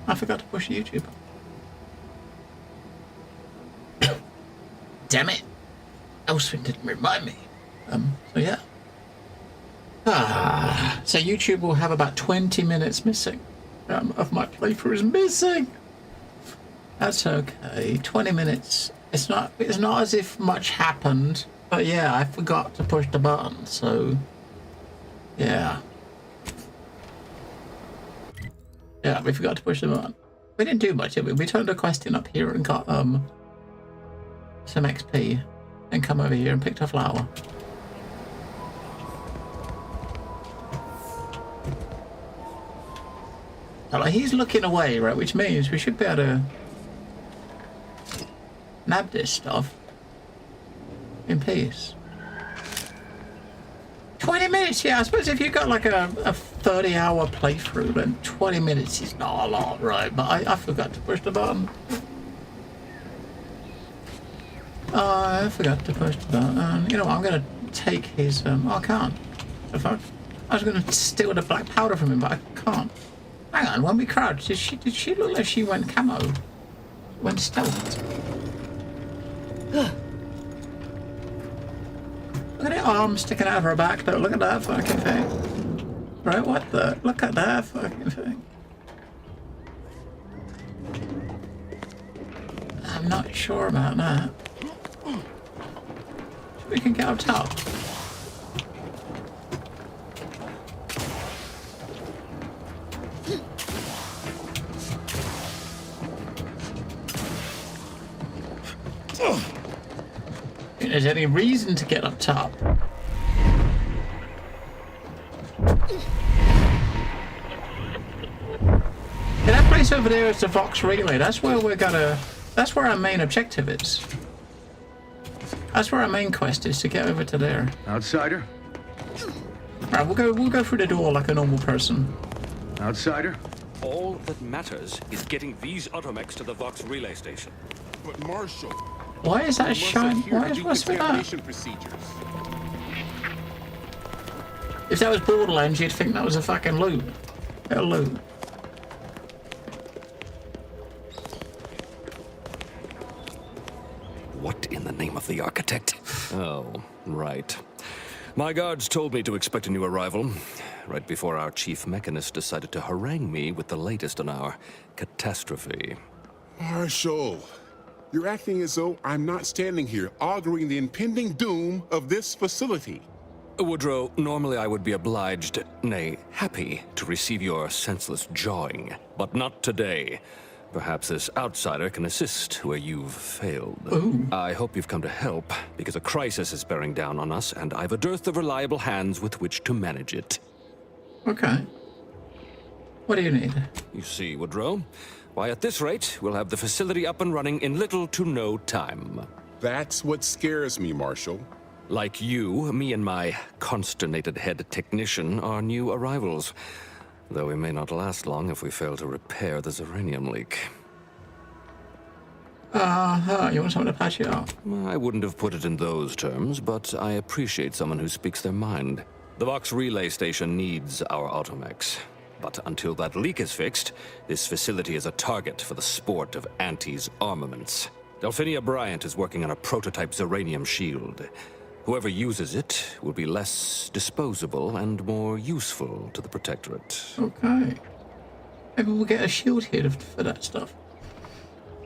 I forgot to push the YouTube. Damn it. Elswin didn't remind me. So yeah. So YouTube will have about 20 minutes missing. Of my playthrough is missing. That's okay. 20 minutes. It's not as if much happened. But yeah, I forgot to push the button, so yeah. Yeah, we forgot to push the button. We didn't do much, did we? We turned a quest in up here and got some XP. And come over here and picked a flower. Like, he's looking away, right? Which means we should be able to nab this stuff in peace. 20 minutes, yeah. I suppose if you've got like a 30-hour playthrough, then 20 minutes is not a lot, right? But I forgot to push the button. I forgot to push the button. You know what? I'm going to take his... Oh, I can't. The fuck? I was going to steal the black powder from him, but I can't. Hang on, when we crouched, did she look like she went camo? Went stealth? Look at her arm sticking out of her back, though. Look at that fucking thing. Right, what the? Look at that fucking thing. I'm not sure about that. We can get up top. If there's any reason to get up top. Yeah, that place over there is the Vox Relay. That's where we're gonna... That's where our main objective is. That's where our main quest is, to get over to there. Outsider? Alright, we'll go through the door like a normal person. Outsider? All that matters is getting these automechs to the Vox relay station. But Marshal, Why is that shine? Why is what's with that? procedures. If that was Borderlands, you'd think that was a fucking loot. A loot. What in the name of the architect? Oh, right. My guards told me to expect a new arrival, right before our chief mechanist decided to harangue me with the latest on our catastrophe. Marshal, you're acting as though I'm not standing here auguring the impending doom of this facility. Woodrow, normally I would be obliged, nay, happy, to receive your senseless jawing, but not today. Perhaps this outsider can assist where you've failed. Ooh. I hope you've come to help, because a crisis is bearing down on us, and I've a dearth of reliable hands with which to manage it. Okay. What do you need? You see, Woodrow, why, at this rate, we'll have the facility up and running in little to no time. That's what scares me, Marshal. Like you, me and my consternated head technician are new arrivals. Though we may not last long if we fail to repair the Zeranium leak. You want someone to patch it up? I wouldn't have put it in those terms, but I appreciate someone who speaks their mind. The Vox relay station needs our automechs. But until that leak is fixed, this facility is a target for the sport of Anti's armaments. Delphinia Bryant is working on a prototype Zeranium shield. Whoever uses it will be less disposable and more useful to the Protectorate. Okay. Maybe we'll get a shield here for that stuff.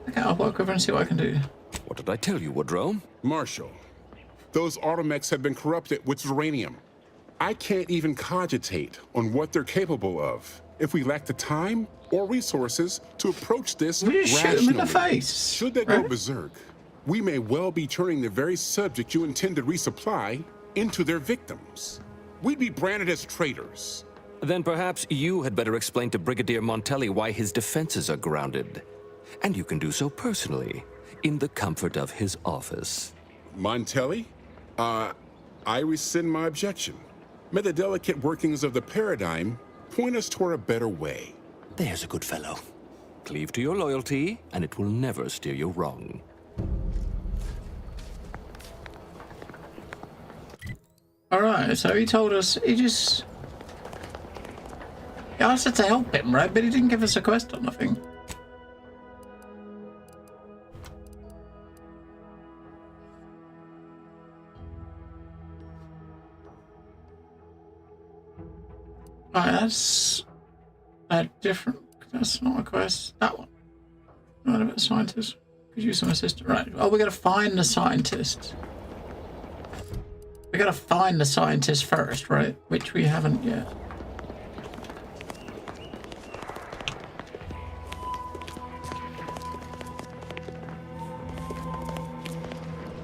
Okay, I'll walk over and see what I can do. What did I tell you, Woodrow? Marshal, those automechs have been corrupted with Zeranium. I can't even cogitate on what they're capable of if we lack the time or resources to approach this We just rationally. shoot them in the face. Should they go right? berserk, we may well be turning the very subject you intend to resupply into their victims. We'd be branded as traitors. Then perhaps you had better explain to Brigadier Montelli why his defenses are grounded. And you can do so personally, in the comfort of his office. Montelli? I rescind my objection. May the delicate workings of the paradigm point us toward a better way. There's a good fellow. Cleave to your loyalty, and it will never steer you wrong. Alright, so he told us, He asked us to help him, right? But he didn't give us a quest or nothing. Alright, that's a different. That's not a quest. That one. What about scientist? Could use some assistant. Right. Oh, we gotta find the scientist. We gotta find the scientist first, right? Which we haven't yet.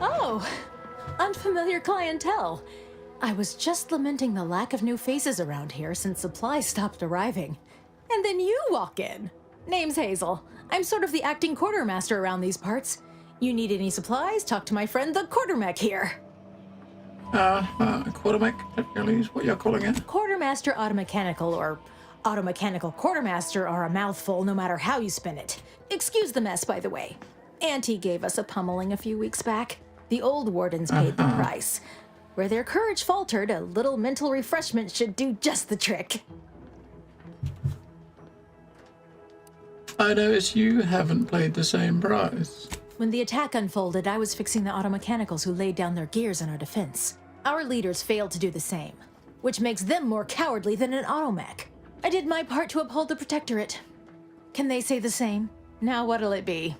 Oh, unfamiliar clientele. I was just lamenting the lack of new faces around here since supplies stopped arriving. And then you walk in. Name's Hazel. I'm sort of the acting quartermaster around these parts. You need any supplies? Talk to my friend the quartermech here. Quartermech, really is what you're calling it? Quartermaster automechanical or automechanical quartermaster are a mouthful no matter how you spin it. Excuse the mess, by the way. Auntie gave us a pummeling a few weeks back. The old wardens paid the price. Where their courage faltered, a little mental refreshment should do just the trick. I notice you haven't played the same prize. When the attack unfolded, I was fixing the automechanicals who laid down their gears in our defense. Our leaders failed to do the same, which makes them more cowardly than an automech. I did my part to uphold the Protectorate. Can they say the same? Now what'll it be?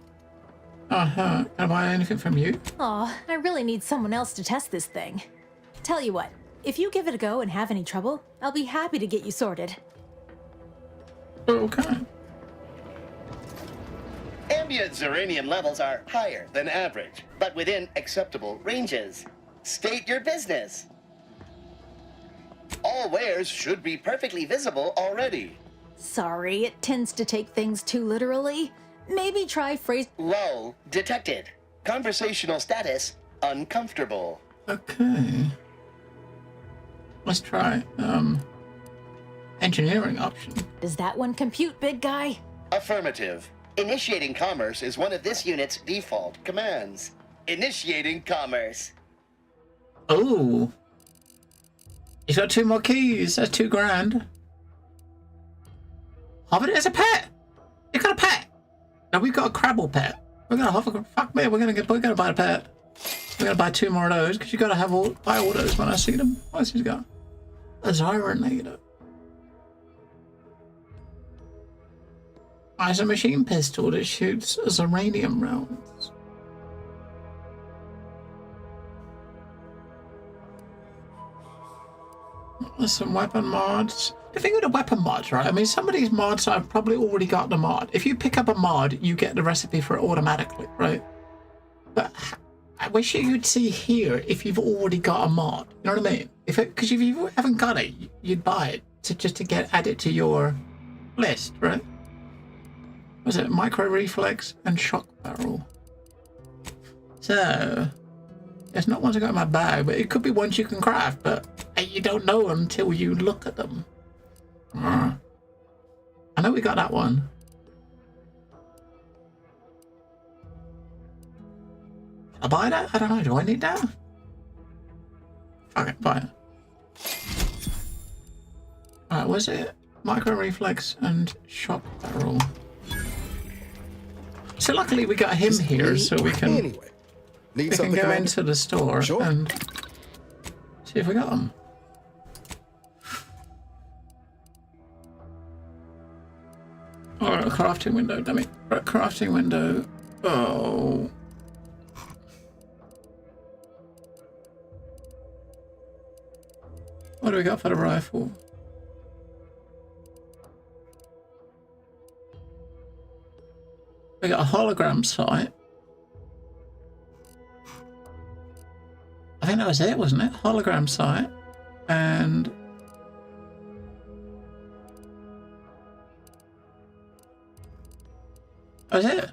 Can I buy anything from you? Aw, I really need someone else to test this thing. Tell you what, if you give it a go and have any trouble, I'll be happy to get you sorted. Okay. Ambient Zeranium levels are higher than average, but within acceptable ranges. State your business. All wares should be perfectly visible already. Sorry, it tends to take things too literally. Maybe try phrase. Lull detected. Conversational status uncomfortable. Okay. Let's try engineering option. Does that one compute, big guy? Affirmative. Initiating commerce is one of this unit's default commands. Initiating commerce. Oh. He's got 2 more keys. That's $2,000. Hover as a pet. You got a pet. No, we've got a Crabble pet. We're gonna hover. Fuck me. We're gonna buy a pet. We're gonna buy 2 more of those because you gotta buy all those when I see them. What's he got? A Zyronator. It's a machine pistol that shoots Zeranium rounds. There's some weapon mods. The thing with the weapon mods, right? I mean, some of these mods I've probably already got the mod. If you pick up a mod, you get the recipe for it automatically, right? But I wish you'd see here if you've already got a mod. You know what I mean? Because if you haven't got it, you'd buy it just to get added to your list, right? Was it micro reflex and shock barrel? So it's not ones I got in my bag, but it could be ones you can craft, but you don't know until you look at them. I know we got that one. Should I buy that? I don't know. Do I need that? Okay, buy it. Alright, was it micro reflex and shock barrel? So luckily we got him here, so we can Anyway, need we can something, go Commander? into the store Sure. and see if we got them. Oh, a crafting window, damn it. Right, crafting window. Oh. What do we got for the rifle? We got a hologram sight. I think that was it, wasn't it? Hologram sight. And that was it.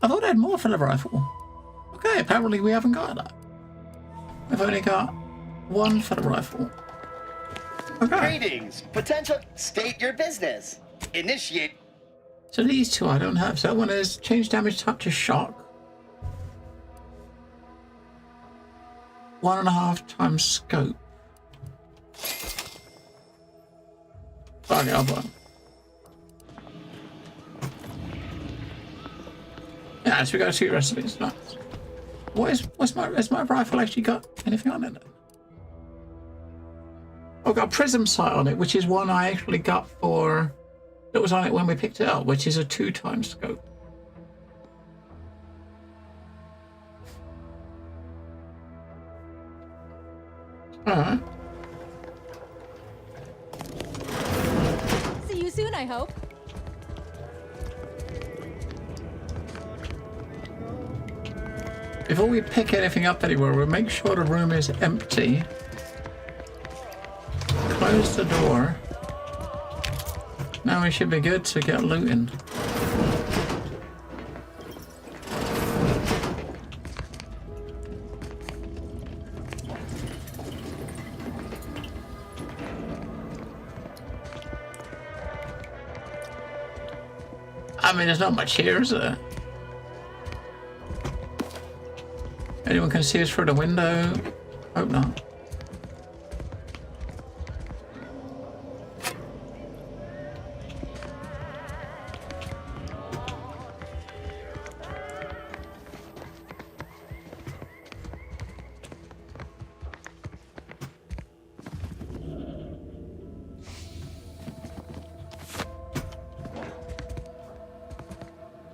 I thought I had more for the rifle. Okay, apparently we haven't got that. We've only got 1 for the rifle. Okay. Greetings. Potential. State your business. Initiate. So these 2 I don't have. So that one is change damage type to shock. 1.5 times scope. Fuck it, I'll buy 'em. Yeah, so we got 2 recipes. Nice. Has my rifle actually got anything on it? Oh, I've got a prism sight on it, which is one I actually got for that was on it when we picked it up, which is a 2x scope. Alright. See you soon, I hope. Before we pick anything up anywhere, we'll make sure the room is empty. Close the door. Now we should be good to get looting. I mean, there's not much here, is there? Anyone can see us through the window? Hope not.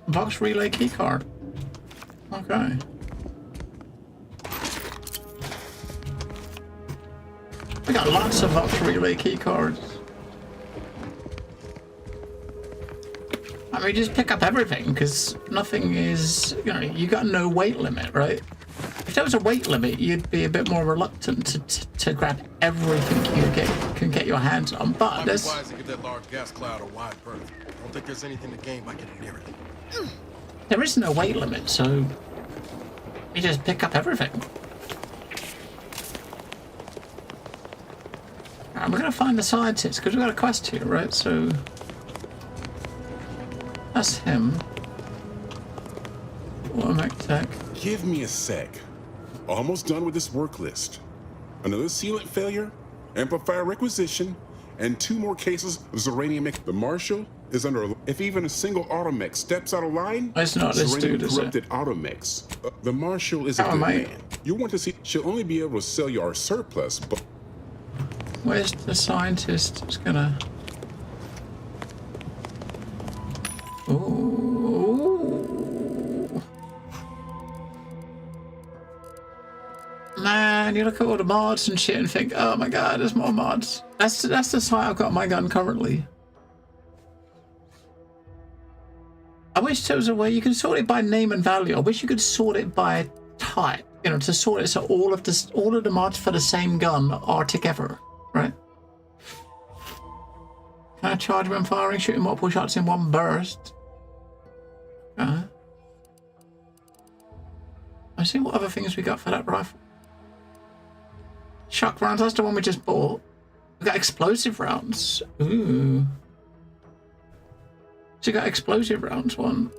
Vox relay keycard. Okay. We got lots of Vox relay keycards. I mean, just pick up everything because nothing is, you know, you got no weight limit, right? If there was a weight limit, you'd be a bit more reluctant to grab everything you can get your hands on. But Might be there's wise to give that large gas cloud a wide berth. I don't think there's anything to gain by getting near it. there is no weight limit, so you just pick up everything. Alright, we're gonna find the scientist because we've got a quest here, right? So that's him. Automatic tech. Give me a sec. Almost done with this work list. Another sealant failure, amplifier requisition, and 2 more cases of Zeranium. The Marshal is under. If even a single automech steps out of line, It's not this dude, is it? corrupted automechs. The Marshal is a good mate. man. You want to see? She'll only be able to sell you our surplus, but Where's the scientist who's gonna... Ooh. Man, you look at all the mods and shit and think, oh my god, there's more mods. That's the sight I've got on my gun currently. I wish there was a way you can sort it by name and value. I wish you could sort it by type. You know, to sort it so all of the mods for the same gun are together, right? Can I charge when firing, shooting multiple shots in one burst? I see what other things we got for that rifle. Shock rounds, that's the one we just bought. We got explosive rounds. Ooh. So you got explosive rounds one.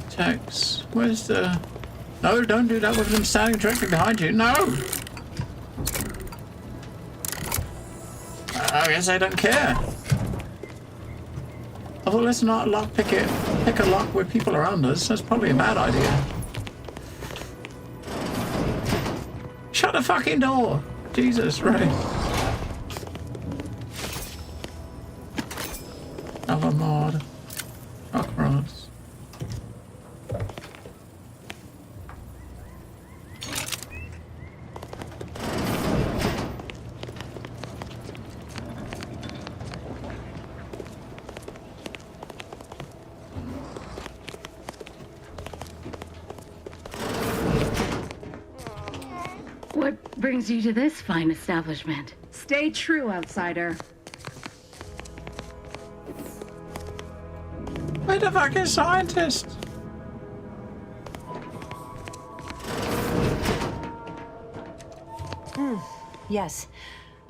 Tex, where's the... No, don't do that with them standing directly behind you. No! I guess I don't care. I thought let's not pick a lock with people around us. That's probably a bad idea. Shut the fucking door! Jesus, right. Another mod. Rock rods. brings you to this fine establishment? Stay true, outsider. Where the fuck is scientist? Yes.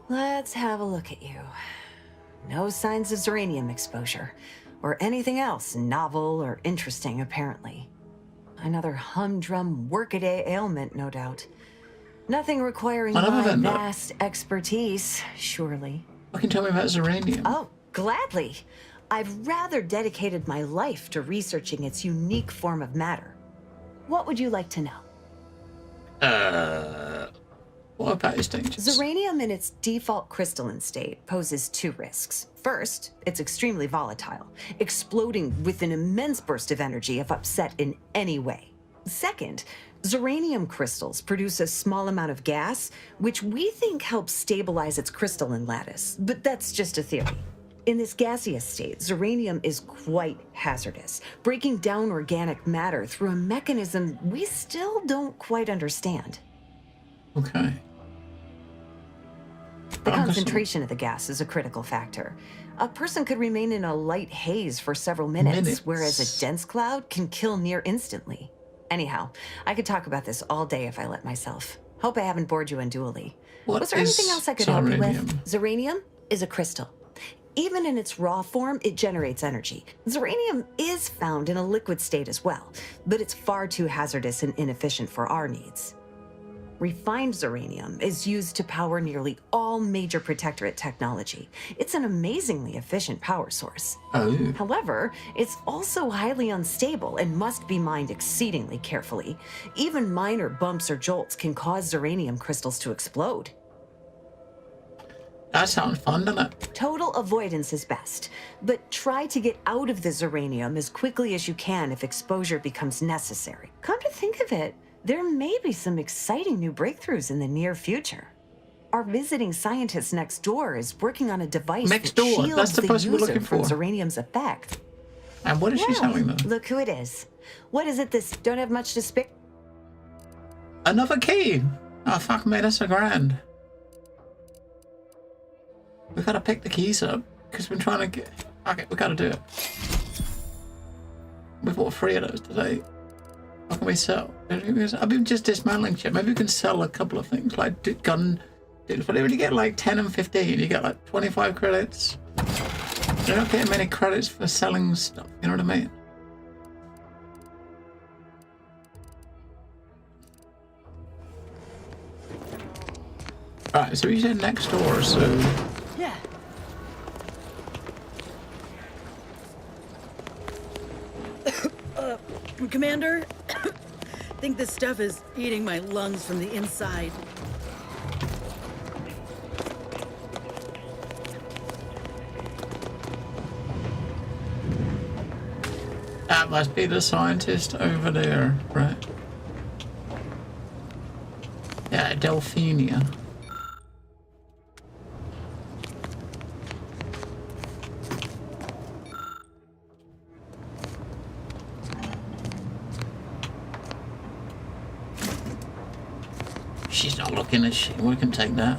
Let's have a look at you. No signs of Zeranium exposure, or anything else novel or interesting, apparently. Another humdrum workaday ailment, no doubt. Nothing requiring my vast expertise, surely. What can you tell me about Zeranium? Oh, gladly. I've rather dedicated my life to researching its unique form of matter. What would you like to know? What about its dangers? Zeranium in its default crystalline state poses two risks. First, it's extremely volatile, exploding with an immense burst of energy if upset in any way. Second, Zeranium crystals produce a small amount of gas, which we think helps stabilize its crystalline lattice, but that's just a theory. In this gaseous state, Zeranium is quite hazardous, breaking down organic matter through a mechanism we still don't quite understand. Okay. The concentration of the gas is a critical factor. A person could remain in a light haze for several minutes, whereas a dense cloud can kill near instantly. Anyhow, I could talk about this all day if I let myself. Hope I haven't bored you unduly. Was there anything else I could help you with? Zeranium is a crystal. Even in its raw form, it generates energy. Zeranium is found in a liquid state as well, but it's far too hazardous and inefficient for our needs. Refined Zeranium is used to power nearly all major Protectorate technology. It's an amazingly efficient power source. Oh. However, it's also highly unstable and must be mined exceedingly carefully. Even minor bumps or jolts can cause Zeranium crystals to explode. That sounds fun, doesn't it? Total avoidance is best, but try to get out of the Zeranium as quickly as you can if exposure becomes necessary. Come to think of it, there may be some exciting new breakthroughs in the near future. Our visiting scientist next door is working on a device that shields the user from Zeranium's effect. And what is she selling them? Look who it is. What is it this don't have much to spare? Another key! Oh, fuck me, that's a grand. We gotta pick the keys up, because we're trying to get... Okay, we gotta do it. We bought 3 of those today. What can we sell? I've been just dismantling shit. Maybe we can sell a couple of things, like gun... Whenever you get like 10 and 15, you get like 25 credits. You're not getting many credits for selling stuff, you know what I mean? Alright, so you said next door, so... Yeah. Commander, I think this stuff is eating my lungs from the inside. That must be the scientist over there, right? Yeah, Delphenia. She's not looking at shit. We can take that.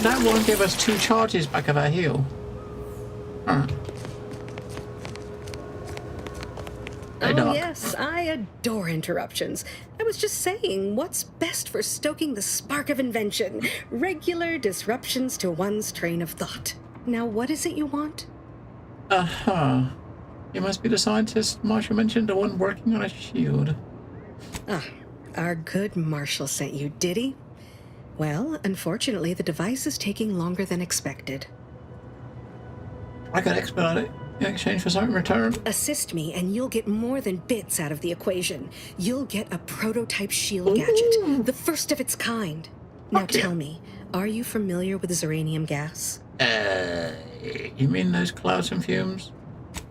That won't give us 2 charges back of our heal. Alright. Oh yes, I adore interruptions. I was just saying, what's best for stoking the spark of invention? Regular disruptions to one's train of thought. Now, what is it you want? Uh-huh. You must be the scientist Marshall mentioned, the one working on a shield. Ah, our good Marshall sent you, did he? Well, unfortunately, the device is taking longer than expected. I could expedite it in exchange for something in return. Assist me, and you'll get more than bits out of the equation. You'll get a prototype shield gadget, the first of its kind. Now tell me, are you familiar with Zeranium gas? You mean those clouds and fumes?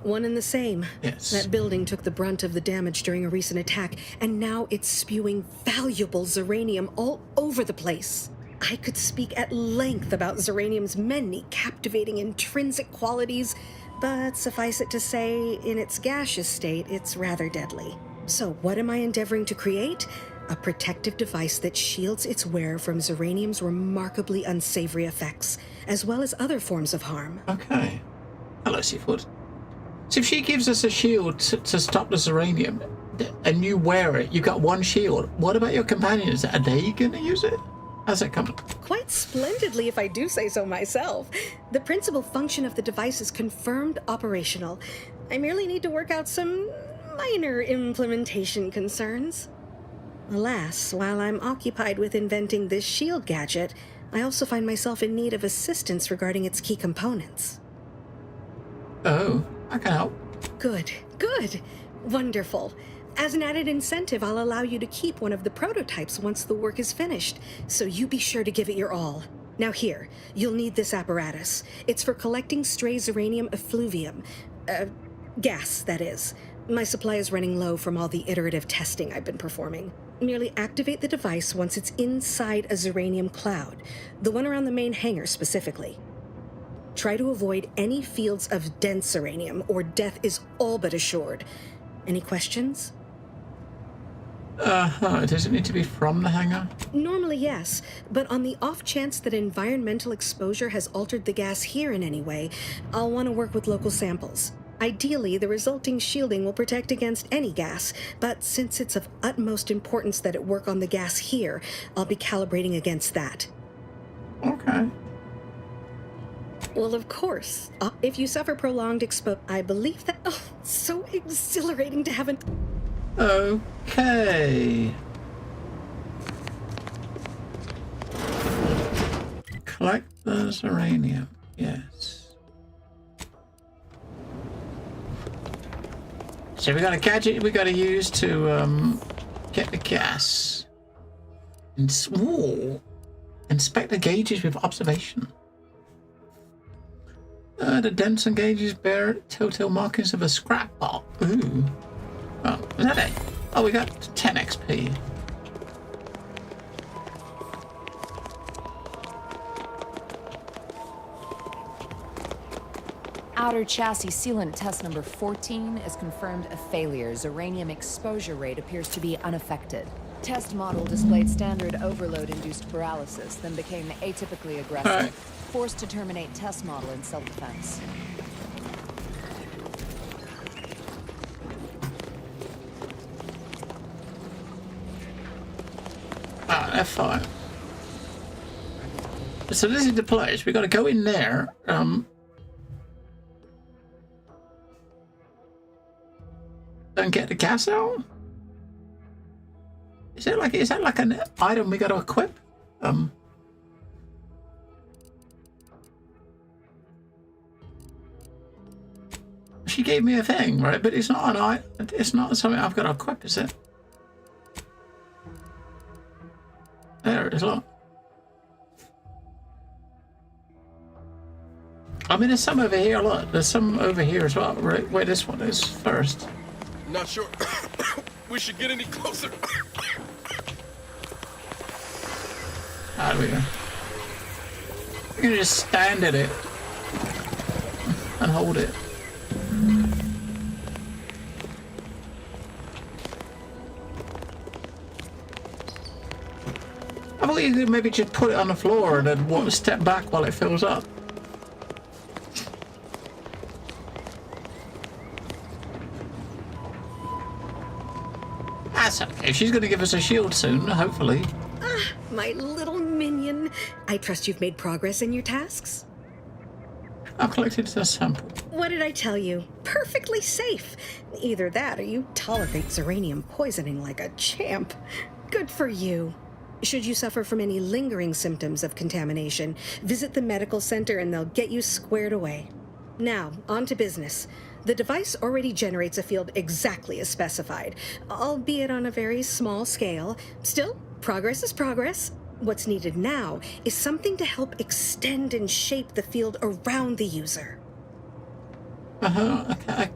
One and the same. Yes. That building took the brunt of the damage during a recent attack, and now it's spewing valuable Zeranium all over the place. I could speak at length about Zeranium's many captivating intrinsic qualities, but suffice it to say, in its gaseous state, it's rather deadly. So what am I endeavoring to create? A protective device that shields its wearer from Zeranium's remarkably unsavory effects, as well as other forms of harm. Okay. Hello, Seafood. So if she gives us a shield to stop the Zeranium, and you wear it, you've got one shield, what about your companions? Are they going to use it? How's that coming? Quite splendidly, if I do say so myself. The principal function of the device is confirmed operational. I merely need to work out some minor implementation concerns. Alas, while I'm occupied with inventing this shield gadget, I also find myself in need of assistance regarding its key components. Oh, I can help. Good, good. Wonderful. As an added incentive, I'll allow you to keep one of the prototypes once the work is finished, so you be sure to give it your all. Now here, you'll need this apparatus. It's for collecting stray Zeranium effluvium. Gas, that is. My supply is running low from all the iterative testing I've been performing. Merely activate the device once it's inside a Zeranium cloud, the one around the main hangar specifically. Try to avoid any fields of dense Zeranium, or death is all but assured. Any questions? Does it need to be from the hangar? Normally, yes, but on the off chance that environmental exposure has altered the gas here in any way, I'll want to work with local samples. Ideally, the resulting shielding will protect against any gas, but since it's of utmost importance that it work on the gas here, I'll be calibrating against that. Okay. Well, of course. If you suffer prolonged I believe that... Oh, so exhilarating to have an... Okay. Collect the Zeranium. Yes. So we got a gadget we got to use to get the gas. Ooh. Inspect the gauges with observation. The Denson gauges bear telltale markings of a scrap bot. Ooh. Oh, is that it? Oh, we got 10 XP. Outer chassis sealant test number 14 is confirmed a failure. Zeranium exposure rate appears to be unaffected. Test model displayed standard overload-induced paralysis, then became atypically aggressive. All right. Forced to terminate test model in self-defense. F5. So this is the place. We got to go in there. And get the gas out. Is that like an item we got to equip? She gave me a thing, right? But it's not it's not something I've got to equip, is it? There it is, look. I mean, there's some over here, look. There's some over here as well, right? Where this one is first. Not sure we should get any closer. There we go. You can just stand at it and hold it. I thought you could maybe just put it on the floor and then step back while it fills up. That's okay. She's going to give us a shield soon, hopefully. Ah, my little minion. I trust you've made progress in your tasks? I've collected a sample. What did I tell you? Perfectly safe. Either that or you tolerate Zeranium poisoning like a champ. Good for you. Should you suffer from any lingering symptoms of contamination, visit the medical center and they'll get you squared away. Now, on to business. The device already generates a field exactly as specified, albeit on a very small scale. Still, progress is progress. What's needed now is something to help extend and shape the field around the user. A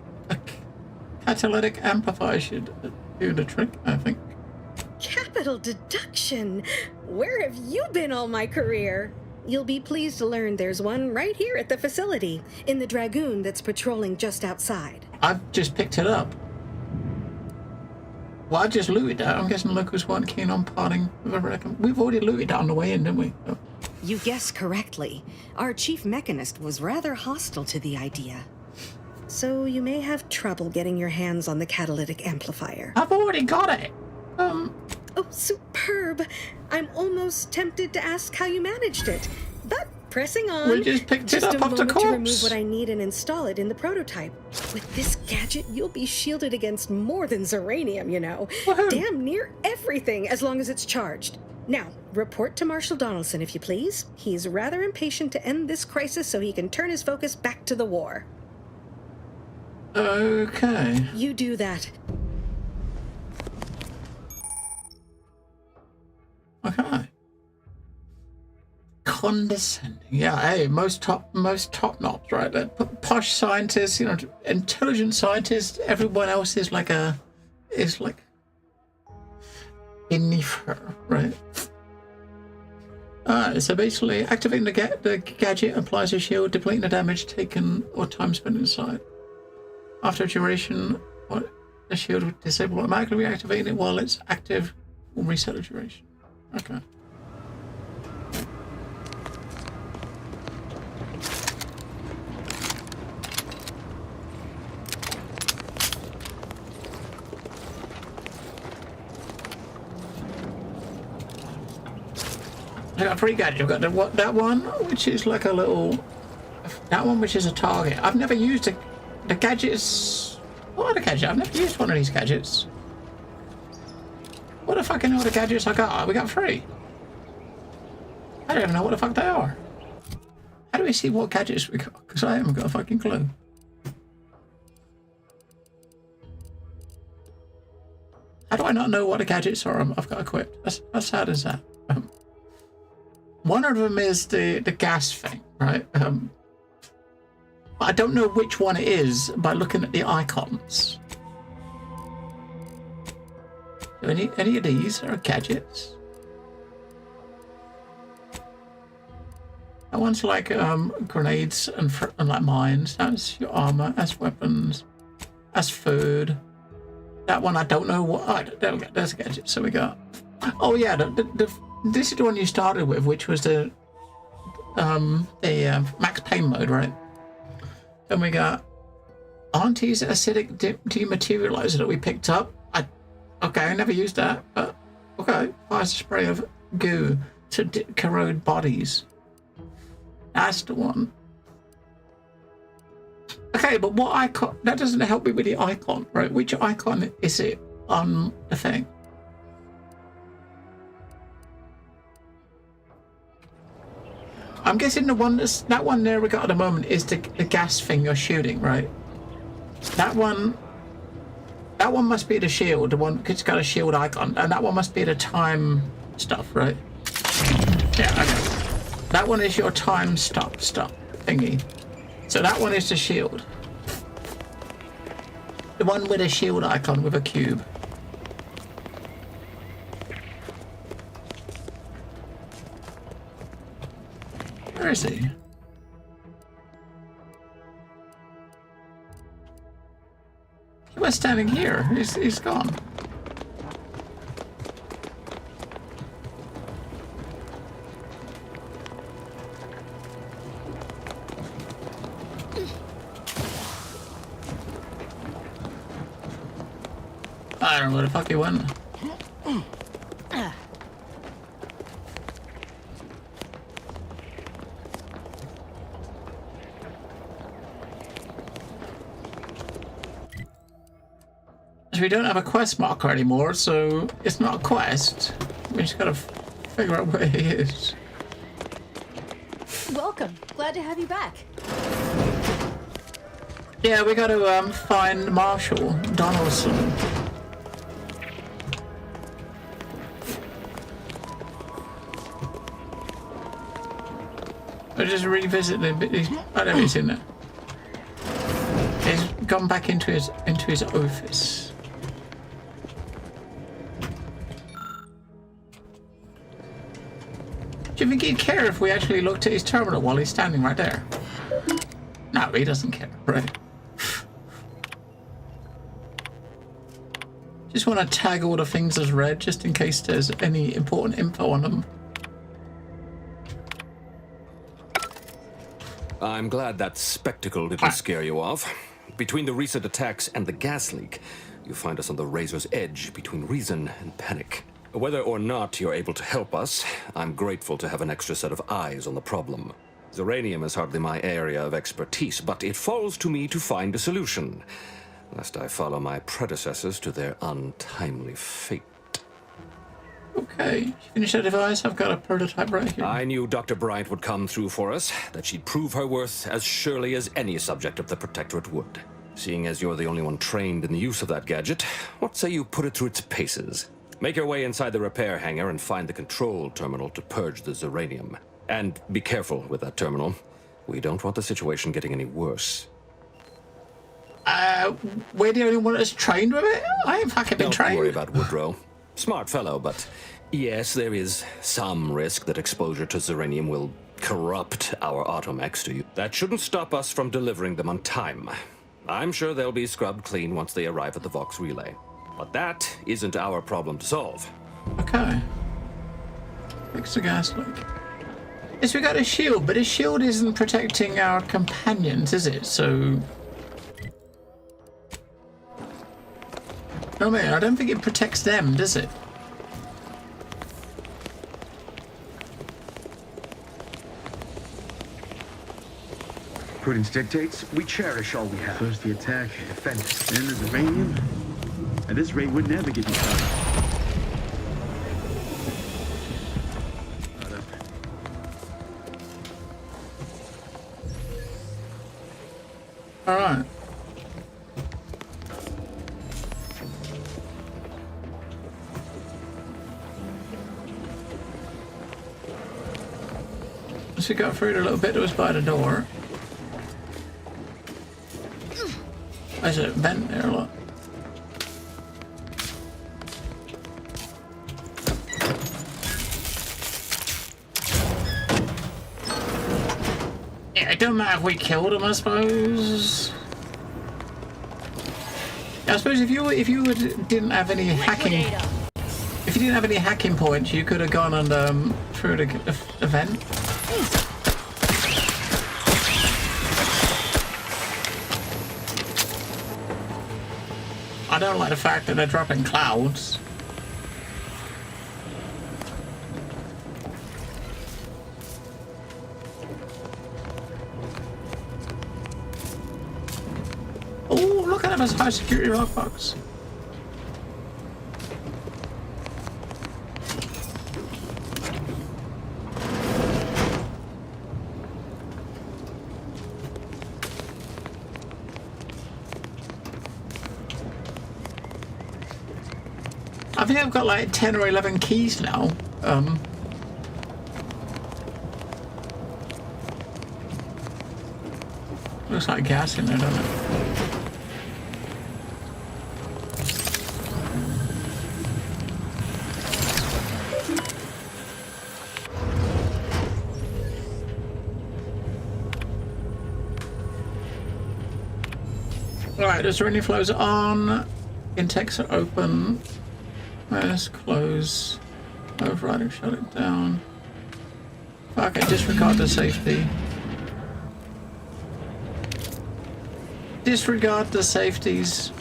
catalytic amplifier should do the trick, I think. Capital capital deduction. Where have you been all my career? You'll be pleased to learn there's one right here at the facility, in the Dragoon that's patrolling just outside. I've just picked it up. Well, I just looted that. I'm guessing locals weren't keen on parting with a relic. We've already looted that on the way in, didn't we? Oh. You guessed correctly. Our chief mechanist was rather hostile to the idea. So you may have trouble getting your hands on the catalytic amplifier. I've already got it. Oh, superb. I'm almost tempted to ask how you managed it. But pressing on. We just picked it up off the corpse. To remove what I need and install it in the prototype. With this gadget, you'll be shielded against more than Zeranium, you know. Woohoo. Damn near everything, as long as it's charged. Now, report to Marshal Donaldson, if you please. He's rather impatient to end this crisis so he can turn his focus back to the war. Okay. You do that. Okay. Condescending. Yeah, hey, most top knobs, right? Like, posh scientists, you know, intelligent scientists. Everyone else is like beneath her, right? So basically, activating the gadget applies a shield, depleting the damage taken or time spent inside. After duration, the shield will disable automatically, reactivating it while it's active will reset the duration. Okay. I got 3 gadgets. I've got that one, which is like a little... That one, which is a target. I've never used the gadgets... What are the gadgets? I've never used one of these gadgets. What the fucking other gadgets I got? We got 3. I don't even know what the fuck they are. How do we see what gadgets we got? Because I haven't got a fucking clue. How do I not know what the gadgets are I've got equipped? How sad is that? One of them is the gas thing, right? I don't know which one it is by looking at the icons. Do any of these are gadgets? That one's like grenades and like mines. That's your armor. That's weapons. That's food. That one I don't know what. Oh, there we go. There's a gadget. So we got. Oh yeah, this is the one you started with, which was the Max Payne mode, right? Then we got Auntie's acidic dematerializer that we picked up. Okay, I never used that, but okay. Fires a spray of goo to corrode bodies. That's the one. Okay, but what icon? That doesn't help me with the icon, right? Which icon is it on the thing? I'm guessing the one that one there we got at the moment is the gas thing you're shooting, right? That one must be the shield, the one it's got a shield icon, and that one must be the time stuff, right? Yeah, okay. That one is your time stop thingy. So that one is the shield. The one with a shield icon with a cube. Where is he? He was standing here. He's gone. I don't know where the fuck he went. We don't have a quest marker anymore, so it's not a quest. We just gotta figure out where he is. Welcome. Glad to have you back. Yeah, we gotta find Marshal Donaldson. I just revisit the bit. I don't know he's in there. He's gone back into his office. you think he'd care if we actually looked at his terminal while he's standing right there? No, he doesn't care, right? Just want to tag all the things as red, just in case there's any important info on them. I'm glad that spectacle didn't scare you off. Between the recent attacks and the gas leak, you find us on the razor's edge between reason and panic. Whether or not you're able to help us, I'm grateful to have an extra set of eyes on the problem. Zeranium is hardly my area of expertise, but it falls to me to find a solution, lest I follow my predecessors to their untimely fate. Okay, you finish that device? I've got a prototype right here. I knew Dr. Bryant would come through for us, that she'd prove her worth as surely as any subject of the Protectorate would. Seeing as you're the only one trained in the use of that gadget, what say you put it through its paces? Make your way inside the repair hangar and find the control terminal to purge the Zeranium. And be careful with that terminal. We don't want the situation getting any worse. We're the only one that's trained with it? I ain't fucking been trained. Don't worry about Woodrow. Smart fellow, but yes, there is some risk that exposure to Zeranium will corrupt our automechs to you. That shouldn't stop us from delivering them on time. I'm sure they'll be scrubbed clean once they arrive at the Vox relay. But that isn't our problem to solve. Okay. Fix the gas leak. Yes, we got a shield, but a shield isn't protecting our companions, is it? So... No, man, I don't think it protects them, does it? Prudence dictates we cherish all we have. First the attack, defend it. Then there's uranium. At this rate, we'd never get you started. All right. So we got through the little bit that was by the door. There's a vent there, look. Yeah, it don't matter if we killed him, I suppose. Yeah, I suppose if you didn't have any hacking, if you didn't have any hacking points, you could have gone and through the vent. I don't like the fact that they're dropping clouds. Oh, look at him as high security lockbox. I think I've got like 10 or 11 keys now. Looks like gas in there, doesn't it? Right, the Zeranium flows on. Intakes are open. Let's close. Override and shut it down. Fuck it, disregard the safety. Disregard the safeties.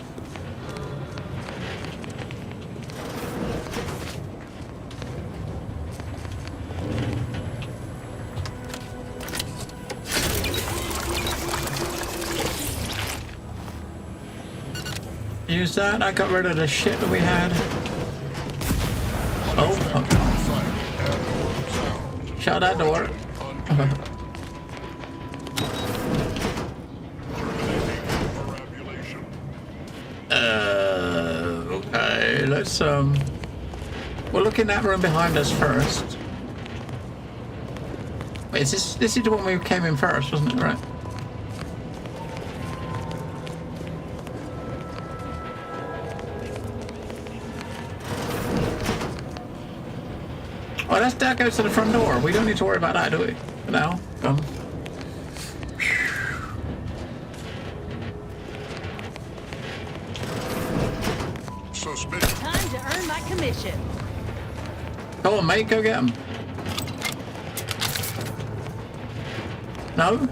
Use that. I got rid of the shit that we had. Oh, okay. Shut that door. Okay, let's we'll look in that room behind us first. Wait, this is the one we came in first, wasn't it? Right. Oh, that goes to the front door. We don't need to worry about that, do we? For now. Come. Time to earn my commission. Go on, mate. Go get him. No?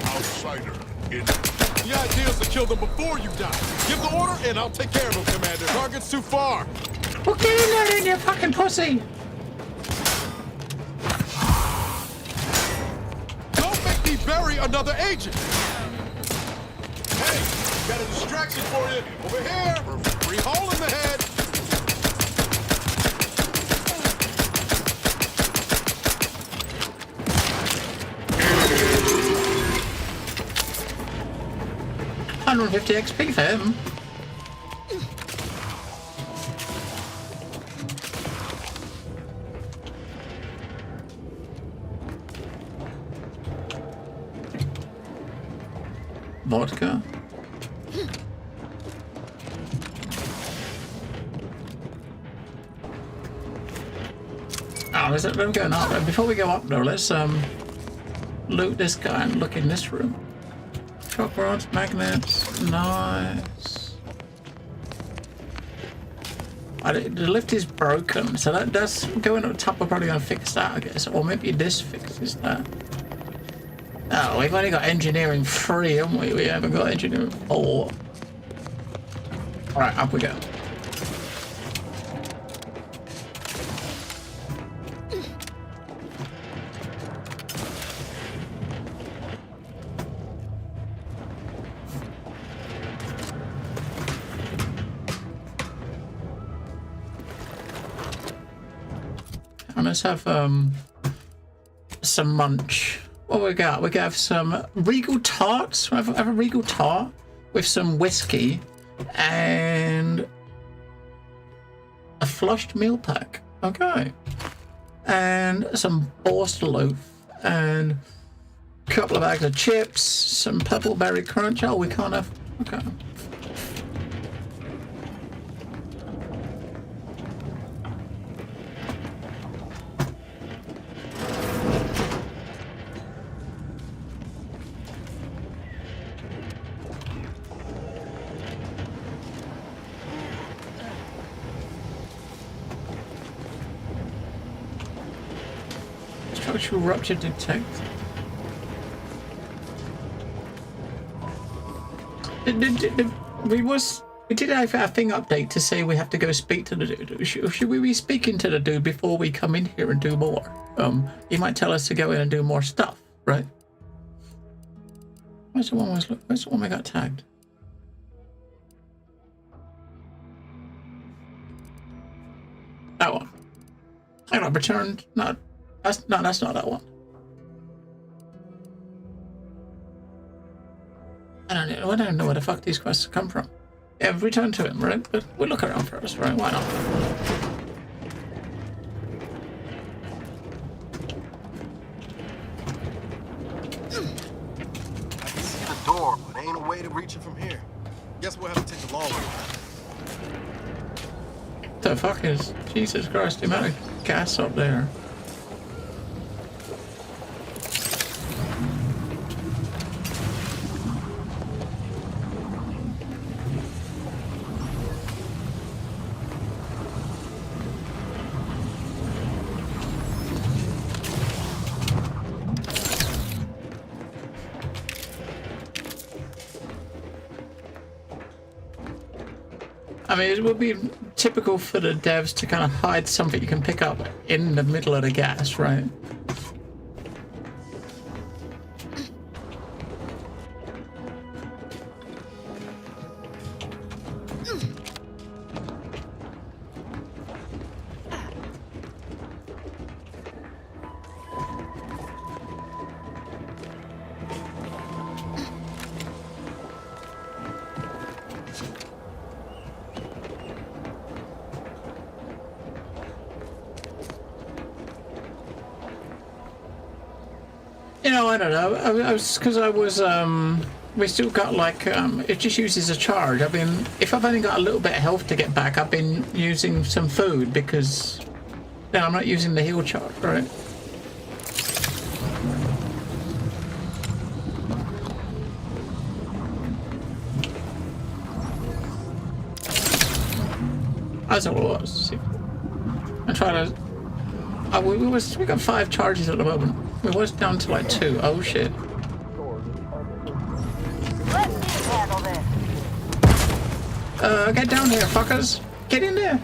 Outsider. The idea is to kill them before you die. Give the order and I'll take care of them, Commander. Target's too far. Well, get in there, then, you fucking pussy. Don't make me bury another agent. Hey, got a distraction for you. Over here. Free hole in the head. $150 XP for him. Vodka. Oh, is it? I'm going up there. Before we go up though, let's loot this guy and look in this room. Shock rods, magnets, nice. The lift is broken, so that's going up top. We're probably gonna fix that, I guess, or maybe this fixes that. Oh, we've only got engineering 3, haven't we? We haven't got engineering 4. All right, up we go. And let's have some munch. What we got? We have some Regal tarts. I have a Regal tart with some whiskey and a flushed meal pack. Okay. And some Borsteloof and a couple of bags of chips, some Pebbleberry Crunch. Oh, we can't have. Okay. Structural rupture detect. We did have a thing update to say we have to go speak to the dude. Should we be speaking to the dude before we come in here and do more? He might tell us to go in and do more stuff, right? Where's the one we got tagged? That one. Hang on, returned. That's not that one. I don't know where the fuck these quests come from. Yeah, return to him, right? But we'll look around first, right? Why not? I can see the door, but ain't a way to reach it from here. Guess we'll have to take the long way. The fuck is Jesus Christ? The amount of gas up there. I mean, it would be typical for the devs to kind of hide something you can pick up in the middle of the gas, right? You know, I don't know. I was we still got like, it just uses a charge. I mean, if I've only got a little bit of health to get back, I've been using some food because then I'm not using the heal charge, right? That's all it was. I'm trying to. We got 5 charges at the moment. We was down to like 2. Oh shit. Let me handle this. Get down here, fuckers. Get in there.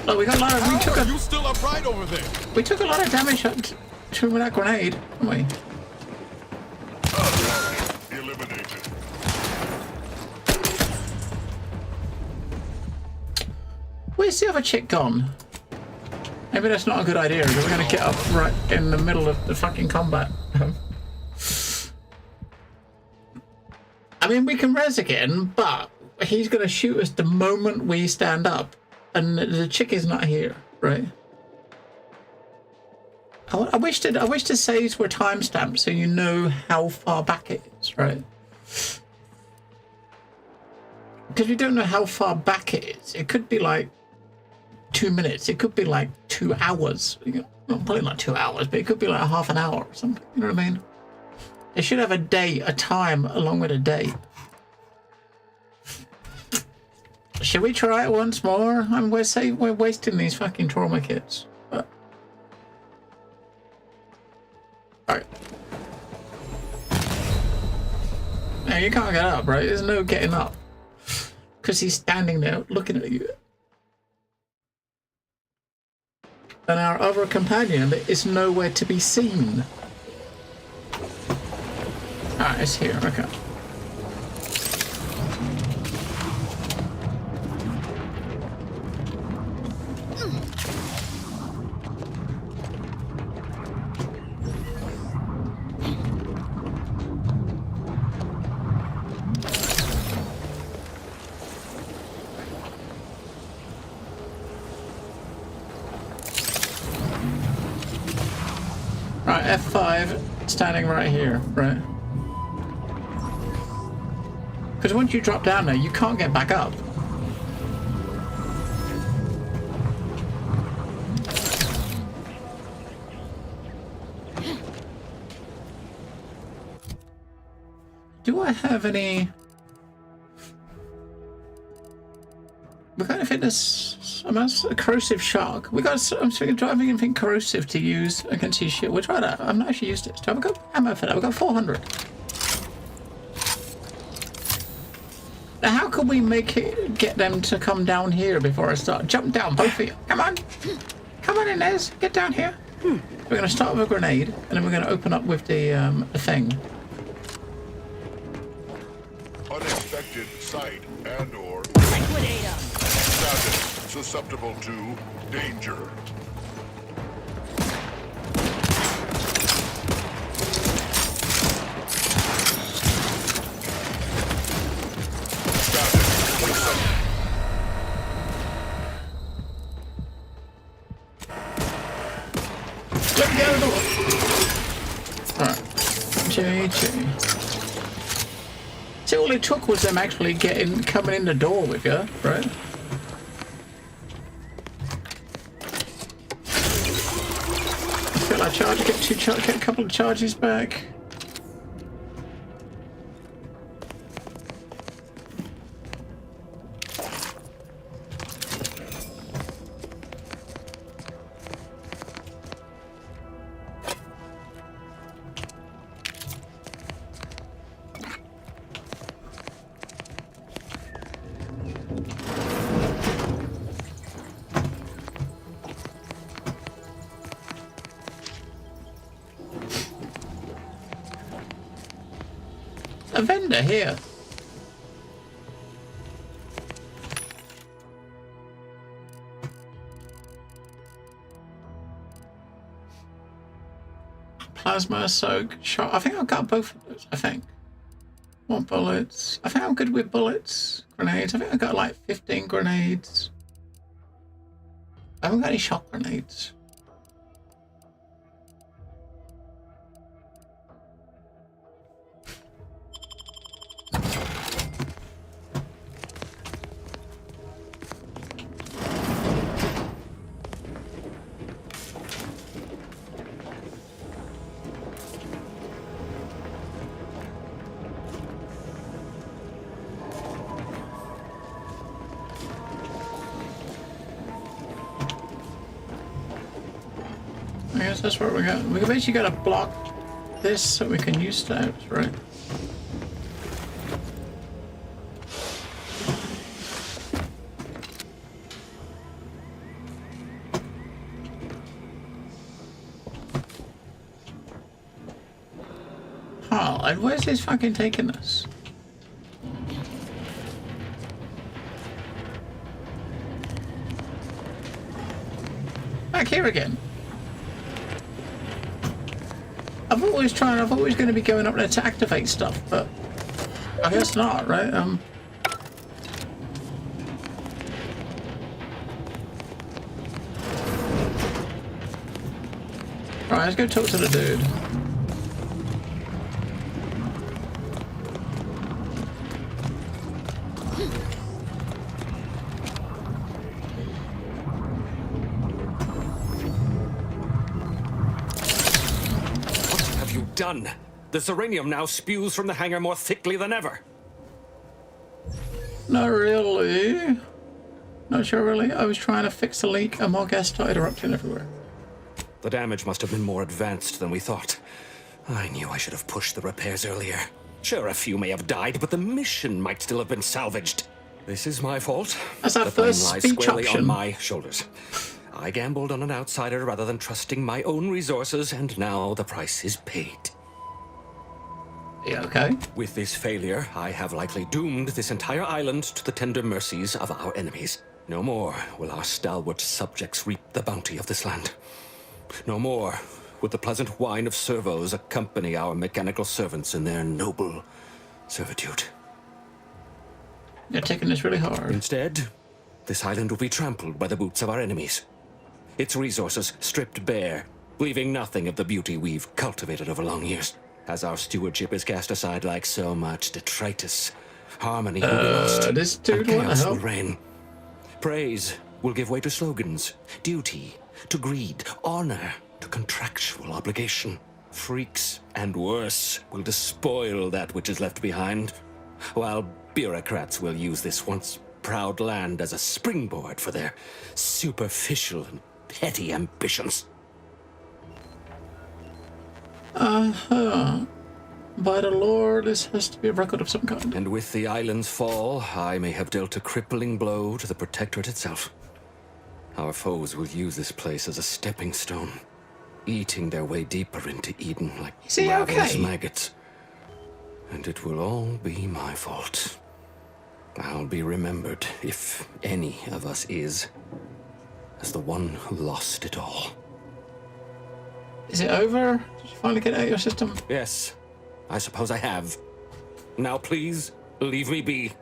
Oh, we got a lot of. We took a. You still upright over there? We took a lot of damage to that grenade, didn't we? Eliminated. Where's the other chick gone? Maybe that's not a good idea, because we're going to get up right in the middle of the fucking combat. I mean, we can res again, but he's going to shoot us the moment we stand up, and the chick is not here, right? I wish the saves were timestamped so you know how far back it is, right? Because we don't know how far back it is. It could be like 2 minutes. It could be like 2 hours. Well, probably not 2 hours, but it could be like half an hour or something. You know what I mean? They should have a date, a time along with a date. Should we try it once more? I mean, we're wasting these fucking trauma kits. But... Alright. Now you can't get up, right? There's no getting up. Because he's standing there looking at you. And our other companion is nowhere to be seen. Ah, it's here, okay. Right, F5, standing right here, right? Because once you drop down there, you can't get back up. Do I have any... We got anything that's a corrosive shark. We got. I'm thinking, do I have anything corrosive to use against his shield? We'll try that. I've not actually used it. Do I have a good ammo for that? We've got 400. Now, how can we get them to come down here before I start? Jump down, both of you. Come on. Come on, Inez. Get down here. We're going to start with a grenade, and then we're going to open up with the thing. Unexpected sight and/or Liquidate them. status susceptible to danger. Let me out of the door. Alright. JJ. See, all it took was them actually coming in the door with you, right? I feel like charge, get a couple of charges back. A vendor here. Plasma, soak, shot. I think I've got both of those, I think. More bullets. I think I'm good with bullets. Grenades. I think I've got like 15 grenades. I haven't got any shock grenades. I guess that's where we got. We basically got to block this so we can use stabs, right? Oh, and where's this fucking taking us? Back here again. I'm always going to be going up there to activate stuff, but I guess not, right? Right, let's go talk to the dude. Done. The Zeranium now spews from the hangar more thickly than ever. Not really. Not sure really. I was trying to fix a leak and more gas started erupting everywhere. The damage must have been more advanced than we thought. I knew I should have pushed the repairs earlier. Sure, a few may have died, but the mission might still have been salvaged. This is my fault. That's our The blame first lies speech squarely option. on my shoulders. I gambled on an outsider rather than trusting my own resources, and now the price is paid. Yeah, okay. With this failure, I have likely doomed this entire island to the tender mercies of our enemies. No more will our stalwart subjects reap the bounty of this land. No more would the pleasant whine of servos accompany our mechanical servants in their noble servitude. You're taking this really hard. Instead, this island will be trampled by the boots of our enemies. Its resources stripped bare, leaving nothing of the beauty we've cultivated over long years. As our stewardship is cast aside like so much detritus, harmony will be lost, this dude and chaos wanna will reign. Praise will give way to slogans, duty to greed, honor to contractual obligation. Freaks and worse will despoil that which is left behind, while bureaucrats will use this once proud land as a springboard for their superficial and petty ambitions. By the Lord, this has to be a record of some kind. And with the island's fall, I may have dealt a crippling blow to the Protectorate itself. Our foes will use this place as a stepping stone, eating their way deeper into Eden like ravenous maggots. And it will all be my fault. I'll be remembered, if any of us is, as the one who lost it all. Is it over? Did you finally get it out of your system? Yes, I suppose I have. Now please, leave me be.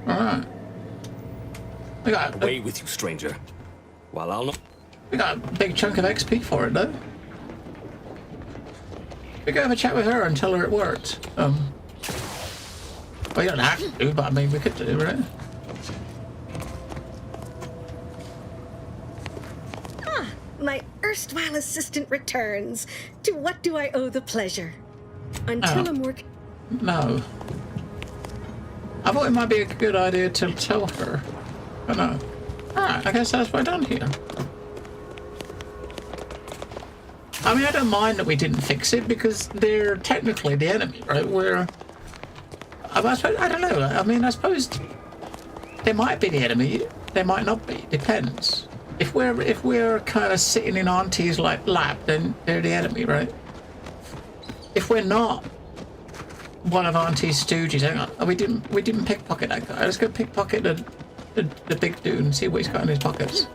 Alright. Away with you, stranger. While I'll not... We got a big chunk of XP for it, though. We go have a chat with her and tell her it worked. Well, you don't have to, but I mean, we could do, right? My erstwhile assistant returns. To what do I owe the pleasure? Until a more... No. I thought it might be a good idea to tell her. But no. Alright, I guess that's what I've done here. I mean, I don't mind that we didn't fix it because they're technically the enemy, right? I don't know. I mean, I suppose they might be the enemy. They might not be. Depends. If we're kind of sitting in Auntie's like lap, then they're the enemy, right? If we're not one of Auntie's stooges, hang on. We didn't pickpocket that guy. Let's go pickpocket the big dude and see what he's got in his pockets.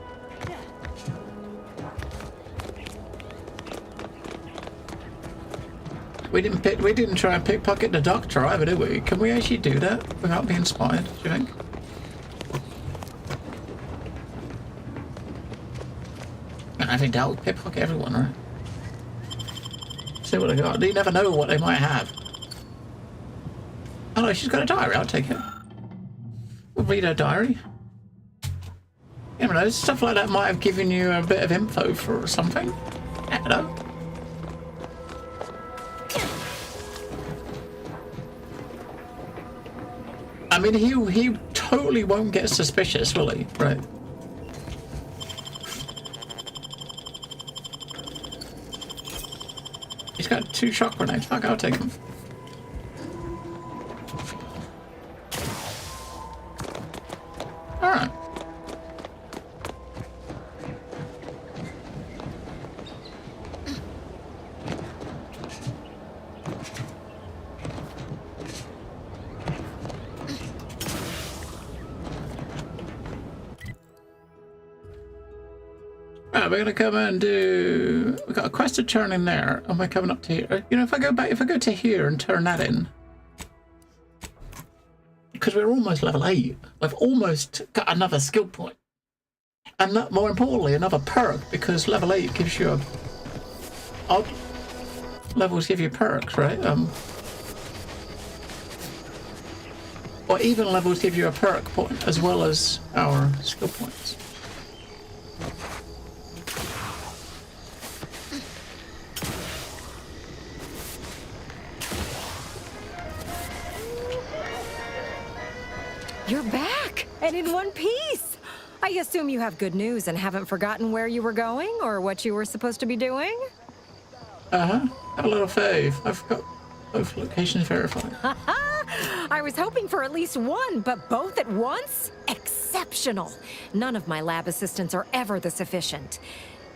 We didn't try and pickpocket the doctor either, did we? Can we actually do that without being spied, do you think? I think that'll pickpocket everyone, right? See what they got. You never know what they might have. Oh no, she's got a diary, I'll take it. We'll read her diary. You never know, stuff like that might have given you a bit of info for something. I don't know. I mean, he totally won't get suspicious, will he? Right. He's got 2 shock grenades. Fuck, I'll take them. Alright. Right, we're gonna come and do. We got a quest to turn in there, and we're coming up to here. You know, if I go to here and turn that in, because we're almost level 8, we've almost got another skill point, and not, more importantly, another perk. Because level 8 gives you odd levels give you perks, right? Or even levels give you a perk point as well as our skill points. You're back, and in one piece! I assume you have good news and haven't forgotten where you were going or what you were supposed to be doing? Have a little fave. I forgot both locations verified. I was hoping for at least one, but both at once? Exceptional! None of my lab assistants are ever this efficient.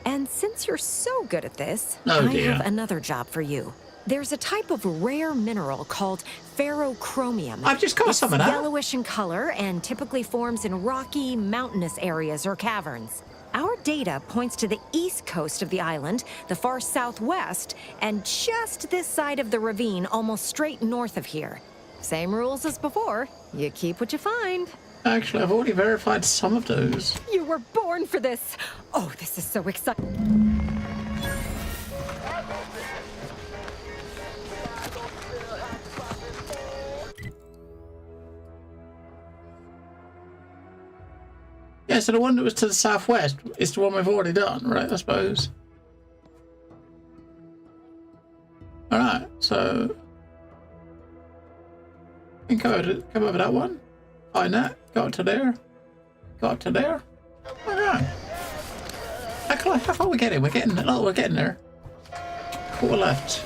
And since you're so good at this, I have another job for you. There's a type of rare mineral called ferrochromium. I've just got some of that. It's yellowish in color and typically forms in rocky, mountainous areas or caverns. Our data points to the east coast of the island, the far southwest, and just this side of the ravine, almost straight north of here. Same rules as before. You keep what you find. Actually, I've already verified some of those. You were born for this. Oh, this is so exciting. Yeah, so the one that was to the southwest is the one we've already done, right? I suppose. Alright, so... You can come over that one. Find that. Go up to there. Go up to there. Alright. How far are we getting? We're getting there. Quarter left.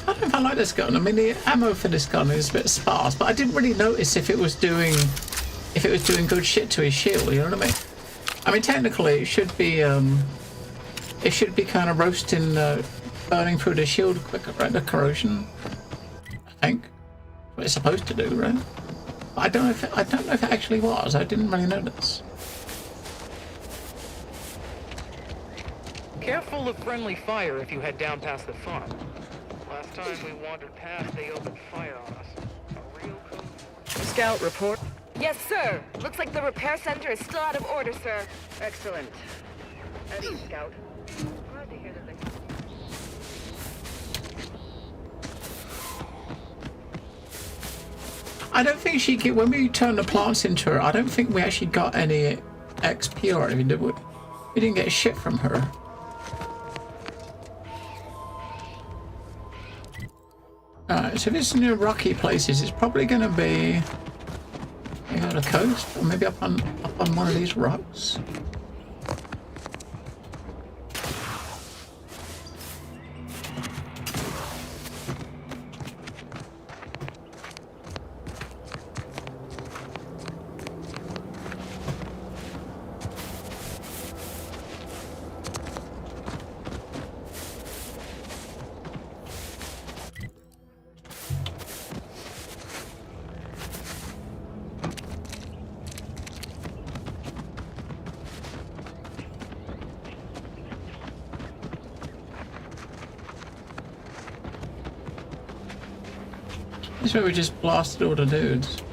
I don't know if I like this gun. I mean, the ammo for this gun is a bit sparse, but I didn't really notice if it was doing good shit to his shield. You know what I mean? I mean, technically, it should be kind of roasting, burning through the shield quicker, right? The corrosion, I think, that's what it's supposed to do, right? But I don't know if it actually was. I didn't really notice. Careful of friendly fire if you head down past the farm. Last time we wandered past, they opened fire on us. A real code. Scout, report. Yes, sir. Looks like the repair center is still out of order, sir. Excellent. Eddie, Scout. Glad to hear that they... I don't think when we turned the plants into her, I don't think we actually got any XP or anything, did we? We didn't get shit from her. Alright, so if it's near rocky places, it's probably going to be maybe on the coast, or maybe up on one of these rocks. This way we just blasted all the dudes.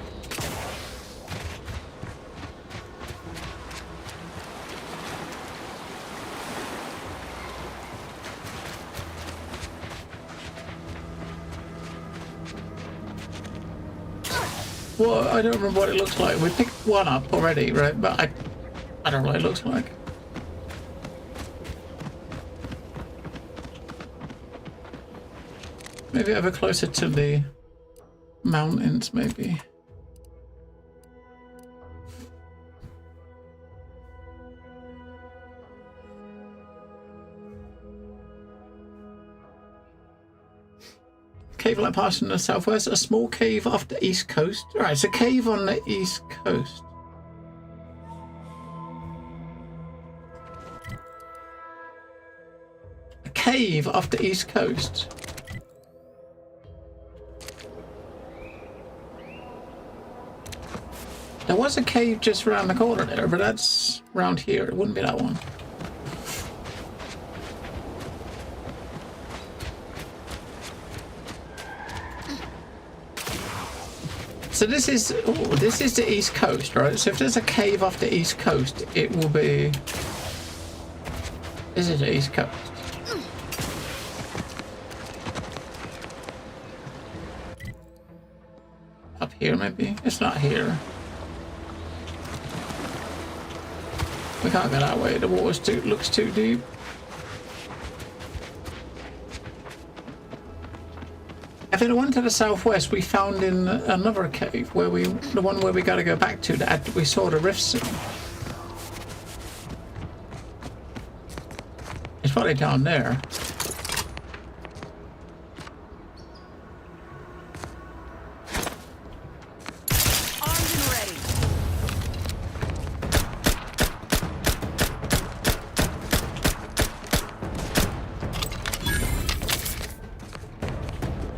Well, I don't remember what it looks like. We picked one up already, right? But I don't know what it looks like. Maybe over closer to the mountains, maybe. Cave like past in the southwest, a small cave off the east coast. Alright, it's a cave on the east coast. A cave off the east coast. There was a cave just around the corner there, but that's around here. It wouldn't be that one. So this is the east coast, right? So if there's a cave off the east coast, it will be. This is the east coast. Up here, maybe? It's not here. We can't go that way. The water's looks too deep. I think the one to the southwest we found in another cave where the one where we got to go back to that we saw the rifts in. It's probably down there. Armed and ready.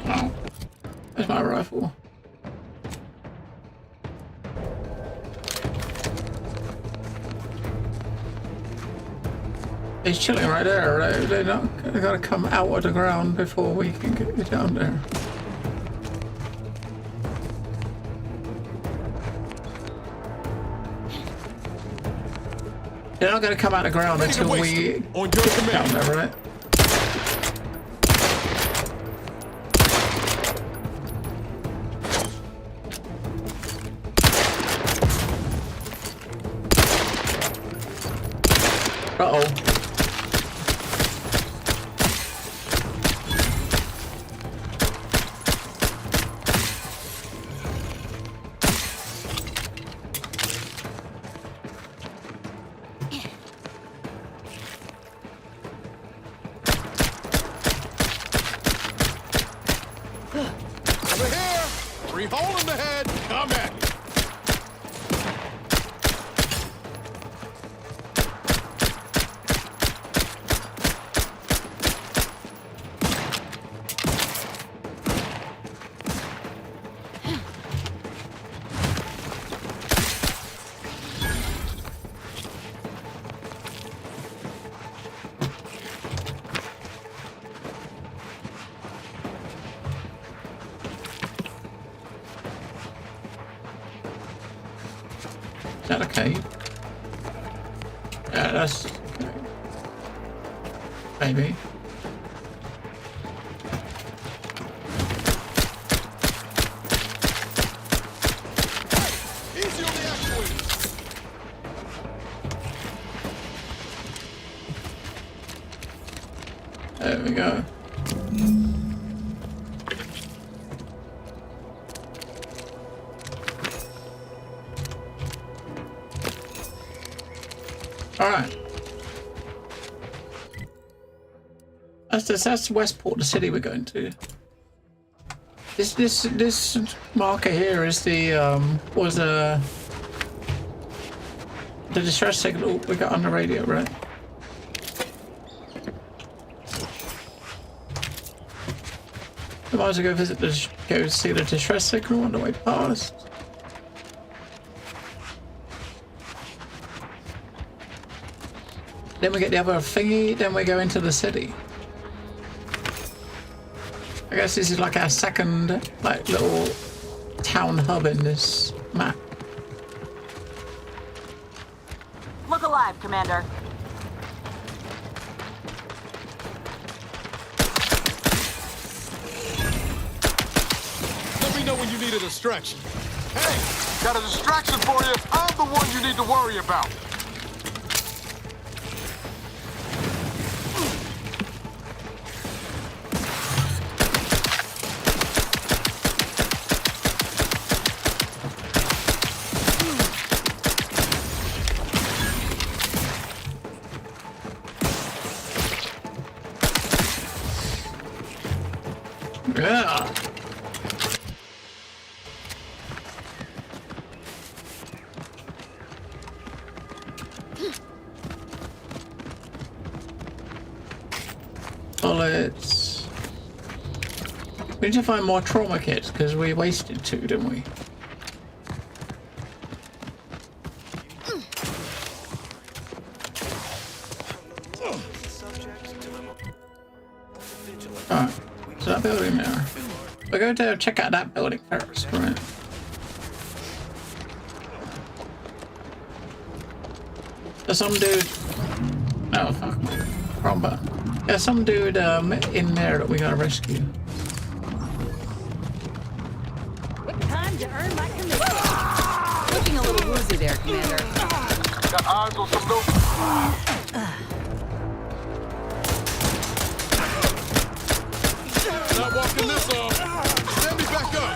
Oh, there's my rifle. He's chilling right there, right? They gotta come out of the ground before we can get down there. They're not gonna come out of the ground until we get down there, right? Uh-oh. Over here! Free hole in the head! Come at me! Is that okay? Yeah, that's okay. Maybe. Easy on the actuators! There we go. All right. That's Westport, the city we're going to. This marker here is the the distress signal we got on the radio, right? We might as well go see the distress signal on the way past. Then we get the other thingy, then we go into the city. I guess this is like our second, like, little town hub in this map. Look alive, Commander. Let me know when you need a distraction. Hey, got a distraction for you. I'm the one you need to worry about. Yeah. Bullets. We need to find more trauma kits because we wasted 2, didn't we? Alright, so that building there. We're going to check out that building first, right? There's some dude. Oh, fuck. Wrong button. There's some dude in there that we gotta rescue. Time to earn my commission. Looking a little woozy there, Commander. Got eyes on some dope. Not walking this off. Stand me back up.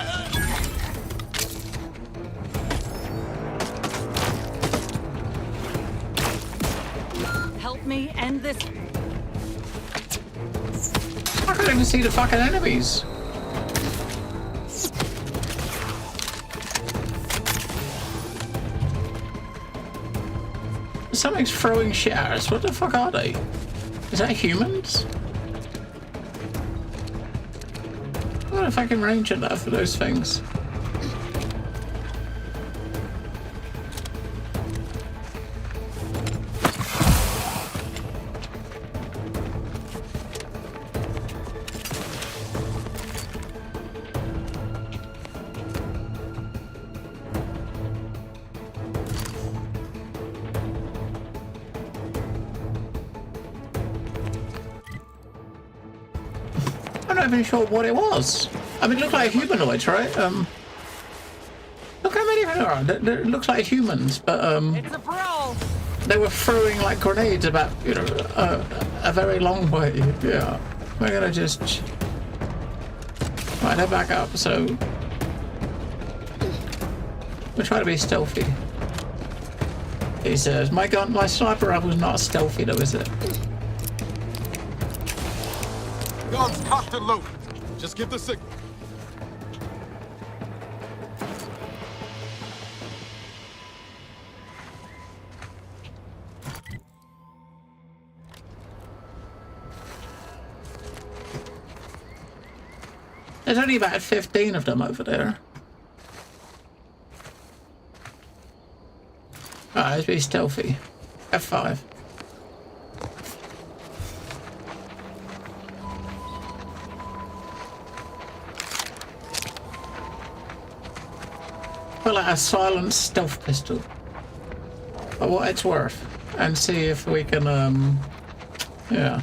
Help me end this. I can't even see the fucking enemies. Something's throwing shit at us. What the fuck are they? Is that humans? What a fucking range enough for those things. I'm not even sure what it was. I mean, it looked like humanoids, right? Look how many of them are. It looks like humans, but It's a brawl. they were throwing like grenades about, you know, a very long way. Yeah, we're gonna just right, they're back up. So we're trying to be stealthy. He says, "My gun, my sniper rifle is not stealthy, though, is it?" Guns cocked and loaded. Just get the signal. There's only about 15 of them over there. Alright, let's be stealthy. F5. Pull out a silent stealth pistol. For what it's worth. And see if we can, yeah.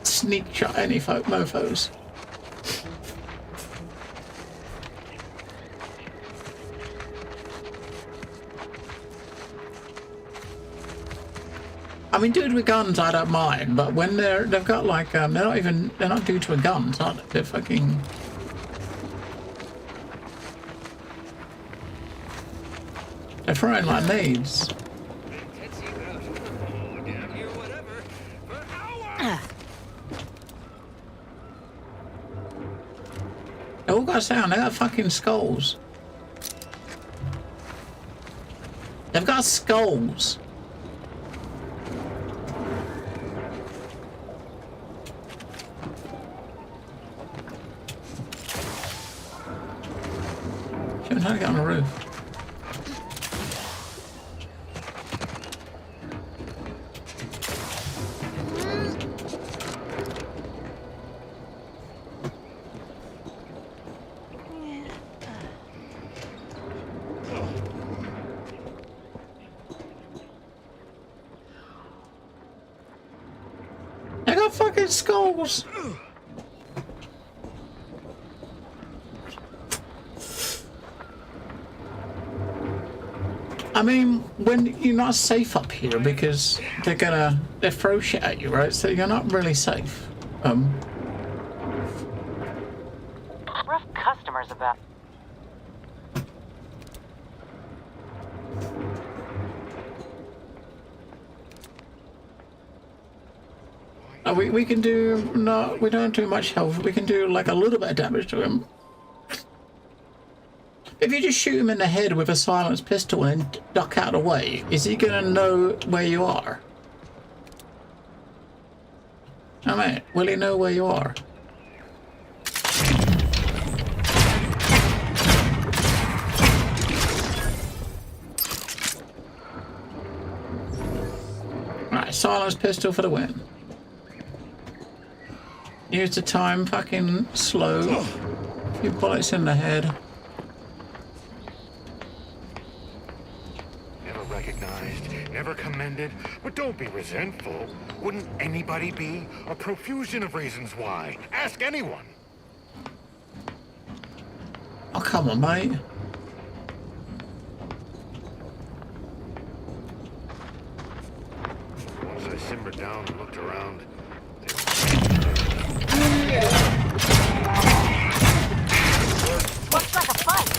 Sneak shot any mofos. I mean, dude with guns, I don't mind, but when they've got like, they're not dudes with guns, aren't they? They're fucking... They're throwing like nades. They all got sound, they got fucking skulls. They've got skulls. Should have tried to get on the roof. I got fucking skulls. I mean, when you're not safe up here because they throw shit at you, right? So you're not really safe. Rough customers about. We can do no. We don't do much health. We can do like a little bit of damage to him. If you just shoot him in the head with a silenced pistol and duck out of the way, is he gonna know where you are? I mean, will he know where you are? Right, silenced pistol for the win. Use the time fucking slow. A few bullets in the head. Never recognized, never commended, but don't be resentful. Wouldn't anybody be? A profusion of reasons why. Ask anyone. Oh, come on, mate. Once I simmered down and looked around, Looks like a fight.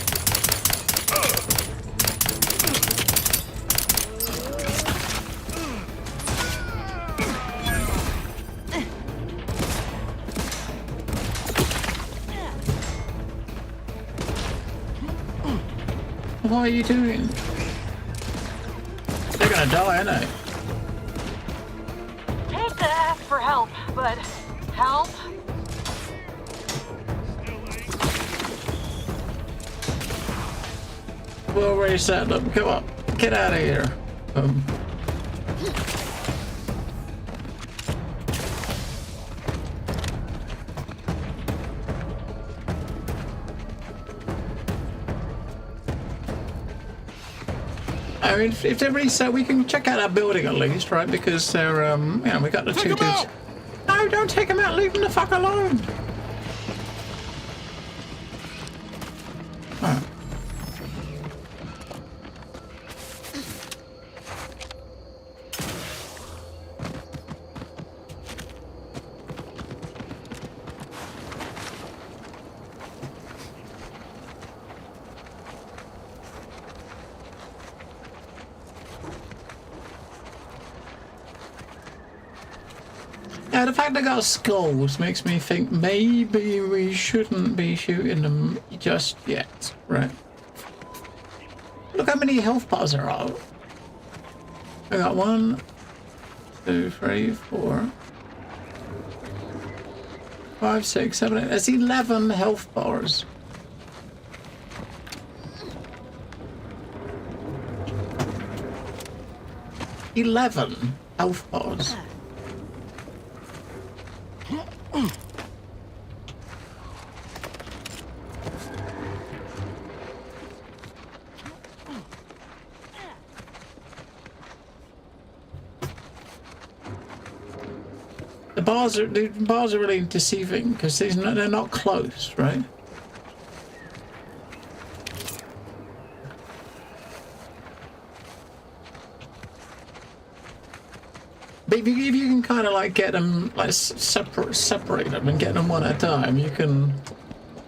What are you doing? They're gonna die, aren't they? Hate to ask for help, but help? We're already set up. Come on, get out of here. I mean, if they're really set, we can check out our building at least, right? Because they're, you know, we got the two dudes. No, don't take them out. Leave them the fuck alone. Alright. Yeah, the fact they got skulls makes me think maybe we shouldn't be shooting them just yet, right? Look how many health bars there are. I got 1, 2, 3, 4, 5, 6, 7, 8. That's 11 health bars. $11 health bars. The bars are really deceiving because they're not close, right? But if you can kind of like get them, like separate them and get them one at a time, you can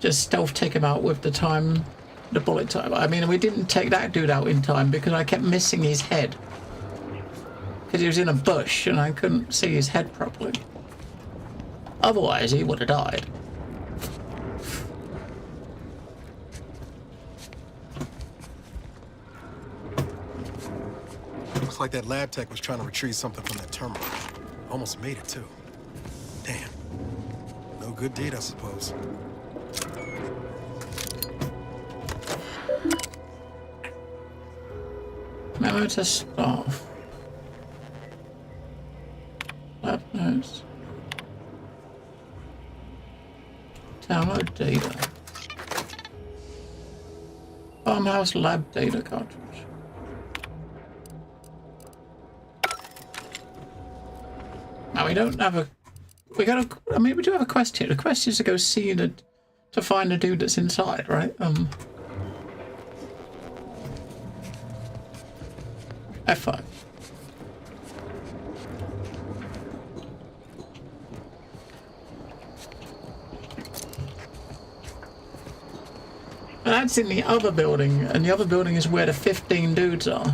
just stealth take them out with the bullet time. I mean, we didn't take that dude out in time because I kept missing his head. Because he was in a bush and I couldn't see his head properly. Otherwise, he would have died. Looks like that lab tech was trying to retrieve something from that terminal. Almost made it, too. Damn. No good deed, I suppose. Memo to staff. Lab notes. Download data. Farmhouse lab data cartridge. Now we don't have a. We got a. I mean, we do have a quest here. The quest is to go see to find the dude that's inside, right? F5. And that's in the other building, and the other building is where the 15 dudes are.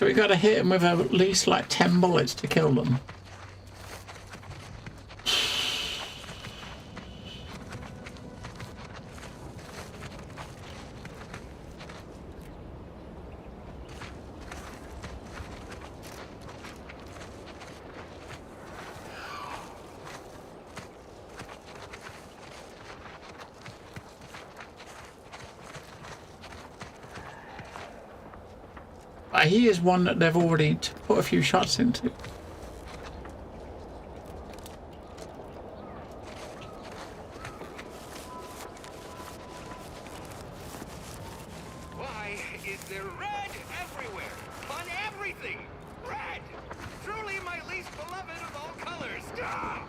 So we gotta hit him with at least like 10 bullets to kill them. He is one that they've already put a few shots into. Why is there red everywhere? On everything! Red! Truly my least beloved of all colors! Ah!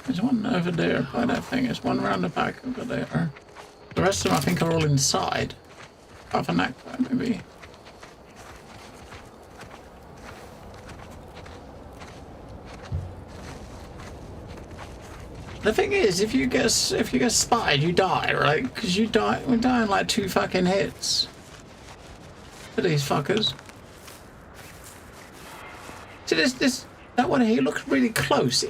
There's one over there by that thing. There's one around the back over there. The rest of them I think are all inside. Apart from that guy, maybe. The thing is, if you get spotted, you die, right? Because we're dying like 2 fucking hits. For these fuckers. See that one here looks really close.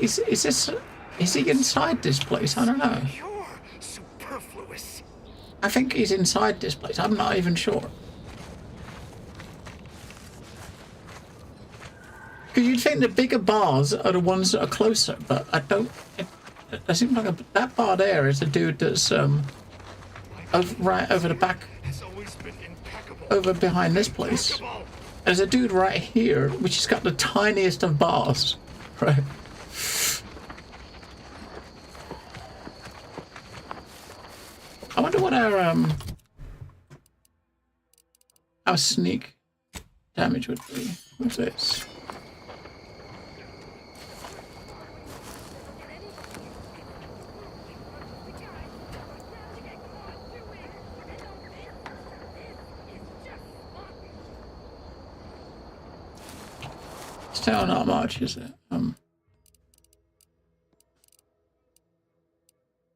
Is he inside this place? I don't know. You're superfluous. I think he's inside this place. I'm not even sure. Because you'd think the bigger bars are the ones that are closer, but I don't. It seems like that bar there is a dude that's right over the back, over behind this place. There's a dude right here, which has got the tiniest of bars, right? I wonder what our sneak damage would be with this. Still not much, is it?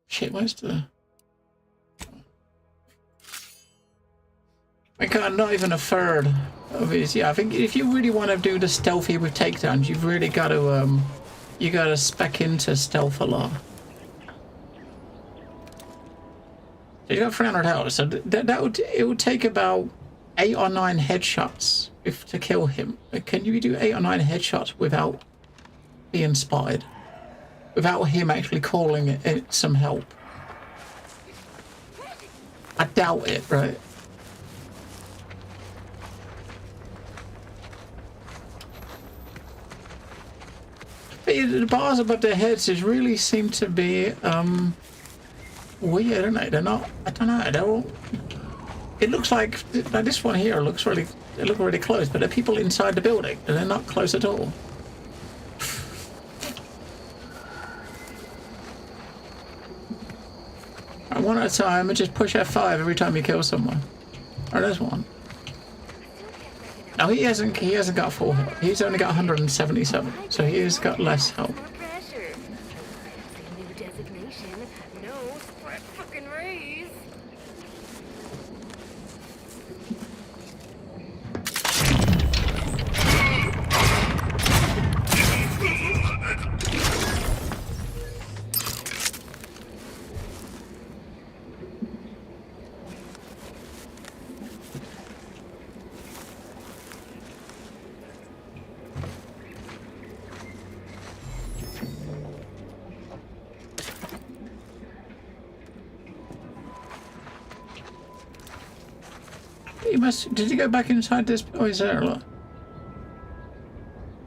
Shit, where's the... I got not even a third of his. Yeah, I think if you really want to do the stealthy with takedowns, you've really got to you got to spec into stealth a lot. You got 300 health, so it would take about 8 or 9 headshots to kill him. Can you do 8 or 9 headshots without being spotted, without him actually calling it some help? I doubt it, right? But the bars above their heads just really seem to be weird, don't they? They're not. I don't know. They're all. It looks like this one here looks really. They look really close, but they're people inside the building, and they're not close at all. Right, one at a time, and just push F5 every time you kill someone. Oh, there's one. No, he hasn't got full health. He's only got 177, so he has got less health. Did you go back inside this? Oh, he's there. Look.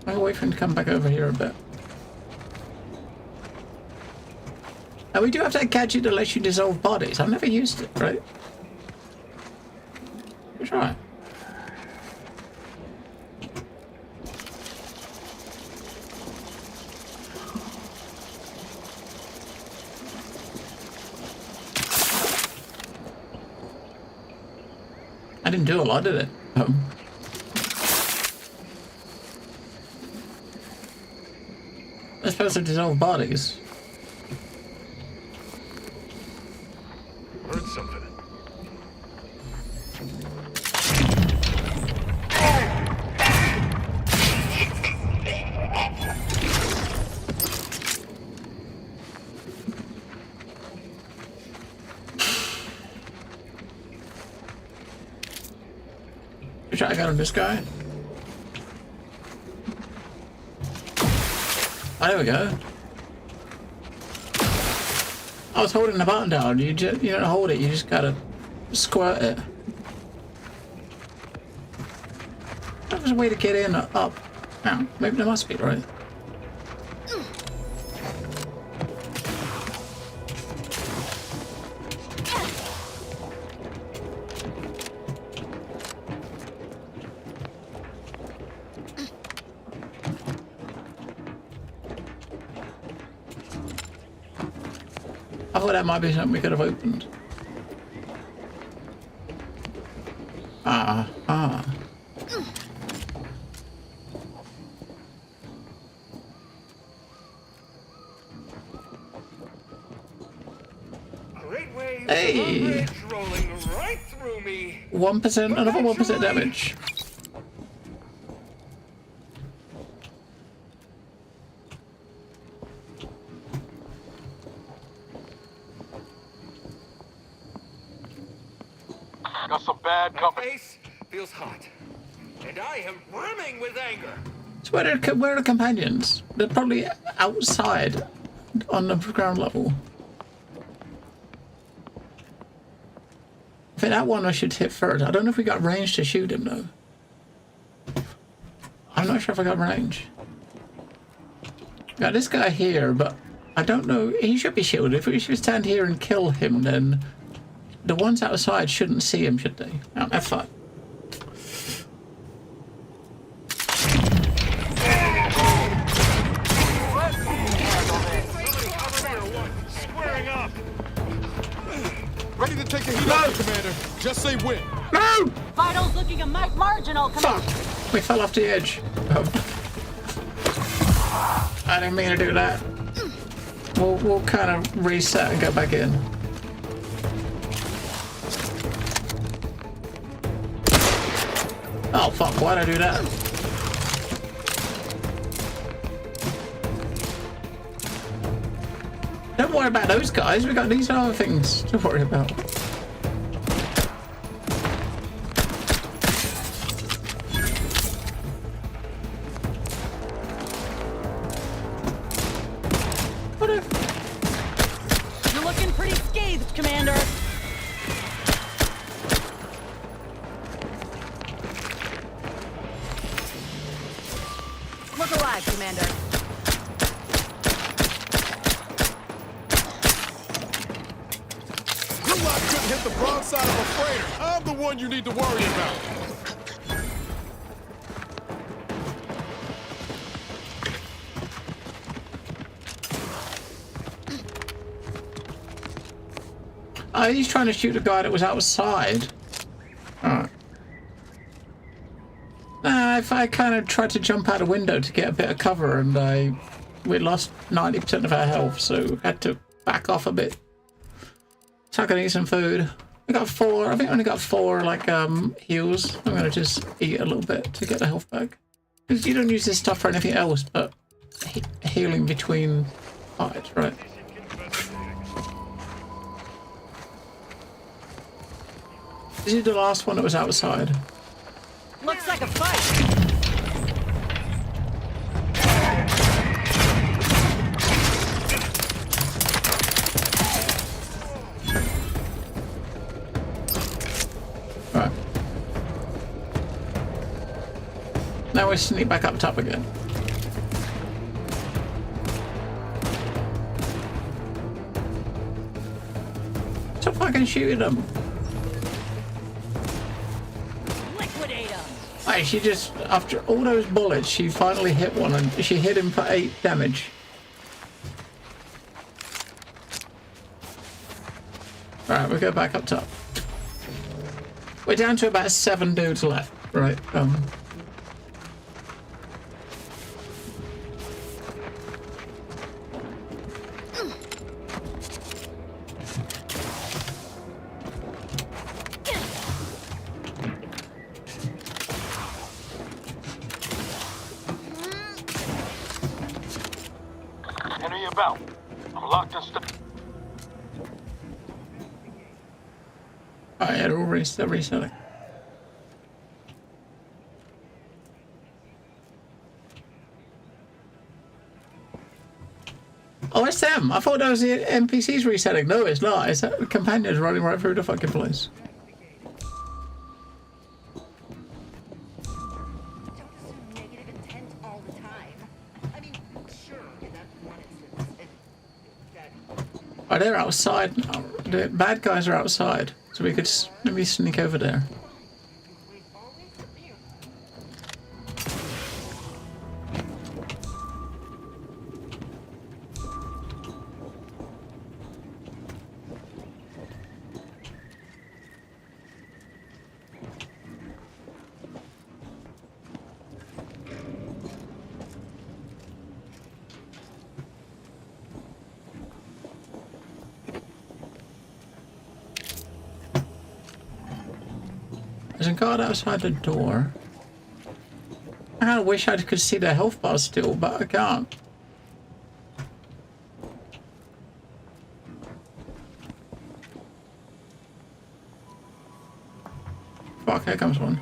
I'll wait for him to come back over here a bit. Now we do have that gadget that lets you dissolve bodies. I've never used it, right? Try. I didn't do a lot, did it? They're supposed to dissolve bodies. Heard something. I got on this guy. Oh, there we go. I was holding the button down. You don't hold it. You just gotta squirt it. That was a way to get in up. Oh, maybe there must be, right? I thought that might be something we could have opened. Hey! 1%, another 1% damage. Got some bad company. My face feels hot, and I am brimming with anger. So where are the companions? They're probably outside on the ground level. I think that one I should hit first. I don't know if we got range to shoot him though. I'm not sure if I got range. Got this guy here, but I don't know. He should be shielded. If we should stand here and kill him, then the ones outside shouldn't see him, should they? Oh, F5. Ready to take a heat off, Commander. Just say when. No! Vitals looking a marginal, Commander. Fuck! We fell off the edge. Oh. I didn't mean to do that. We'll kind of reset and go back in. Oh fuck, why'd I do that? Don't worry about those guys, we got these other things to worry about. You're looking pretty scathed, Commander. Look alive, Commander. Your lot couldn't hit the broadside of a freighter. I'm the one you need to worry about. Oh, he's trying to shoot a guy that was outside. Alright. If I kind of tried to jump out a window to get a bit of cover, and we lost 90% of our health, so had to back off a bit. So I can eat some food. I got 4. I think I only got 4 like heals. I'm gonna just eat a little bit to get the health back. Because you don't use this stuff for anything else but healing between fights, right? This is the last one that was outside. Looks like a fight. Right. Now we sneak back up top again. Stop fucking shooting them. Okay, she just, after all those bullets, she finally hit one and she hit him for 8 damage. Alright, we go back up top. We're down to about 7 dudes left, right? Henry about. I'm locked and stuck. Alright, yeah, they're all resetting. Oh, it's them. I thought that was the NPCs resetting. No, it's not. It's the companions running right through the fucking place. Oh, they're outside. The bad guys are outside, so we could maybe sneak over there. There's a guard outside the door. I kinda wish I could see the health bar still, but I can't. Fuck, here comes one.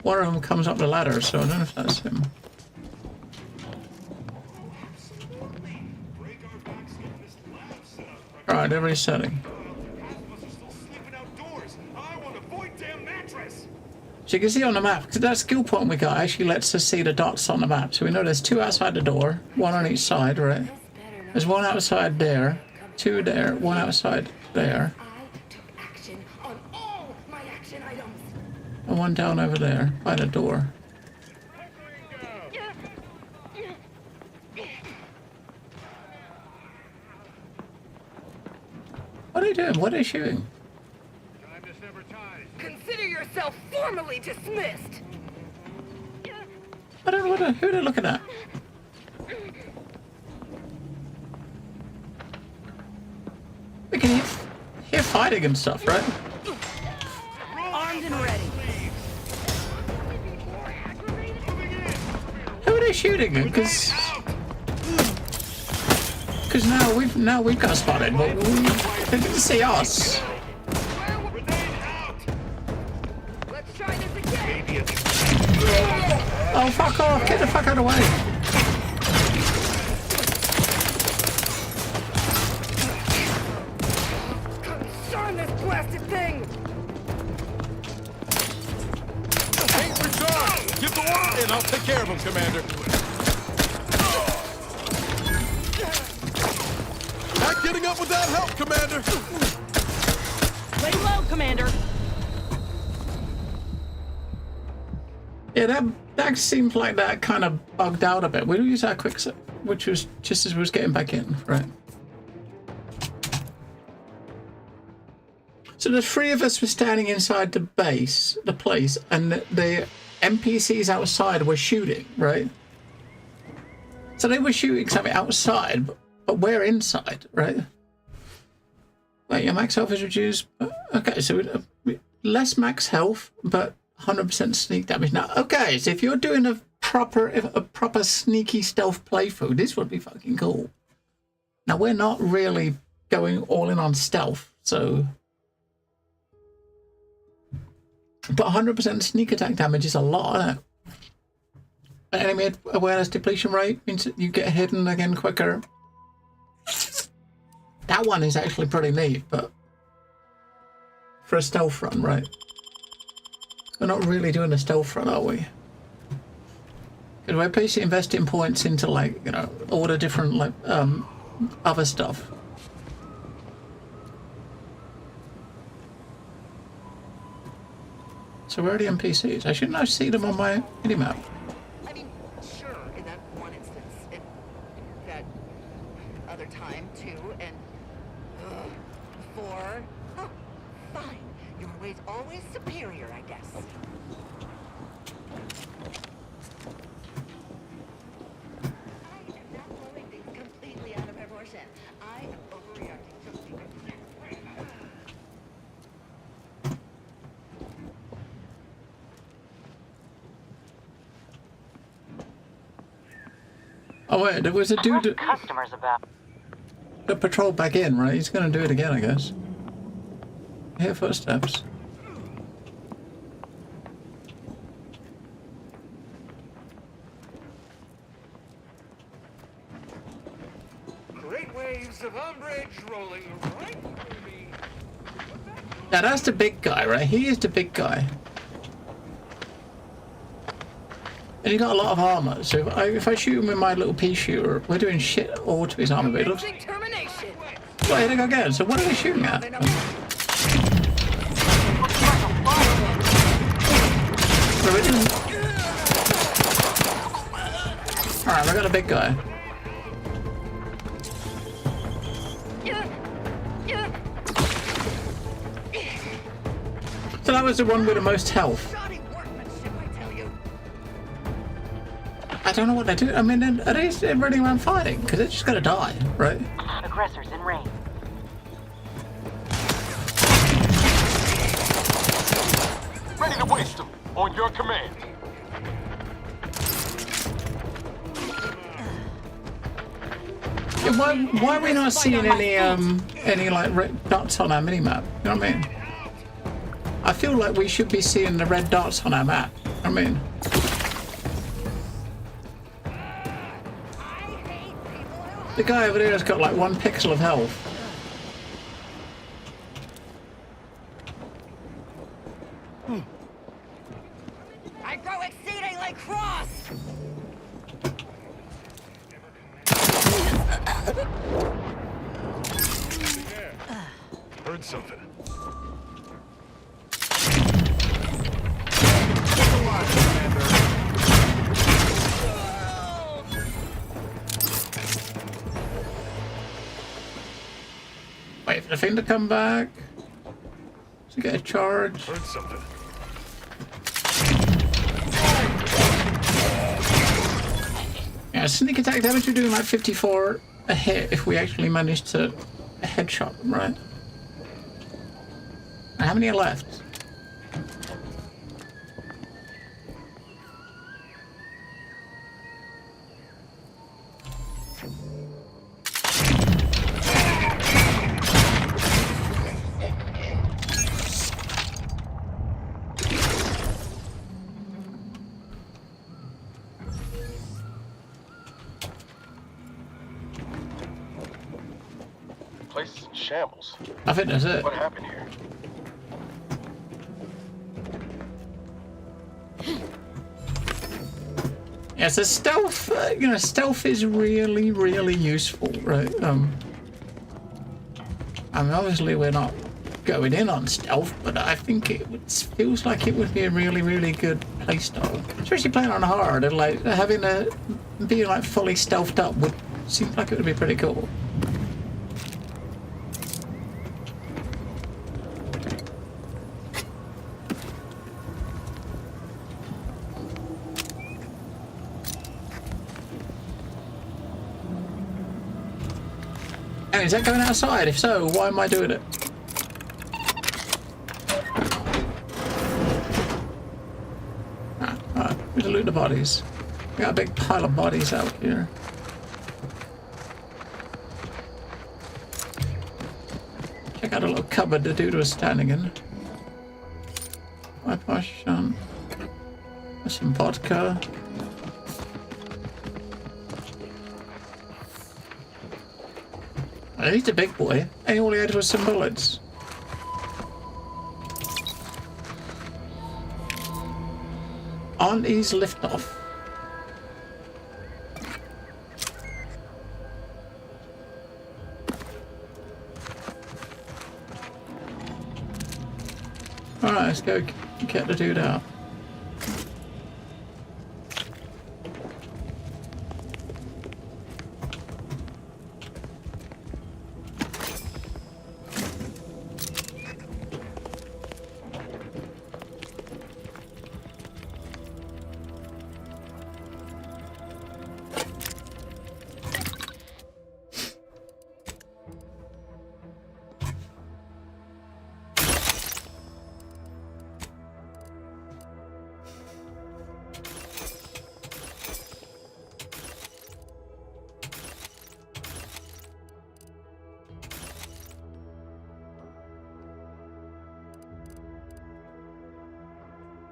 One of them comes up the ladder, so I don't know if that's him. Alright, they're resetting. So you can see on the map, because that skill point we got actually lets us see the dots on the map. So we know there's 2 outside the door, 1 on each side, right? There's 1 outside there, 2 there, 1 outside there. And 1 down over there, by the door. What are they doing? What are they shooting? Consider yourself formally dismissed. I don't know who they're looking at. We can hear fighting and stuff, right? Armed and ready. Who are they shooting at? Because now we've got spotted, but they didn't see us. Let's try this again. Oh, fuck off! Get the fuck out of the way! Concern this blasted thing. Ain't returned! Get the word in, I'll take care of him, Commander. Not getting up without help, Commander! Lay low, Commander. Yeah, that seems like that kind of bugged out a bit. We'll use our quick set, which was just as we was getting back in, right? So the 3 of us were standing inside the base, the place, and the NPCs outside were shooting, right? So they were shooting something outside, but we're inside, right? Wait, your max health is reduced. Okay, so less max health, but 100% sneak damage. Now, okay, so if you're doing a proper sneaky stealth playthrough, this would be fucking cool. Now, we're not really going all in on stealth, so... But 100% sneak attack damage is a lot, isn't it? Enemy awareness depletion rate means that you get hidden again quicker. That one is actually pretty neat, but... For a stealth run, right? We're not really doing a stealth run, are we? Because we're basically investing points into, like, you know, all the different, like, other stuff. So where are the NPCs? I shouldn't have seen them on my minimap. I mean, sure, in that one instance, in that other time too, and before. Oh, fine. Your way's always superior, I guess. I am not blowing things completely out of proportion. I am overreacting to secret. Oh wait, there was a dude Customers about. that patrolled back in, right? He's gonna do it again, I guess. I hear footsteps. Great waves of umbrage rolling right through me. Now that's the big guy, right? He is the big guy. And he got a lot of armor, so if I shoot him with my little pea shooter, we're doing shit all to his armor, but it looks... Well, here they go again, so what are they shooting at? Alright, we got a big guy. So that was the one with the most health. I don't know what they do. I mean, are they running around fighting? Because they're just gonna die, right? Aggressors in range. Ready to waste them. On your command. Yeah, why are we not seeing any like red dots on our minimap? You know what I mean? I feel like we should be seeing the red dots on our map. I mean, the guy over there has got like 1 pixel of health. I grow exceedingly cross. Heard something. Wait for the thing to come back. To get a charge. Heard something. Yeah, sneak attack damage we're doing like 54 a hit if we actually manage to headshot them, right? And how many are left? Place is in shambles. I think that's it. What happened here? Yeah, so stealth, you know, stealth is really, really useful, right? I mean, obviously we're not going in on stealth, but I think it feels like it would be a really, really good playstyle. Especially playing on hard, and like having being like fully stealthed up would seem like it would be pretty cool. Is that going outside? If so, why am I doing it? Alright, we loot the bodies. We got a big pile of bodies out here. Check out a little cupboard the dude was standing in. My potion. There's some vodka. He's a big boy, and all he had was some bullets. Auntie's liftoff. Alright, let's go get the dude out.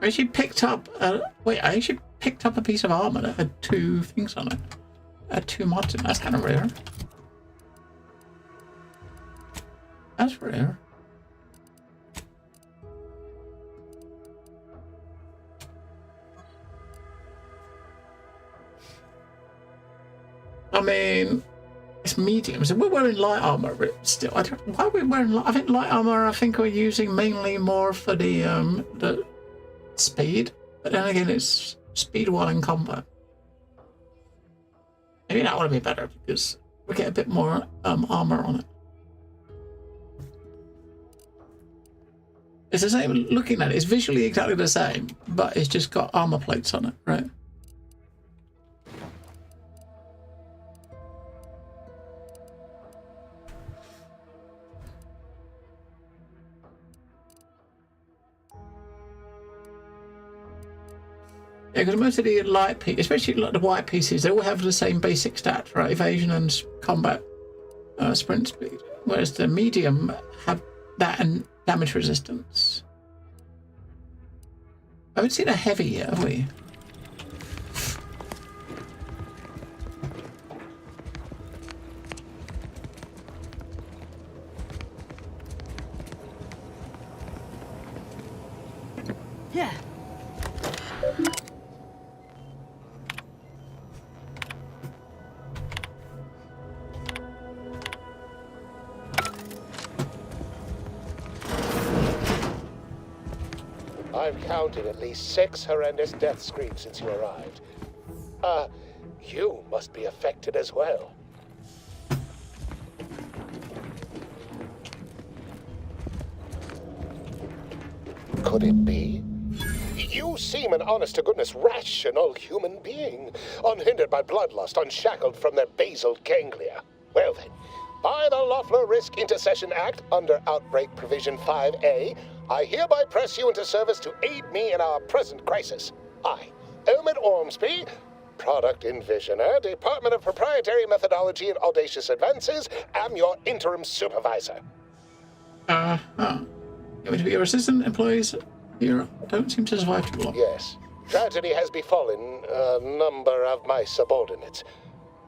I actually picked up I actually picked up a piece of armor that had 2 things on it. Had 2 mods in it. That's kind of rare. That's rare. I mean, it's medium, so we're wearing light armor still. I don't. Why are we wearing? I think light armor. I think we're using mainly more for the speed, but then again, it's speed while in combat. Maybe that would be better because we get a bit more armor on it. It's the same. Looking at it, it's visually exactly the same, but it's just got armor plates on it, right? Yeah, because most of the light pieces, especially like the white pieces, they all have the same basic stats, right? Evasion and combat sprint speed. Whereas the medium have that and damage resistance. I haven't seen a heavy yet, have we? Yeah. I've counted at least 6 horrendous death screams since you arrived. You must be affected as well. Could it be? You seem an honest-to-goodness rational human being, unhindered by bloodlust, unshackled from their basal ganglia. Well then, by the Loeffler Risk Intercession Act, under Outbreak Provision 5A, I hereby press you into service to aid me in our present crisis. I, Omid Ormsby, Product Envisioner, Department of Proprietary Methodology and Audacious Advances, am your interim supervisor. You want to be your assistant? Employees here don't seem to survive too long. Yes. Tragedy has befallen a number of my subordinates.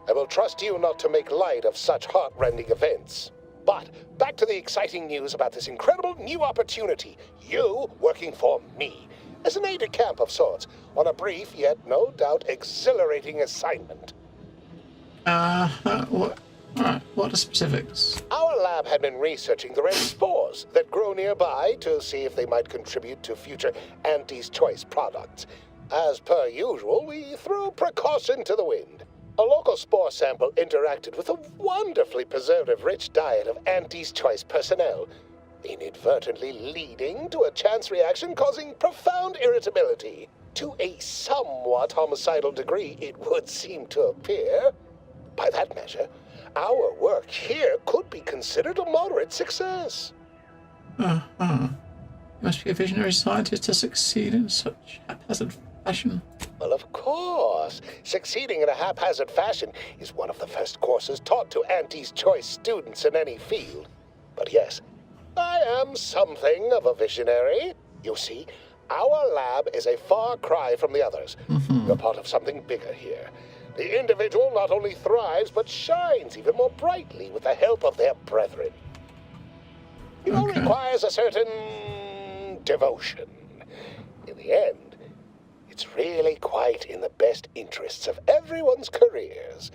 I will trust you not to make light of such heart-rending events. But back to the exciting news about this incredible new opportunity. You working for me, as an aide-de-camp of sorts, on a brief yet no doubt exhilarating assignment. What are the specifics? Our lab had been researching the red spores that grow nearby to see if they might contribute to future Auntie's Choice products. As per usual, we threw precaution to the wind. A local spore sample interacted with a wonderfully preservative-rich diet of Auntie's Choice personnel, inadvertently leading to a chance reaction causing profound irritability. To a somewhat homicidal degree, it would seem to appear. By that measure, our work here could be considered a moderate success. You must be a visionary scientist to succeed in such haphazard fashion. Well, of course. Succeeding in a haphazard fashion is one of the first courses taught to Auntie's Choice students in any field. But yes, I am something of a visionary. You see, our lab is a far cry from the others. We're part of something bigger here. The individual not only thrives, but shines even more brightly with the help of their brethren. It all requires a certain devotion. In the end, it's really quite in the best interests of everyone's careers.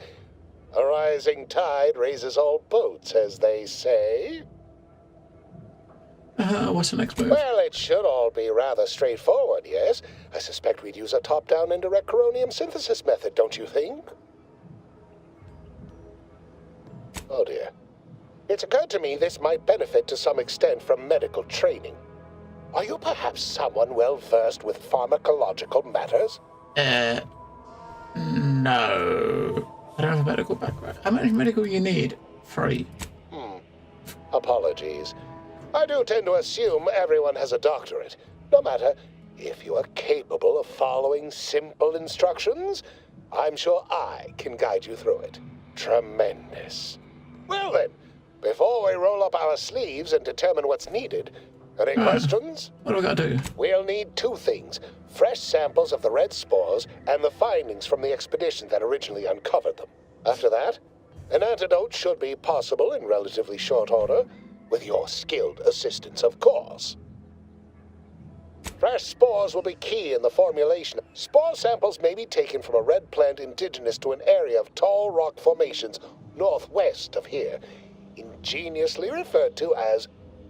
A rising tide raises all boats, as they say. What's the next move? Well, it should all be rather straightforward, yes? I suspect we'd use a top-down indirect coronium synthesis method, don't you think? Oh dear. It's occurred to me this might benefit to some extent from medical training. Are you perhaps someone well-versed with pharmacological matters? No. I don't have a medical background. How much medical you need? 3. Apologies. I do tend to assume everyone has a doctorate. No matter, if you are capable of following simple instructions, I'm sure I can guide you through it. Tremendous. Well then, before we roll up our sleeves and determine what's needed, any questions? What do we gotta do? We'll need 2 things. Fresh samples of the red spores and the findings from the expedition that originally uncovered them. After that, an antidote should be possible in relatively short order, with your skilled assistance, of course. Fresh spores will be key in the formulation. Spore samples may be taken from a red plant indigenous to an area of tall rock formations northwest of here, ingeniously referred to as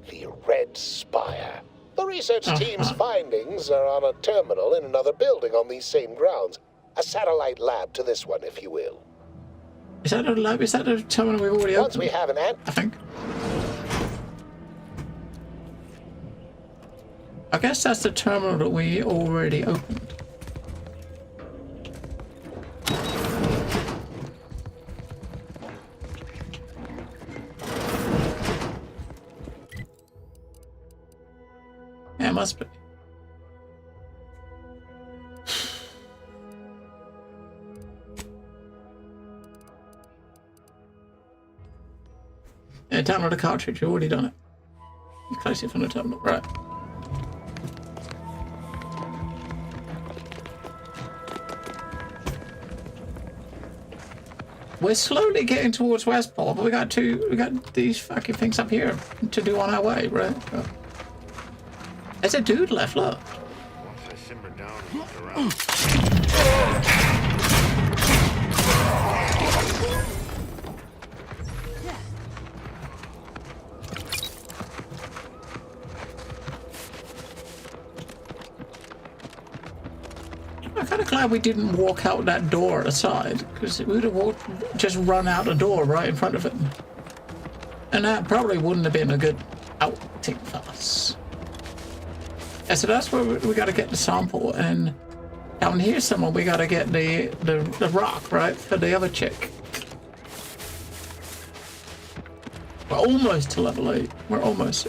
the Red Spire. The research team's findings are on a terminal in another building on these same grounds. A satellite lab to this one, if you will. Is that a lab? Is that a terminal we've already Once opened? we have an I think. I guess that's the terminal that we already opened. Yeah, it must be. Yeah, download a cartridge. You've already done it. You close it from the terminal, right? We're slowly getting towards Westport, but we got these fucking things up here to do on our way, right? There's a dude left, look. Once I simmer down and look around. I'm kind of glad we didn't walk out that door aside, because we would have just run out the door right in front of it. And that probably wouldn't have been a good outing for us. Yeah, so that's where we got to get the sample, and down here somewhere we got to get the rock, right, for the other chick. We're almost to level 8. We're almost.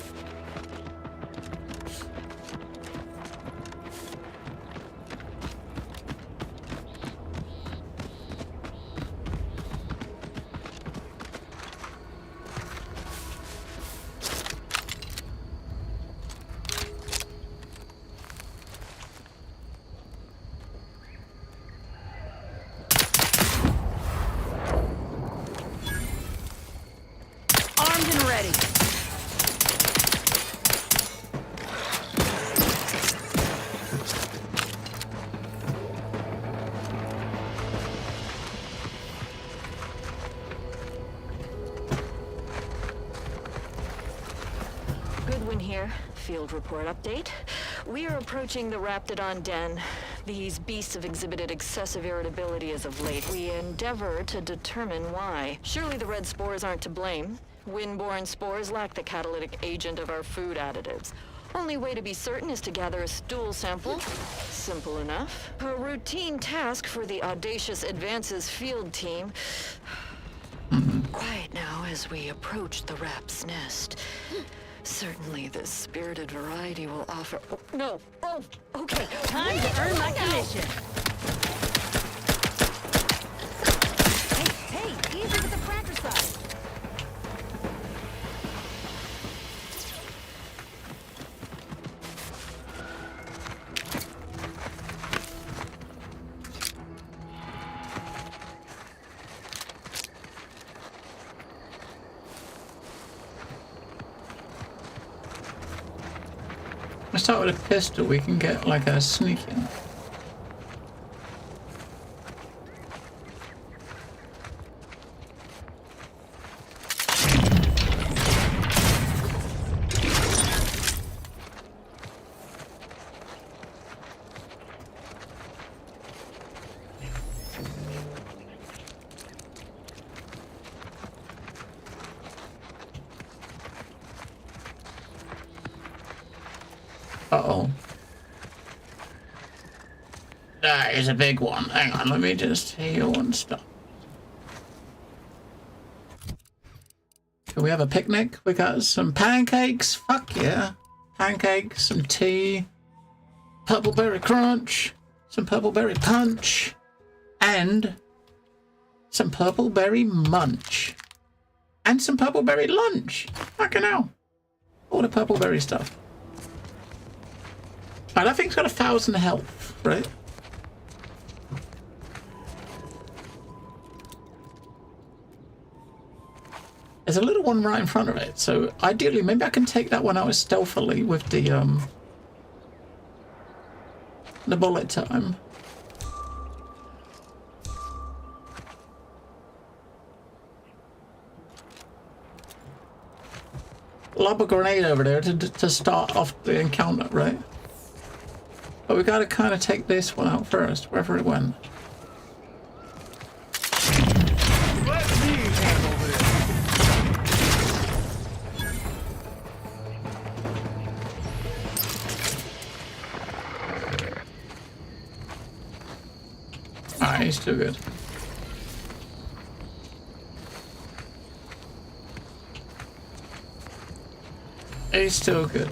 Field report update. We are approaching the Raptidon Den. These beasts have exhibited excessive irritability as of late. We endeavor to determine why. Surely the red spores aren't to blame. Wind-borne spores lack the catalytic agent of our food additives. Only way to be certain is to gather a stool sample. Simple enough. A routine task for the Audacious Advances field team. Quiet now as we approach the Rap's nest. Certainly this spirited variety will offer... Oh, no! Oh, okay. Time to earn my commission. Hey, easy with the fratricide. Let's start with a pistol. We can get like a sneak in. Uh-oh. That is a big one. Hang on, let me just heal and stop. Can we have a picnic? We got some pancakes. Fuck yeah. Pancakes, some tea, purple berry crunch, some purple berry punch, and some purple berry munch. And some purple berry lunch. Fucking hell. All the purple berry stuff. Right, that thing's got 1,000 health, right? There's a little one right in front of it, so ideally maybe I can take that one out stealthily with the bullet time. Lob a grenade over there to start off the encounter, right? But we gotta kind of take this one out first, wherever it went. Alright, he's too good. He's still good.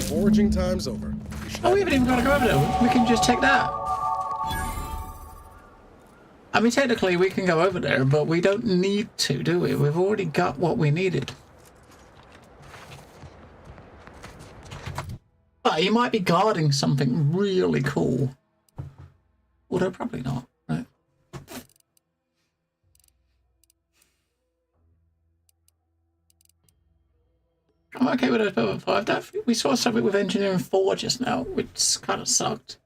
Foraging time's over. Oh, we haven't even got to go over there. We can just take that. I mean, technically we can go over there, but we don't need to, do we? We've already got what we needed. But you might be guarding something really cool. Although probably not, right? I'm okay with those purple 5. We saw something with Engineering 4 just now, which kind of sucked.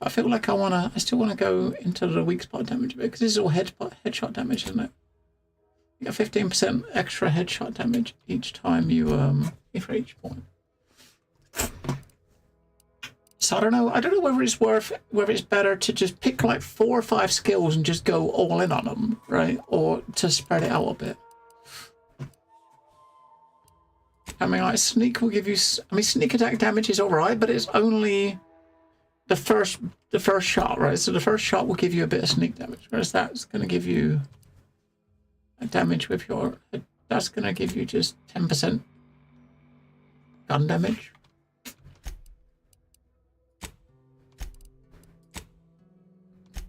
I feel like I still want to go into the weak spot damage bit, because this is all headshot damage, isn't it? You get 15% extra headshot damage each time you, for each point. So I don't know whether it's better to just pick like 4 or 5 skills and just go all in on them, right? Or to spread it out a bit. I mean, like, sneak will give you, sneak attack damage is alright, but it's only the first shot, right? So the first shot will give you a bit of sneak damage, whereas that's going to give you a damage with your, that's going to give you just 10% gun damage.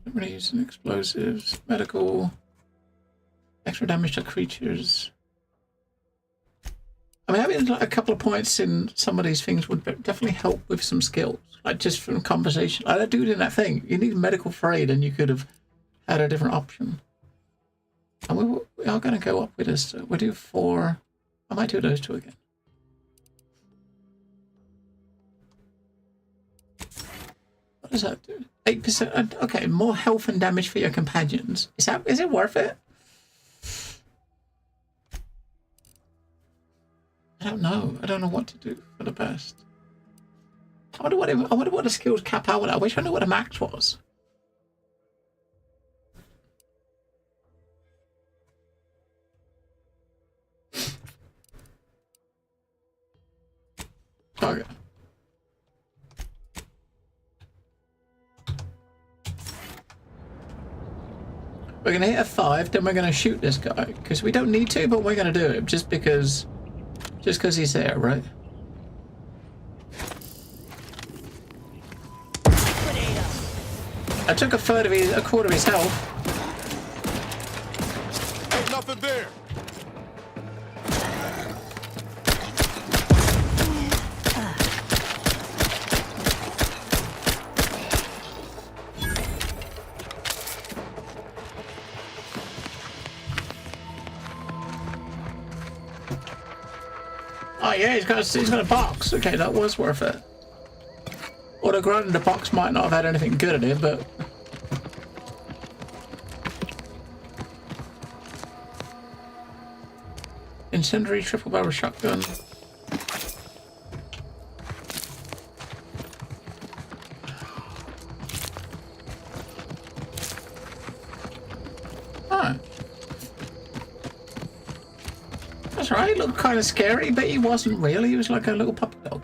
Don't really use some explosives, medical, extra damage to creatures. I mean, having like a couple of points in some of these things would definitely help with some skills, like just from conversation. Like that dude in that thing, you need medical frayed, and you could have had a different option. And we are going to go up with this. We'll do 4. I might do those 2 again. What does that do? 8%. Okay, more health and damage for your companions. Is it worth it? I don't know. I don't know what to do for the best. I wonder what the skills cap out at. I wish I knew what a max was. Okay. We're going to hit a 5, then we're going to shoot this guy. Because we don't need to, but we're going to do it just because he's there, right? I took a quarter of his health. Ain't nothing there. Oh yeah, he's got a box. Okay, that was worth it. Although granted, the box might not have had anything good in it, but Incendiary triple barrel shotgun. Oh. That's right, he looked kind of scary, but he wasn't really. He was like a little puppy dog.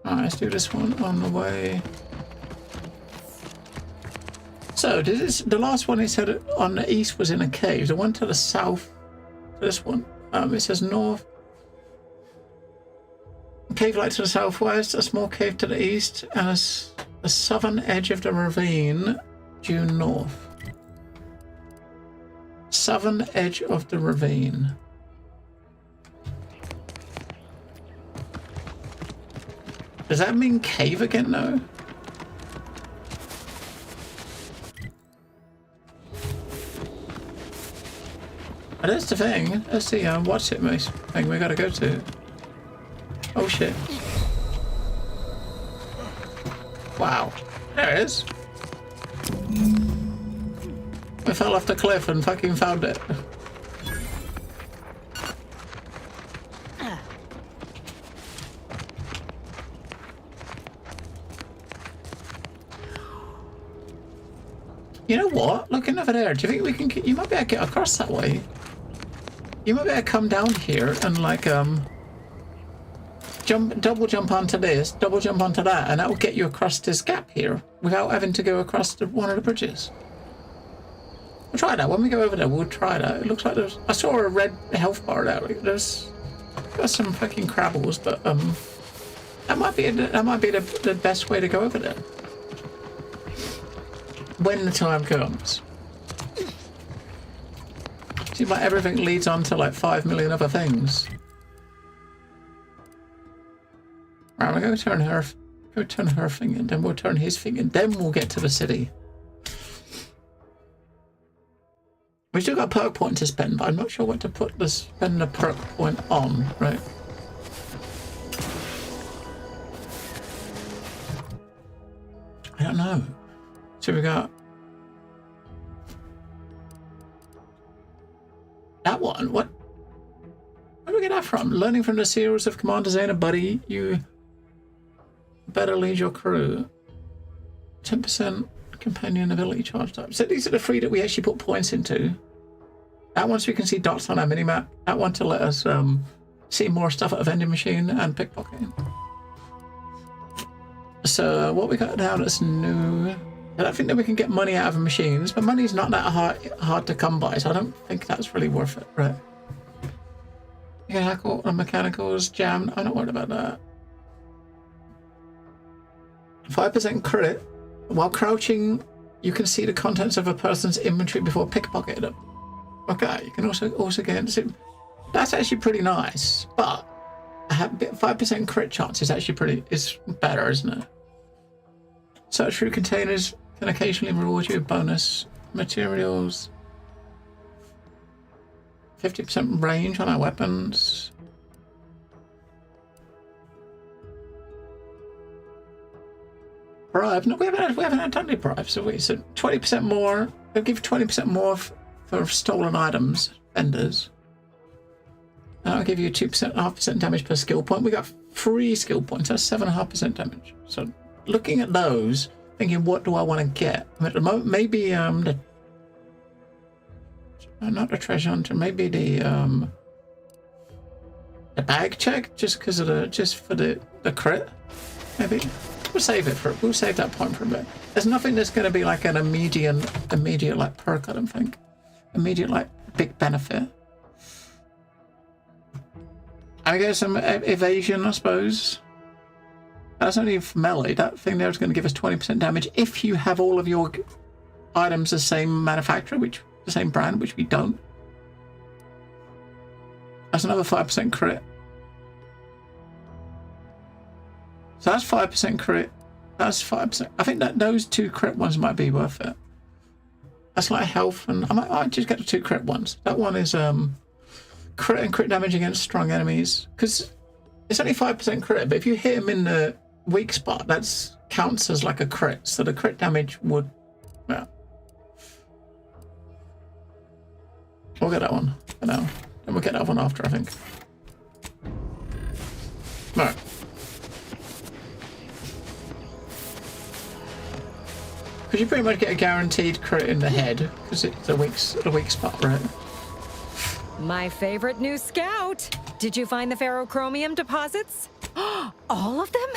Alright, let's do this one on the way. So, the last one he said on the east was in a cave. The one to the south, this one, it says north. A cave light to the southwest, a small cave to the east, and the southern edge of the ravine due north. Southern edge of the ravine. Does that mean cave again, though? But that's the thing. That's the what's it most thing we gotta go to. Oh shit. Wow. There it is. We fell off the cliff and fucking found it. You know what? Looking over there, do you think we can you might be able to get across that way? You might be able to come down here and like double jump onto this, double jump onto that, and that will get you across this gap here without having to go across one of the bridges. We'll try that. When we go over there, we'll try that. It looks like there's... I saw a red health bar there. There's got some fucking crabbles, but that might be the best way to go over there. When the time comes. Seems like everything leads on to like 5 million other things. Right, we're going to turn her thing in, then we'll turn his thing in, then we'll get to the city. We still got a perk point to spend, but I'm not sure what to spend the perk point on, right? I don't know. So we got that one. What? Where do we get that from? Learning from the series of Commander Zayna, buddy. You better lead your crew. 10% companion ability charge time. So these are the 3 that we actually put points into. That one so we can see dots on our minimap. That one to let us see more stuff at a vending machine and pickpocketing. So what we got now that's new. I don't think that we can get money out of machines, but money's not that hard to come by, so I don't think that's really worth it, right? You can hack all the mechanicals, jam. I'm not worried about that. 5% credit. While crouching, you can see the contents of a person's inventory before pickpocketing them. Okay, you can also get it. That's actually pretty nice, but 5% crit chance is better, isn't it? Search through containers can occasionally reward you with bonus materials. 50% range on our weapons. Bribe? No, we haven't had any bribes, have we? So 20% more. They'll give 20% more for stolen items, vendors. And I'll give you 2.5% damage per skill point. We got 3 skill points. That's 7.5% damage. So looking at those, thinking, what do I want to get? I mean, at the moment, maybe not the treasure hunter. Maybe the bag check, just because of for the crit. Maybe we'll save that point for a bit. There's nothing that's going to be like an immediate like perk. I don't think. Immediate like big benefit. I guess some evasion, I suppose. That's only for melee. That thing there is going to give us 20% damage if you have all of your items the same manufacturer, the same brand, which we don't. That's another 5% crit. So that's 5% crit. That's 5%. I think that those 2 crit ones might be worth it. That's like health, and I might just get the 2 crit ones. That one is crit and crit damage against strong enemies, because it's only 5% crit, but if you hit them in the weak spot, that counts as like a crit. So the crit damage would, yeah. We'll get that one for now. And we'll get that one after, I think. Right. Because you pretty much get a guaranteed crit in the head, because it's a weak spot, right? My favorite new scout. Did you find the ferrochromium deposits? All of them?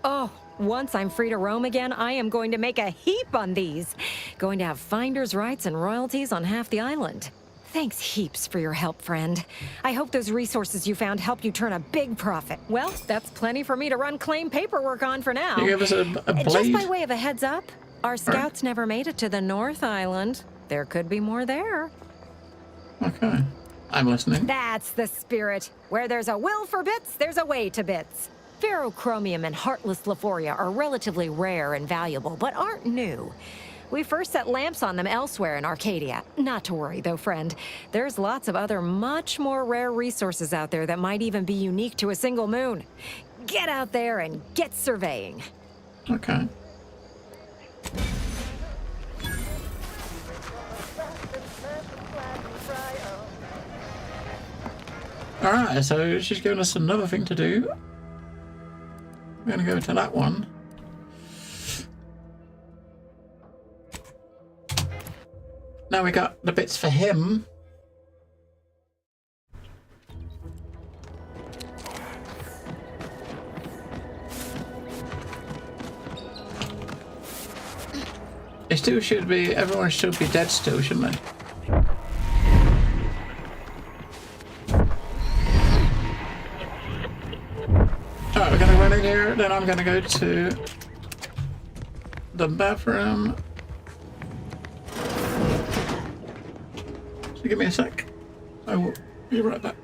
Oh, once I'm free to roam again, I am going to make a heap on these. Going to have finder's rights and royalties on half the island. Thanks heaps for your help, friend. I hope those resources you found help you turn a big profit. Well, that's plenty for me to run claim paperwork on for now. You give us a blade? Just by way of a heads up, our scouts never made it to the North Island. There could be more there. Okay. I'm listening. That's the spirit. Where there's a will for bits, there's a way to bits. Ferrochromium and Heartless Lephoria are relatively rare and valuable, but aren't new. We first set lamps on them elsewhere in Arcadia. Not to worry, though, friend. There's lots of other much more rare resources out there that might even be unique to a single moon. Get out there and get surveying. Okay. Alright, so she's given us another thing to do. We're going to go to that one. Now we got the bits for him. It still should be, everyone should be dead still, shouldn't they? Alright, we're gonna run in here, then I'm gonna go to the bathroom. So give me a sec. I will be right back.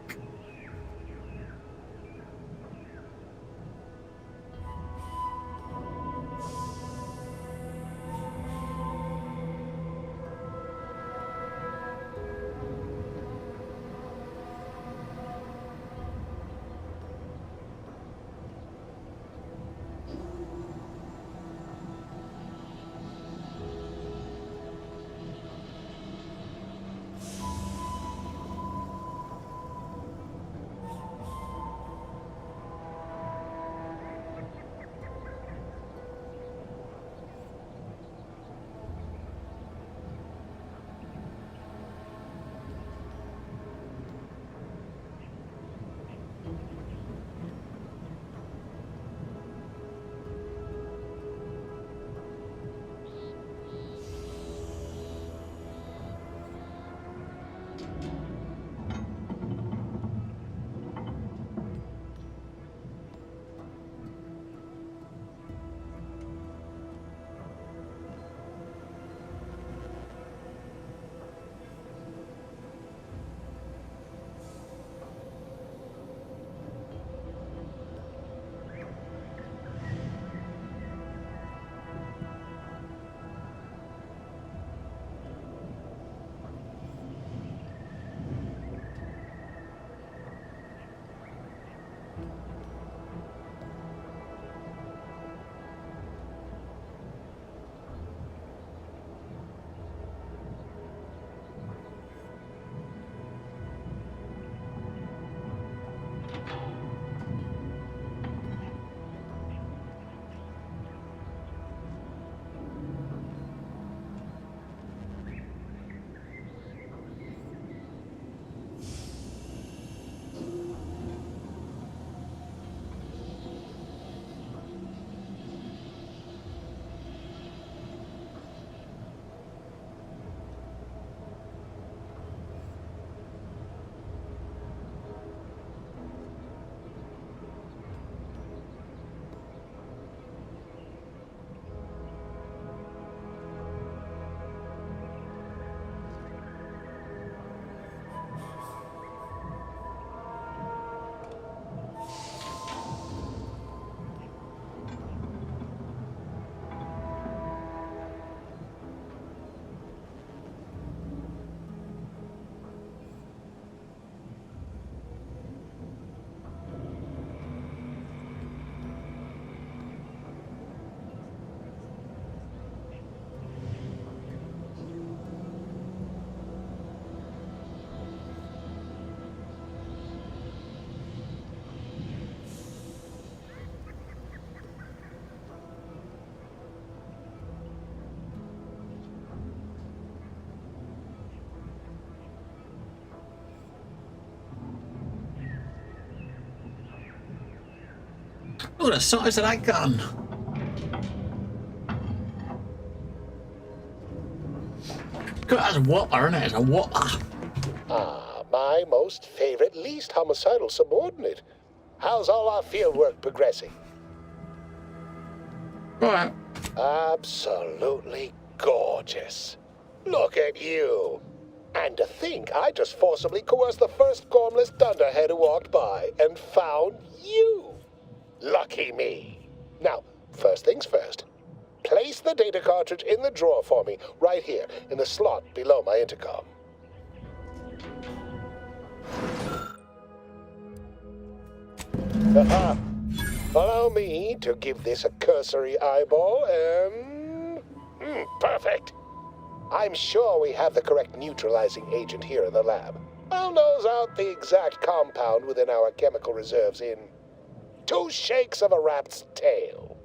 Look at the size of that gun. That's water, isn't it? It's a water. Ah, my most favorite, least homicidal subordinate. How's all our fieldwork progressing? Right. Absolutely gorgeous. Look at you. And to think I just forcibly coerced the first gormless dunderhead who walked by and found you. Lucky me. Now, first things first. Place the data cartridge in the drawer for me, right here, in the slot below my intercom. Haha. Allow me to give this a cursory eyeball and... perfect. I'm sure we have the correct neutralizing agent here in the lab. I'll nose out the exact compound within our chemical reserves in 2 shakes of a rat's tail.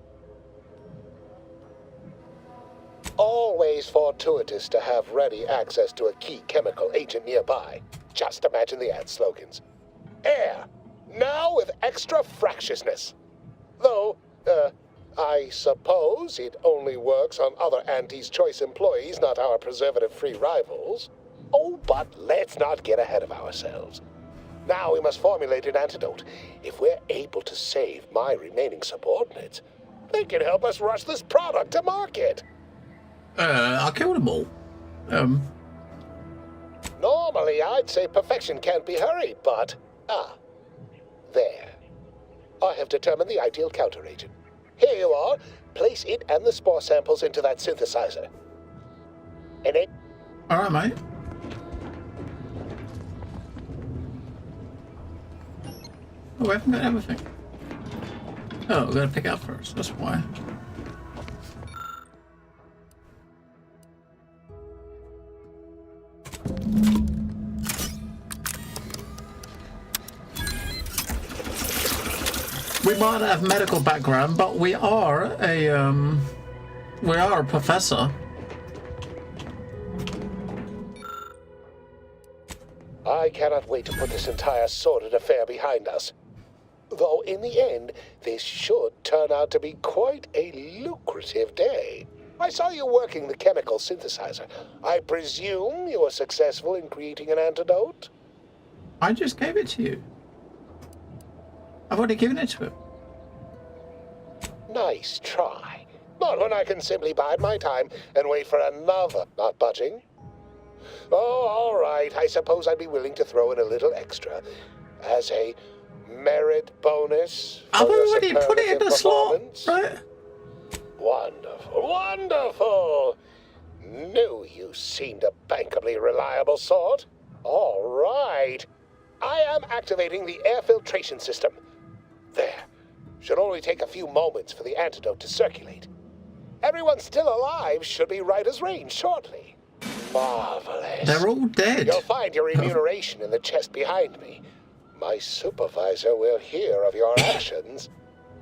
Always fortuitous to have ready access to a key chemical agent nearby. Just imagine the ad slogans. Air, now with extra fractiousness. Though, I suppose it only works on other Auntie's Choice employees, not our preservative-free rivals. Oh, but let's not get ahead of ourselves. Now we must formulate an antidote. If we're able to save my remaining subordinates, they can help us rush this product to market. I killed them all. Normally, I'd say perfection can't be hurried, but... there. I have determined the ideal counteragent. Here you are. Place it and the spore samples into that synthesizer. In it. All right, mate. Oh, I haven't got everything. Oh, we gotta pick up first. That's why. We might not have medical background, but we are a professor. I cannot wait to put this entire sordid affair behind us. Though in the end, this should turn out to be quite a lucrative day. I saw you working the chemical synthesizer. I presume you were successful in creating an antidote? I just gave it to you. I've already given it to him. Nice try. Not when I can simply bide my time and wait for another not budging. Oh, all right. I suppose I'd be willing to throw in a little extra as a merit bonus. I've already put it in the slot, right? Wonderful, wonderful. Knew you seemed a bankably reliable sort. All right. I am activating the air filtration system. There. Should only take a few moments for the antidote to circulate. Everyone still alive should be right as rain shortly. Marvelous. They're all dead. You'll find your remuneration in the chest behind me. My supervisor will hear of your actions.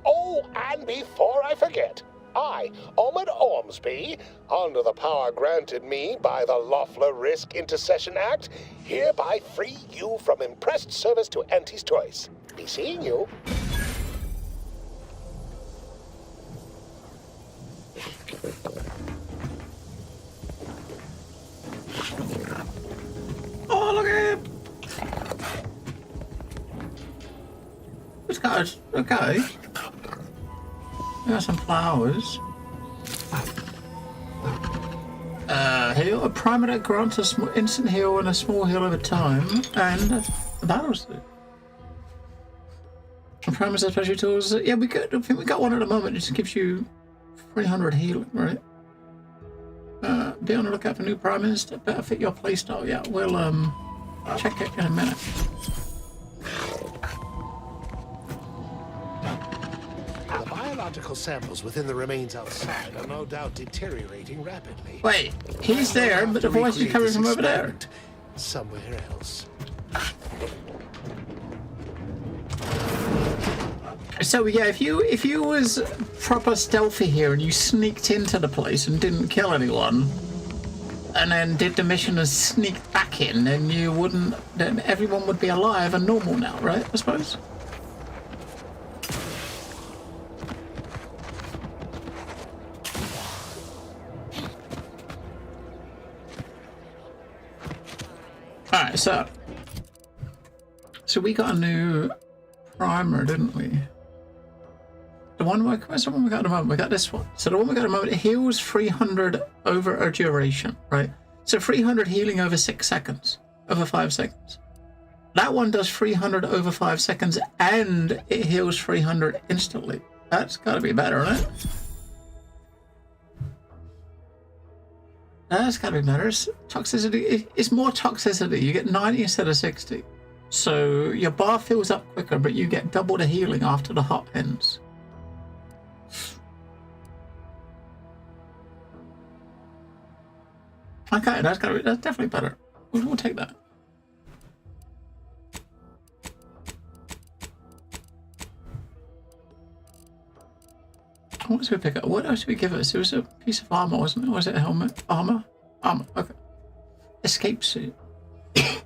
Oh, and before I forget, I, Omid Ormsby, under the power granted me by the Loeffler Risk Intercession Act, hereby free you from impressed service to Auntie's Choice. Be seeing you. Oh, look at him! This guy's okay. We got some flowers. Heal. A primer that grants a small instant heal and a small heal over time, and a battle suit. And primers are special tools. Yeah, we got. I think we got one at the moment. It just gives you 300 healing, right? Be on the lookout for new primers that better fit your playstyle. Yeah, we'll check it in a minute. The biological samples within the remains outside are no doubt deteriorating rapidly. Wait, he's there, but the voice is coming from over there. Somewhere else. So yeah, if you was proper stealthy here and you sneaked into the place and didn't kill anyone, and then did the mission and sneaked back in, then you wouldn't. Then everyone would be alive and normal now, right? I suppose. Alright, so we got a new primer, didn't we? The one where's the one we got at the moment? We got this one. So the one we got at the moment, it heals 300 over a duration, right? So 300 healing over 6 seconds, over 5 seconds. That one does 300 over 5 seconds and it heals 300 instantly. That's gotta be better, isn't it? That's gotta be better. It's toxicity, it's more toxicity. You get 90 instead of 60. So your bar fills up quicker, but you get double the healing after the hot ends. Okay, that's definitely better. We'll take that. What else did we pick up? What else did we give us? It was a piece of armor, wasn't it? Was it a helmet? Armor? Armor, okay. Escape suit. If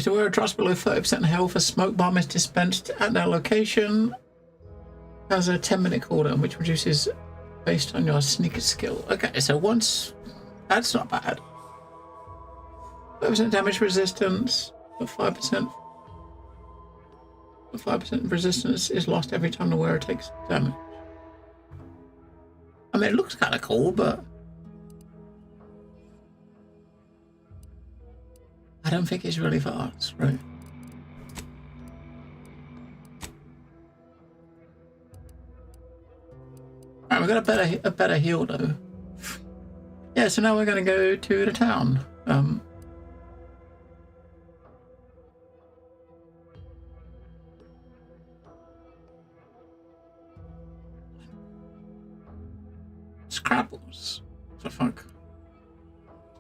the wearer drops below 30% health, a smoke bomb is dispensed at their location. Has a 10-minute cooldown, which reduces based on your sneak skill. Okay, so once... That's not bad. 5% damage resistance, but 5% resistance is lost every time the wearer takes damage. I mean, it looks kind of cool, but I don't think it's really for us, right? Alright, we got a better heal though. Yeah, so now we're gonna go to the town. Scrabbles. What the fuck?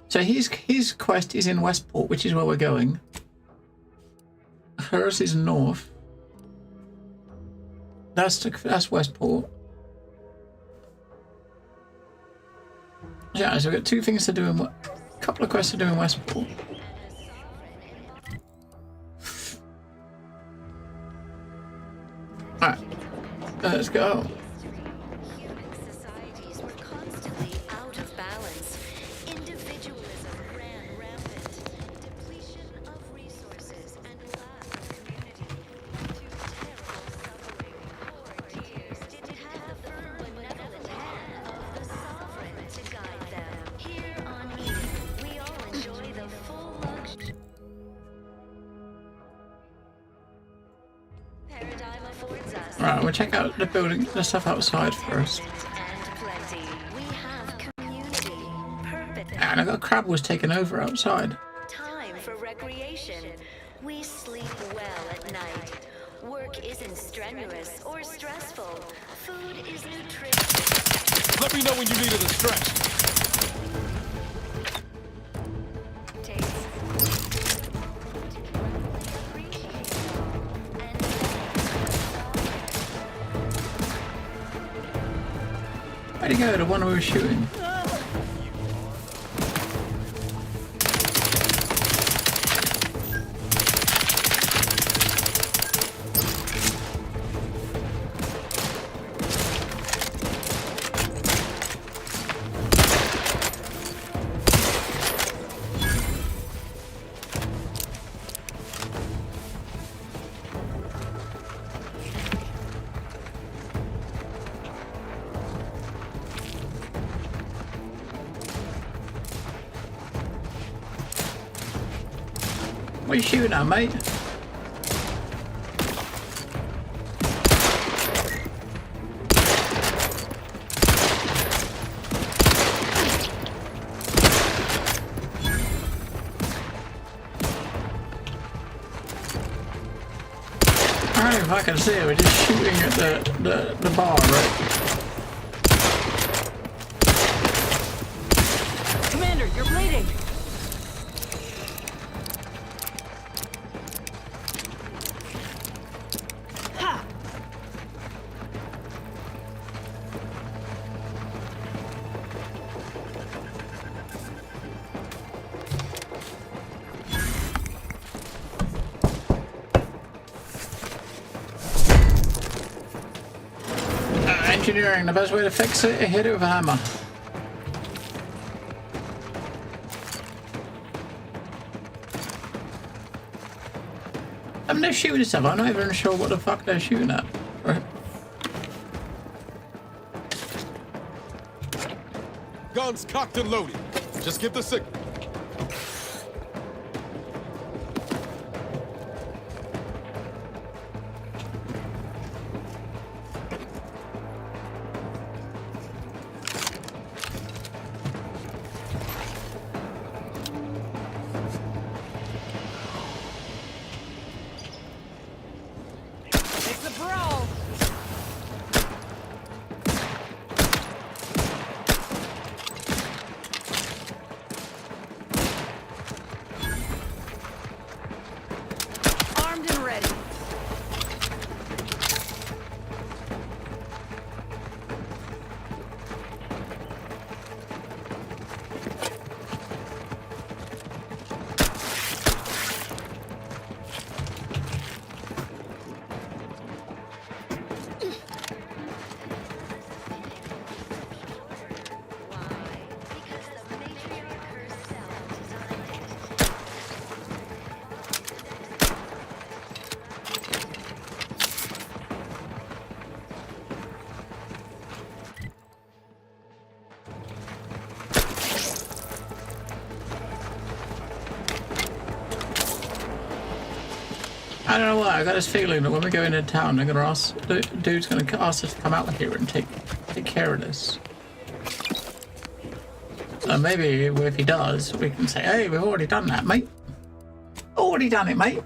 So his quest is in Westport, which is where we're going. Hers is north. That's Westport. Yeah, so we've got 2 things to do in a couple of quests to do in Westport. Alright, let's go. Alright, we'll check out the building, the stuff outside first. And I got Crab was taken over outside. Time for recreation. We sleep well at night. Work isn't strenuous or stressful. Food is nutritious. Let me know when you need a stretch. Where'd he go? The one we were shooting. What are you shooting at, mate? I don't know if I can see it, we're just shooting at the bar, right? Commander, you're bleeding! Engineering, the best way to fix it, hit it with a hammer. I mean, they're shooting stuff. I'm not even sure what the fuck they're shooting at. Right. Guns cocked and loaded. Just give the signal. It's a brawl. Armed and ready. I don't know why. I got this feeling that when we go into town, they're gonna ask the dude's gonna ask us to come out here and take care of this. So maybe if he does, we can say, "Hey, we've already done that, mate. Already done it, mate."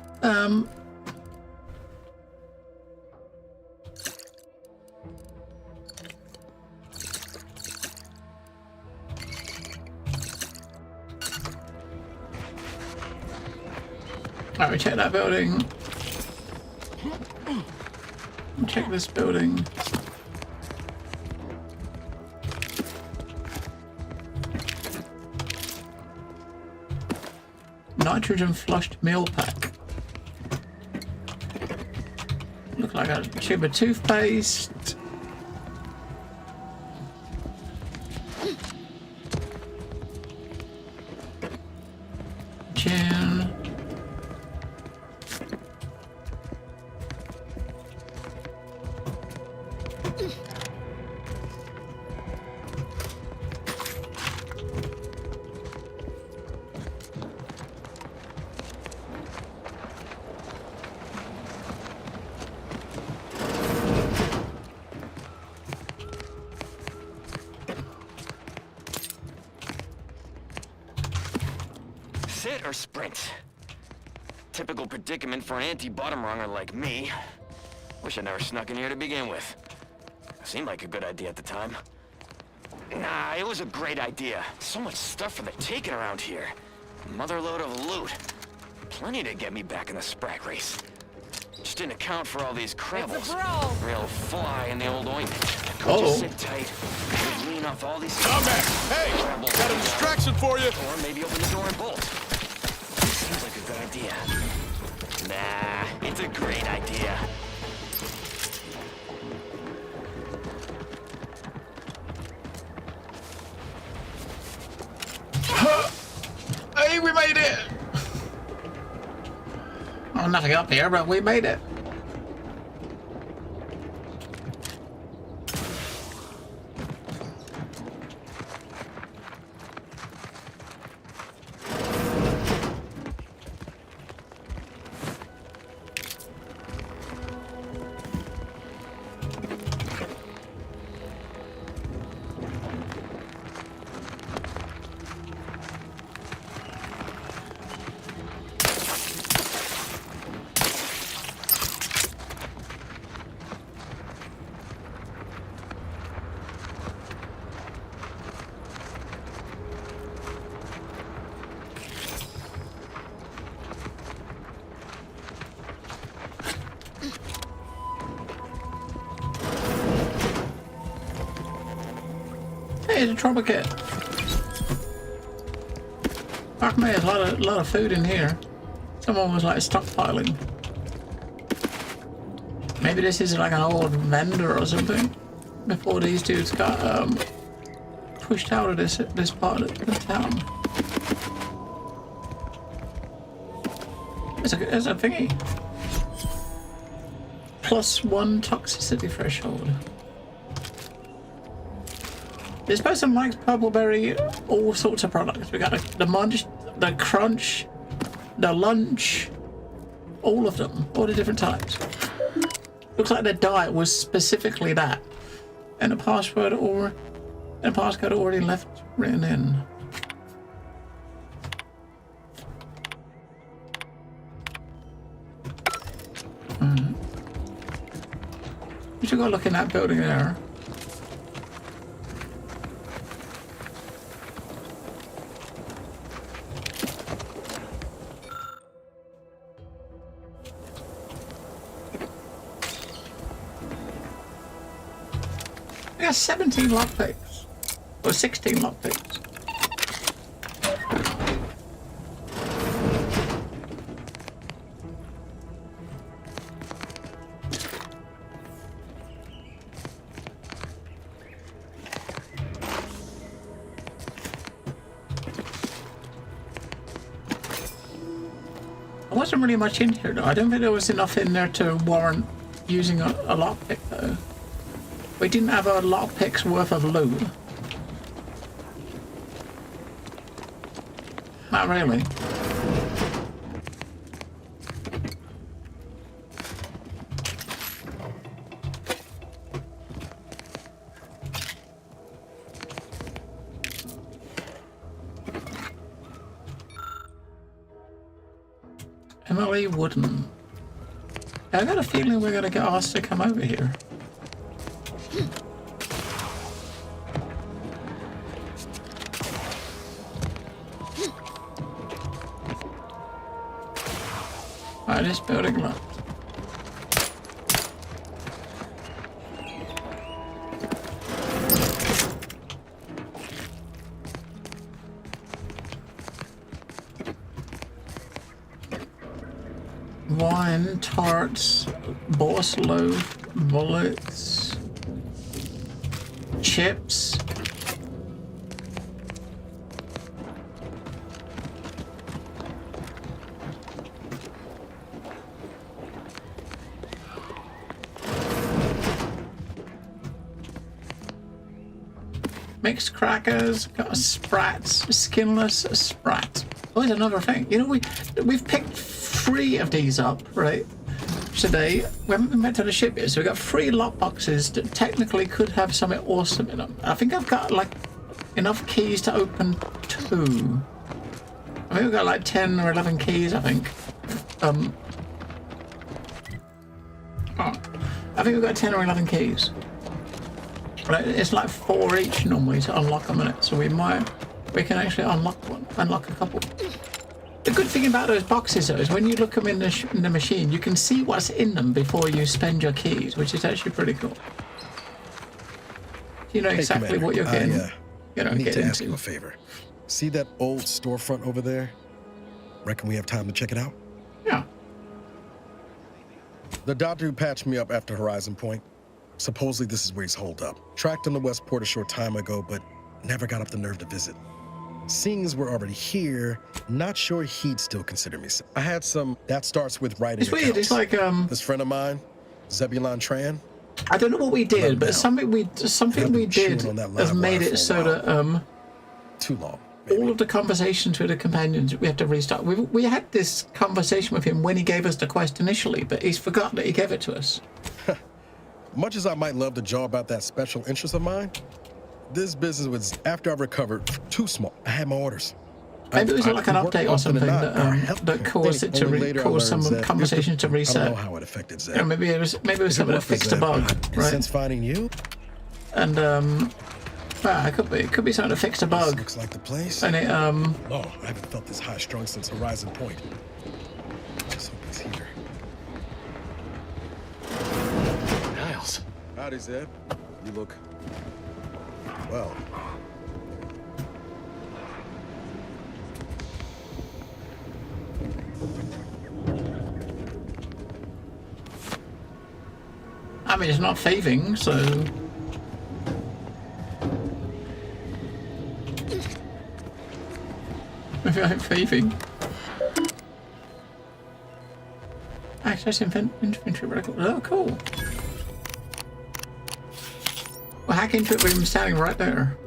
Alright, we check that building. Check this building. Nitrogen flushed meal pack. Look like a tube of toothpaste. Gin. Sit or sprint? Typical predicament for an anti-bottom runger like me. Wish I never snuck in here to begin with. Seemed like a good idea at the time. Nah, it was a great idea. So much stuff for the taking around here. Motherload of loot. Plenty to get me back in the Sprague race. Just didn't account for all these cribbles. It's a brawl. Real fly in the old ointment. Oh. Just sit tight. Lean off all these. I'm back. Hey, got a distraction for you. Or maybe open the door and bolt. Seems like a good idea. Nah, it's a great idea. Hey, we made it! Oh, nothing up here, but we made it. Hey, it's a trauma kit. Fuck me, there's a lot of food in here. Someone was like stockpiling. Maybe this is like an old vendor or something. Before these dudes got pushed out of this part of the town. There's a thingy. +1 toxicity threshold. This person likes Purpleberry, all sorts of products. We got the Munch, the Crunch, the Lunch, all of them, all the different types. Looks like their diet was specifically that. And a password or a passcode already left written in. We should go look in that building there. I got 17 lockpicks. Or 16 lockpicks. There wasn't really much in here though. I don't think there was enough in there to warrant using a lockpick though. We didn't have a lockpick's worth of loot. Not really. Emily Wooden. I got a feeling we're gonna get asked to come over here. Alright, this building locked. Wine, tarts, boss loaf, bullets, chips. Mixed crackers, got a Sprats, skinless Sprat. Oh, there's another thing. You know, we've picked 3 of these up, right? Today, we haven't been back to the ship yet, so we got 3 lockboxes that technically could have something awesome in them. I think I've got like enough keys to open 2. I think we've got like 10 or 11 keys, I think. I think we've got 10 or 11 keys. It's like 4 each normally to unlock them in it, so we can actually unlock a couple. The good thing about those boxes though is when you look them in the machine, you can see what's in them before you spend your keys, which is actually pretty cool. You know exactly what you're getting. I need to ask you a favor. See that old storefront over there? Reckon we have time to check it out? Yeah. The doctor who patched me up after Horizon Point, supposedly this is where he's holed up. Tracked on the Westport a short time ago, but never got up the nerve to visit. Seeing as we're already here, not sure he'd still consider me. I had some, that starts with writing It's weird, it's like, this friend of mine, Zebulon Tran. I don't know what we did, but something we did has made it so that, too long. All of the conversations with the companions, we have to restart. We had this conversation with him when he gave us the quest initially, but he's forgotten that he gave it to us. Much as I might love to jaw about that special interest of mine, this business was, after I recovered, too small. I had my orders. Maybe it was like an update or something that caused it to cause some conversation to reset. I don't know how it affected Zeb. Yeah, maybe it was something that fixed a bug, right? Since finding you, and it could be something that fixed a bug. Looks like the place. And it Oh, I haven't felt this high strung since Horizon Point. Just hope it's here. Niles. Howdy, Zeb. You look well. I mean, it's not thieving, so. Maybe I'm thieving. Access infantry record. Oh, cool. Well, hack into it with him standing right there.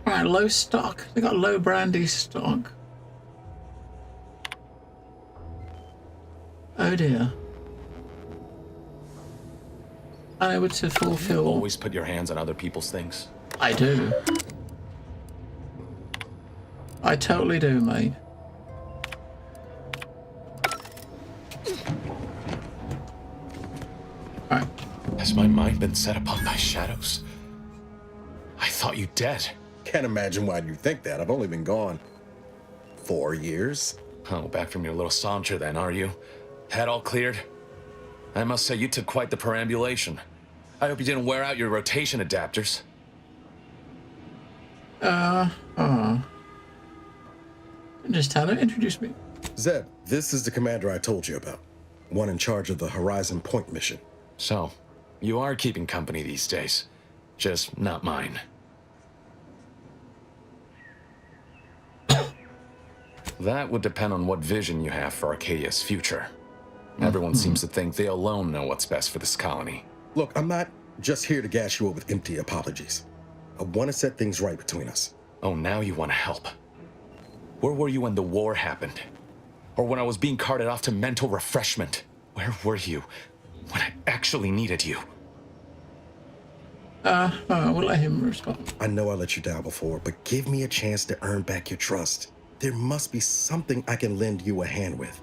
Alright, low stock. They got low brandy stock. Oh dear. Unable to fulfill. Always put your hands on other people's things. I do. I totally do, mate. Alright. Has my mind been set upon by shadows? I thought you dead. Can't imagine why you think that. I've only been gone 4 years. Oh, back from your little saunter then, are you? Head all cleared? I must say, you took quite the perambulation. I hope you didn't wear out your rotation adapters. Just tell her, introduce me. Zeb, this is the commander I told you about. One in charge of the Horizon Point mission. So, you are keeping company these days. Just not mine. That would depend on what vision you have for Arcadia's future. Everyone seems to think they alone know what's best for this colony. Look, I'm not just here to gas you up with empty apologies. I want to set things right between us. Oh, now you want to help. Where were you when the war happened? Or when I was being carted off to mental refreshment? Where were you when I actually needed you? We'll let him respond. I know I let you down before, but give me a chance to earn back your trust. There must be something I can lend you a hand with.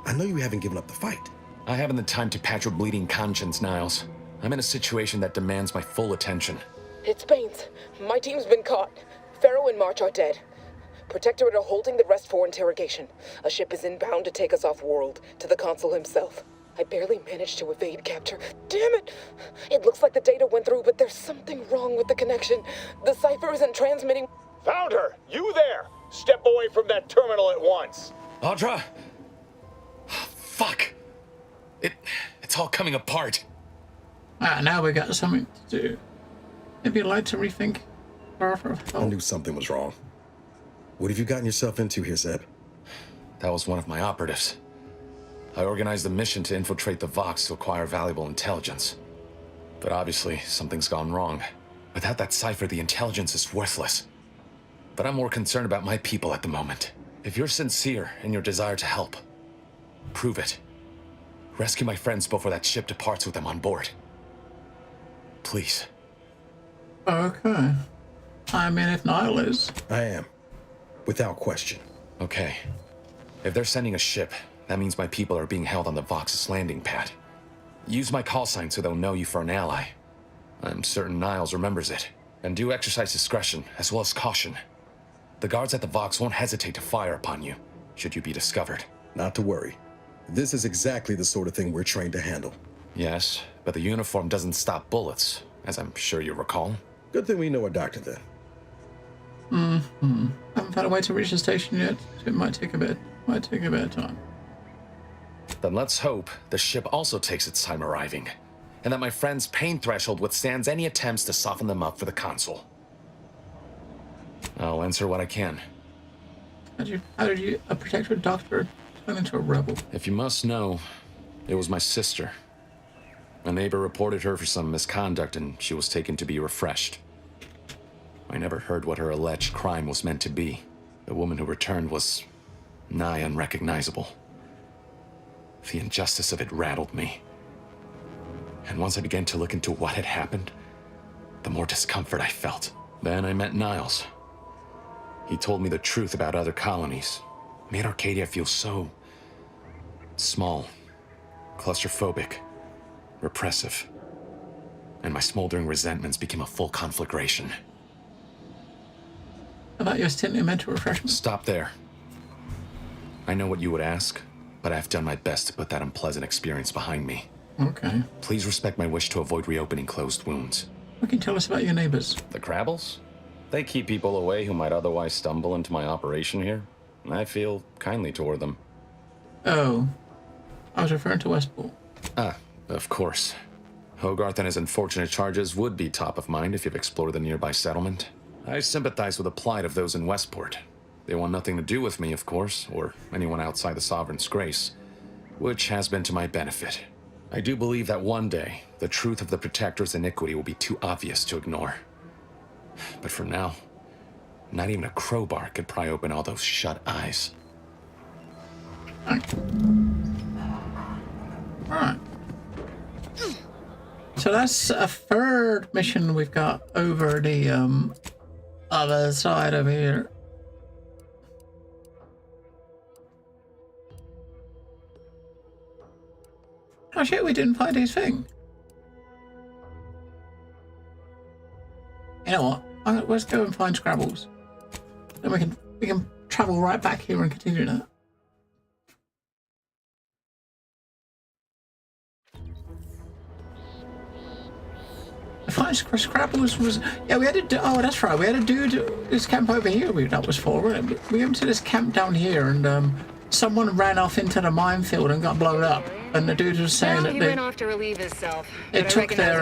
I know you haven't given up the fight. I haven't the time to patch your bleeding conscience, Niles. I'm in a situation that demands my full attention. It's Baines. My team's been caught. Pharaoh and March are dead. Protectorate are holding the rest for interrogation. A ship is inbound to take us off-world, to the consul himself. I barely managed to evade capture. Damn it! It looks like the data went through, but there's something wrong with the connection. The cipher isn't transmitting. Found her! You there! Step away from that terminal at once! Audra! Fuck! It's all coming apart. Now we got something to do. Maybe you'd like to rethink our offer of help. I knew something was wrong. What have you gotten yourself into here, Zeb? That was one of my operatives. I organized a mission to infiltrate the Vox to acquire valuable intelligence. But obviously, something's gone wrong. Without that cipher, the intelligence is worthless. But I'm more concerned about my people at the moment. If you're sincere in your desire to help, prove it. Rescue my friends before that ship departs with them on board. Please. Okay. I mean, if Niall is. I am. Without question. Okay. If they're sending a ship, that means my people are being held on the Vox's landing pad. Use my call sign so they'll know you for an ally. I'm certain Niles remembers it. And do exercise discretion, as well as caution. The guards at the Vox won't hesitate to fire upon you, should you be discovered. Not to worry. This is exactly the sort of thing we're trained to handle. Yes, but the uniform doesn't stop bullets, as I'm sure you recall. Good thing we know a doctor then. Haven't found a way to reach the station yet. So it might take a bit of time. Then let's hope the ship also takes its time arriving, and that my friend's pain threshold withstands any attempts to soften them up for the consul. I'll answer what I can. How did you, a protector doctor, turn into a rebel? If you must know, it was my sister. A neighbor reported her for some misconduct, and she was taken to be refreshed. I never heard what her alleged crime was meant to be. The woman who returned was nigh unrecognizable. The injustice of it rattled me. And once I began to look into what had happened, the more discomfort I felt. Then I met Niles. He told me the truth about other colonies. Made Arcadia feel so small, claustrophobic, repressive. And my smoldering resentments became a full conflagration. About your stint in mental refreshment? Stop there. I know what you would ask, but I've done my best to put that unpleasant experience behind me. Okay. Please respect my wish to avoid reopening closed wounds. What can you tell us about your neighbors? The Crabbles? They keep people away who might otherwise stumble into my operation here. I feel kindly toward them. Oh. I was referring to Westport. Ah, of course. Hogarth and his unfortunate charges would be top of mind if you've explored the nearby settlement. I sympathize with the plight of those in Westport. They want nothing to do with me, of course, or anyone outside the Sovereign's grace, which has been to my benefit. I do believe that one day, the truth of the Protector's iniquity will be too obvious to ignore. But for now, not even a crowbar could pry open all those shut eyes. Alright. So that's a third mission we've got over the other side of here. Oh shit, we didn't find his thing. You know what? Let's go and find Scrabbles. Then we can travel right back here and continue that. I find Scrabbles was, yeah, we had a, oh that's right, we had a dude, this camp over here that was for, wasn't it? We went to this camp down here and someone ran off into the minefield and got blown up. And the dude was saying that he they went off to relieve himself. It took their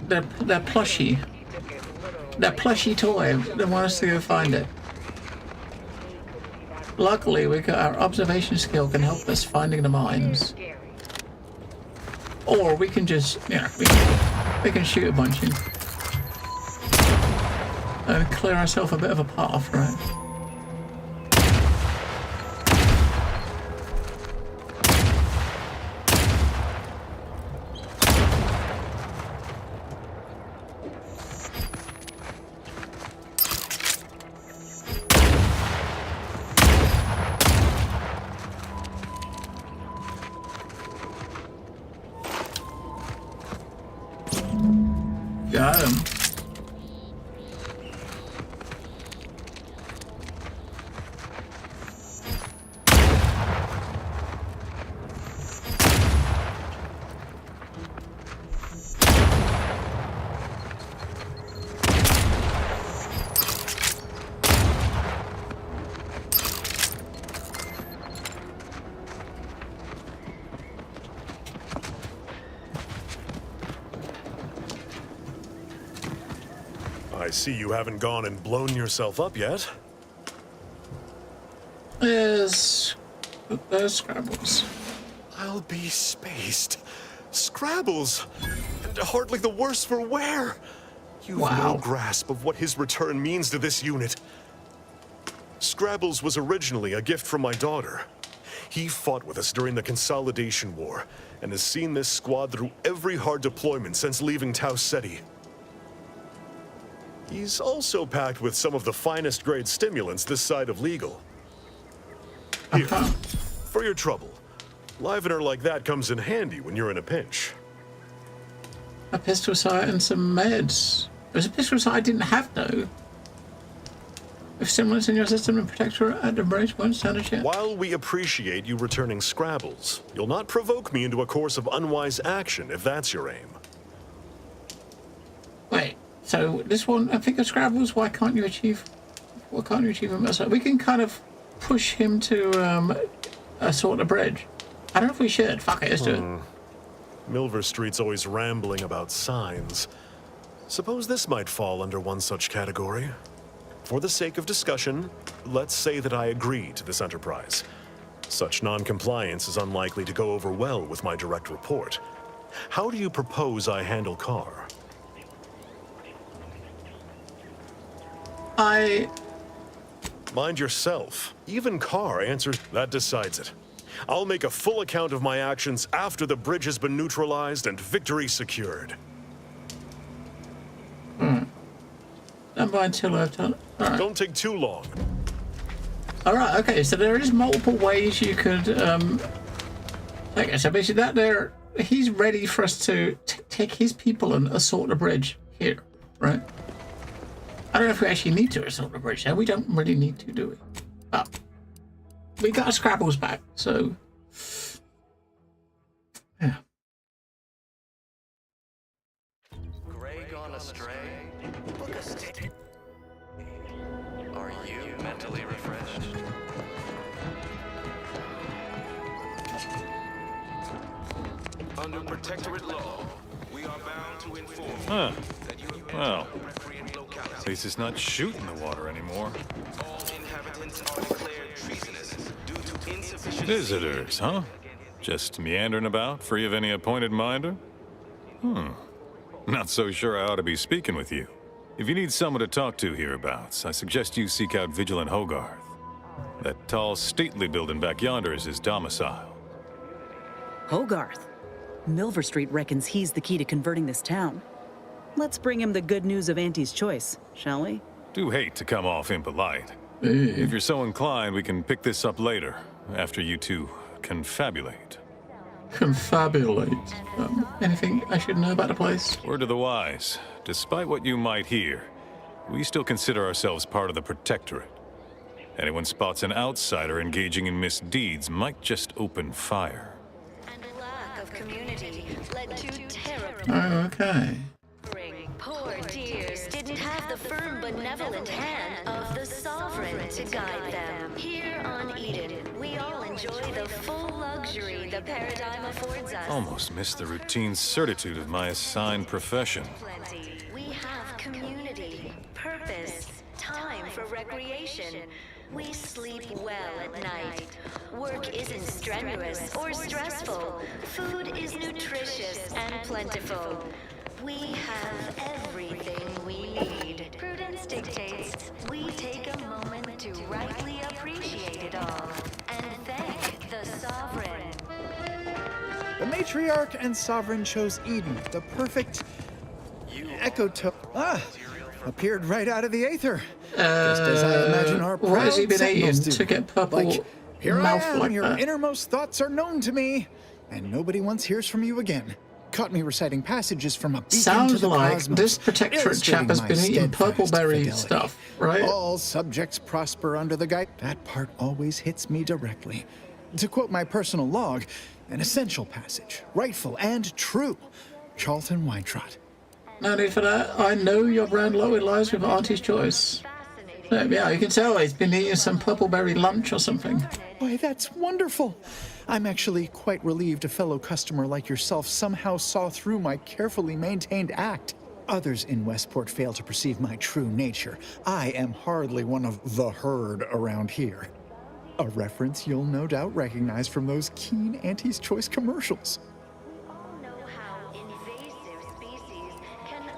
plushie. Their plushie toy. They want us to go find it. Luckily, we got our observation skill can help us finding the mines. Or we can just, you know, we can shoot a bunch and clear ourselves a bit of a path, right? Got him. I see you haven't gone and blown yourself up yet. There's Scrabbles. I'll be spaced. Scrabbles! And hardly the worse for wear! You've no grasp of what his return means to this unit. Scrabbles was originally a gift from my daughter. He fought with us during the Consolidation War, and has seen this squad through every hard deployment since leaving Tau Ceti. He's also packed with some of the finest grade stimulants this side of legal. Here, for your trouble. Livener like that comes in handy when you're in a pinch. A pistol sight and some meds. There's a pistol sight I didn't have though. If stimulants in your system and protector at the bridge won't stand a chance. While we appreciate you returning Scrabbles, you'll not provoke me into a course of unwise action if that's your aim. Wait. So this one, I think of Scrabbles. Why can't you achieve him? So we can kind of push him to assault the bridge. I don't know if we should. Fuck it, let's do it. Milver Street's always rambling about signs. Suppose this might fall under one such category. For the sake of discussion, let's say that I agree to this enterprise. Such non-compliance is unlikely to go over well with my direct report. How do you propose I handle Carr? Mind yourself. Even Carr answers. That decides it. I'll make a full account of my actions after the bridge has been neutralized and victory secured. Stand by until I've done it. Right. Don't take too long. Alright, okay, so there is multiple ways you could okay, so basically that there he's ready for us to take his people and assault the bridge here, right? I don't know if we actually need to assault the bridge there. We don't really need to, do we? But we got our Scrabbles back, so yeah. Gray gone astray? Book a stick. Are you mentally refreshed? Under Protectorate law, we are bound to inform that you have entered a recreant locale. At least it's not shooting the water anymore. Visitors, huh? Just meandering about, free of any appointed minder? Not so sure I ought to be speaking with you. If you need someone to talk to hereabouts, I suggest you seek out Vigilant Hogarth. That tall, stately building back yonder is his domicile. Hogarth. Milver Street reckons he's the key to converting this town. Let's bring him the good news of Auntie's choice, shall we? Do hate to come off impolite. If you're so inclined, we can pick this up later, after you two confabulate. Confabulate? Anything I should know about the place? Word to the wise. Despite what you might hear, we still consider ourselves part of the Protectorate. Anyone spots an outsider engaging in misdeeds might just open fire. Of community led to terrible. Oh, okay. Poor dears didn't have the firm, benevolent hand of the Sovereign to guide them. Here on Eden, we all enjoy the full luxury the paradigm affords us. Almost missed the routine certitude of my assigned profession. We have community, purpose, time for recreation. We sleep well at night. Work isn't strenuous or stressful. Food is nutritious and plentiful. We have everything we need. Prudence dictates we take a moment to rightly appreciate it all and thank the Sovereign. The matriarch and sovereign chose Eden, the perfect ecotope. Appeared right out of the aether. Just as I imagine our what has he been eating sentinels do. to get purple Like, here mouth I am, like your that? innermost thoughts are known to me, and nobody once hears from you again. Caught me reciting passages from a beacon to Sounds the like cosmos, this Protectorate chap has been eating purple berry stuff, right? All subjects prosper under the guide. That part always hits me directly. To quote my personal log, an essential passage, rightful and true. Charlton Weintrott. No need for that. I know your brand low. It lies with Auntie's choice. Yeah, you can tell he's been eating some purple berry lunch or something. Why, that's wonderful. I'm actually quite relieved a fellow customer like yourself somehow saw through my carefully maintained act. Others in Westport fail to perceive my true nature. I am hardly one of the herd around here. A reference you'll no doubt recognize from those keen Auntie's Choice commercials.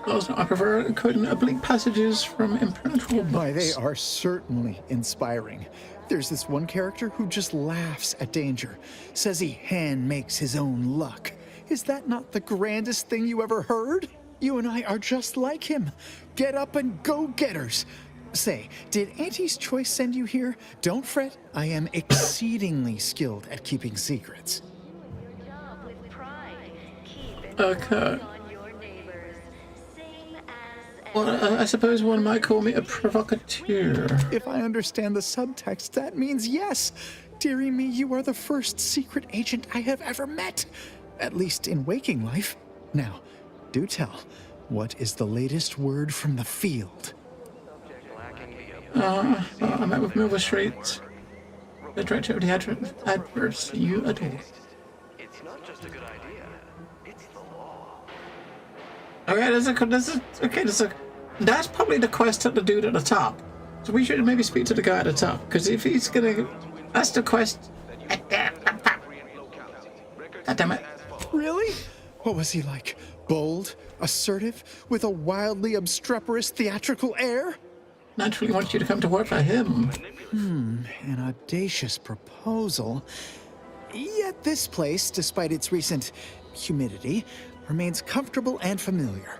I prefer quoting oblique passages from impenetrable books. Why, they are certainly inspiring. There's this one character who just laughs at danger, says he hand makes his own luck. Is that not the grandest thing you ever heard? You and I are just like him. Get up and go-getters. Say, did Auntie's Choice send you here? Don't fret, I am exceedingly skilled at keeping secrets. Okay. Well, I suppose one might call me a provocateur. If I understand the subtext, that means yes. Dearie me, you are the first secret agent I have ever met. At least in waking life. Now, do tell, what is the latest word from the field? I met with Milver Street. The director of the adverts you adore. It's not just a good idea, it's the law. Okay, that's probably the quest of the dude at the top. So we should maybe speak to the guy at the top, because if he's gonna, that's the quest. God damn it. Really? What was he like? Bold, assertive, with a wildly obstreperous theatrical air? Naturally wants you to come to work for him. An audacious proposal. Yet this place, despite its recent humidity, remains comfortable and familiar.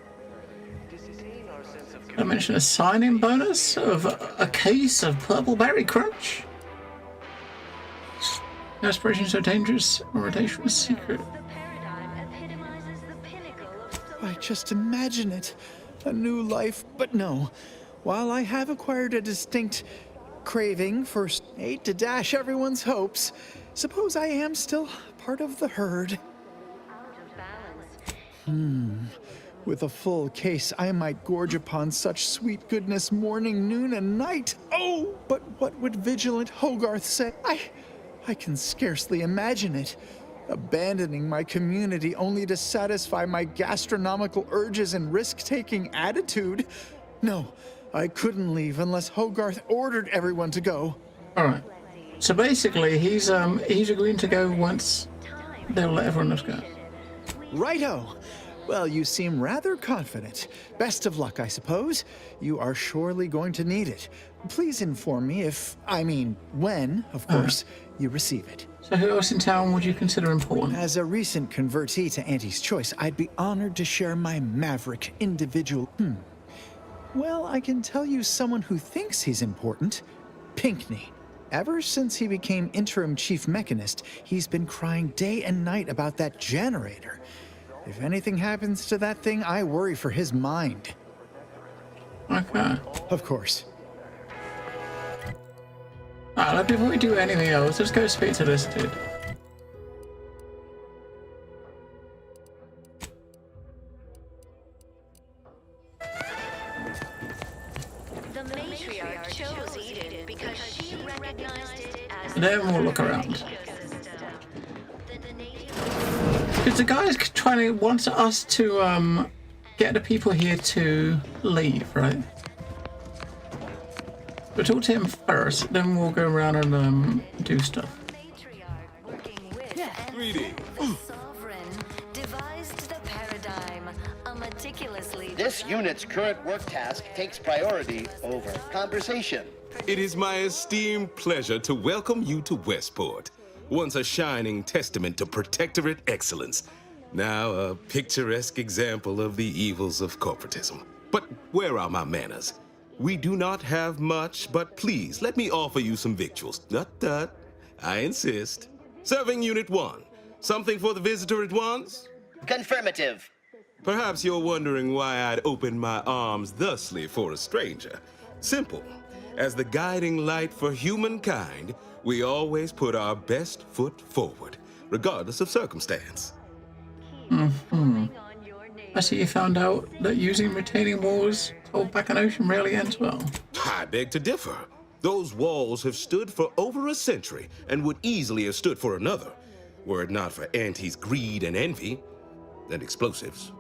I mentioned a signing bonus of a case of Purple Berry Crunch. Aspirations are dangerous, orientation is secret. I just imagine it. A new life, but no. While I have acquired a distinct craving for hate to dash everyone's hopes, suppose I am still part of the herd. With a full case, I might gorge upon such sweet goodness morning, noon, and night. Oh, but what would Vigilant Hogarth say? I can scarcely imagine it. Abandoning my community only to satisfy my gastronomical urges and risk-taking attitude. No, I couldn't leave unless Hogarth ordered everyone to go. Alright. So basically, he's agreeing to go once they'll let everyone else go. Righto. Well, you seem rather confident. Best of luck, I suppose. You are surely going to need it. Please inform me when, of course, you receive it. So who else in town would you consider important? As a recent convertee to Auntie's Choice, I'd be honored to share my maverick individual... Well, I can tell you someone who thinks he's important. Pinckney. Ever since he became interim chief mechanist, he's been crying day and night about that generator. If anything happens to that thing, I worry for his mind. Okay. Of course. Alright, before we do anything else, let's go speak to this dude. The matriarch chose Eden because she recognized it as Then we'll look around. Because the guy is wants us to get the people here to leave, right? We'll talk to him first, then we'll go around and do stuff. This unit's current work task takes priority over conversation. It is my esteemed pleasure to welcome you to Westport, once a shining testament to Protectorate excellence, now a picturesque example of the evils of corporatism. But where are my manners? We do not have much, but please let me offer you some victuals. Tut. I insist. Serving Unit 1. Something for the visitor at once? Confirmative. Perhaps you're wondering why I'd open my arms thusly for a stranger. Simple. As the guiding light for humankind, we always put our best foot forward, regardless of circumstance. I see you found out that using retaining walls to hold back an ocean rarely ends well. I beg to differ. Those walls have stood for over a century and would easily have stood for another, were it not for Auntie's greed and envy, and explosives.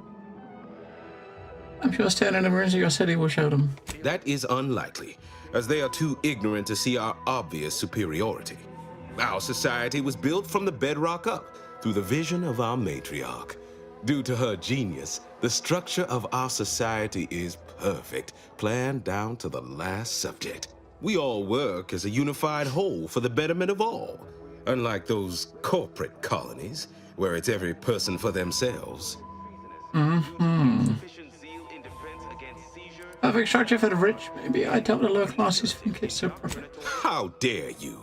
I'm sure staying in the ruins of your city will show them. That is unlikely, as they are too ignorant to see our obvious superiority. Our society was built from the bedrock up, through the vision of our matriarch. Due to her genius, the structure of our society is perfect, planned down to the last subject. We all work as a unified whole for the betterment of all, unlike those corporate colonies, where it's every person for themselves. Perfect structure for the rich, maybe. I doubt the lower classes think it's so perfect. How dare you?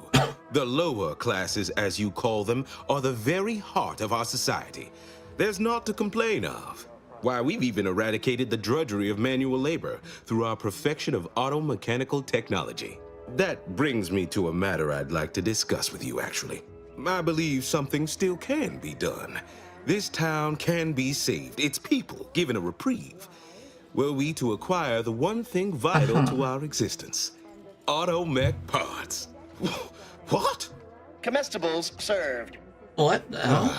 The lower classes, as you call them, are the very heart of our society. There's naught to complain of. Why, we've even eradicated the drudgery of manual labor through our perfection of auto-mechanical technology. That brings me to a matter I'd like to discuss with you, actually. I believe something still can be done. This town can be saved, its people given a reprieve. Were we to acquire the one thing vital to our existence, auto-mech parts. What? Comestibles served. What the hell?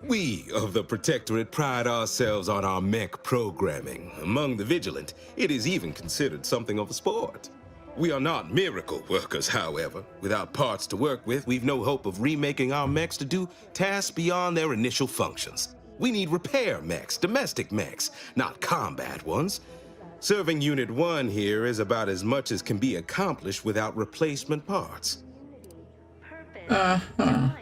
We of the Protectorate pride ourselves on our mech programming. Among the vigilant, it is even considered something of a sport. We are not miracle workers, however. Without parts to work with, we've no hope of remaking our mechs to do tasks beyond their initial functions. We need repair mechs, domestic mechs, not combat ones. Serving Unit 1 here is about as much as can be accomplished without replacement parts. Gonna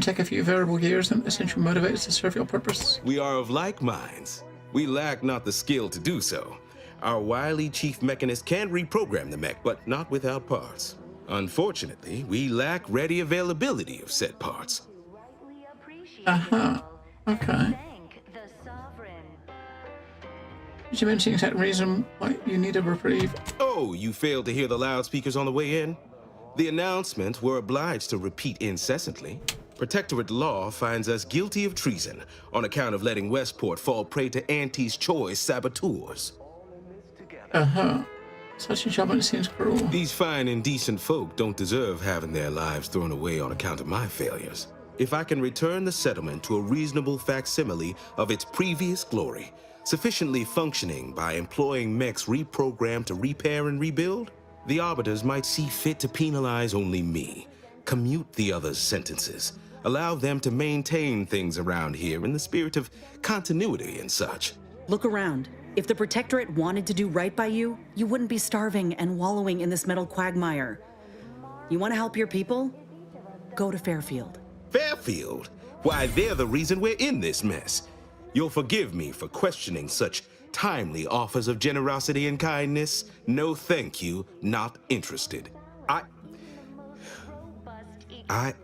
take a few variable gears and essential motivators to serve your purpose. We are of like minds. We lack not the skill to do so. Our wily chief mechanist can reprogram the mech, but not without parts. Unfortunately, we lack ready availability of said parts. Okay. Did you mention the exact reason why you need a reprieve? Oh, you failed to hear the loudspeakers on the way in? The announcement we're obliged to repeat incessantly. Protectorate law finds us guilty of treason on account of letting Westport fall prey to Auntie's Choice saboteurs. Such a judgment seems cruel. These fine and decent folk don't deserve having their lives thrown away on account of my failures. If I can return the settlement to a reasonable facsimile of its previous glory, sufficiently functioning by employing mechs reprogrammed to repair and rebuild, the Arbiters might see fit to penalize only me, commute the others' sentences, allow them to maintain things around here in the spirit of continuity and such. Look around. If the Protectorate wanted to do right by you, you wouldn't be starving and wallowing in this metal quagmire. You want to help your people? Go to Fairfield. Fairfield? Why, they're the reason we're in this mess. You'll forgive me for questioning such timely offers of generosity and kindness. No thank you, not interested. I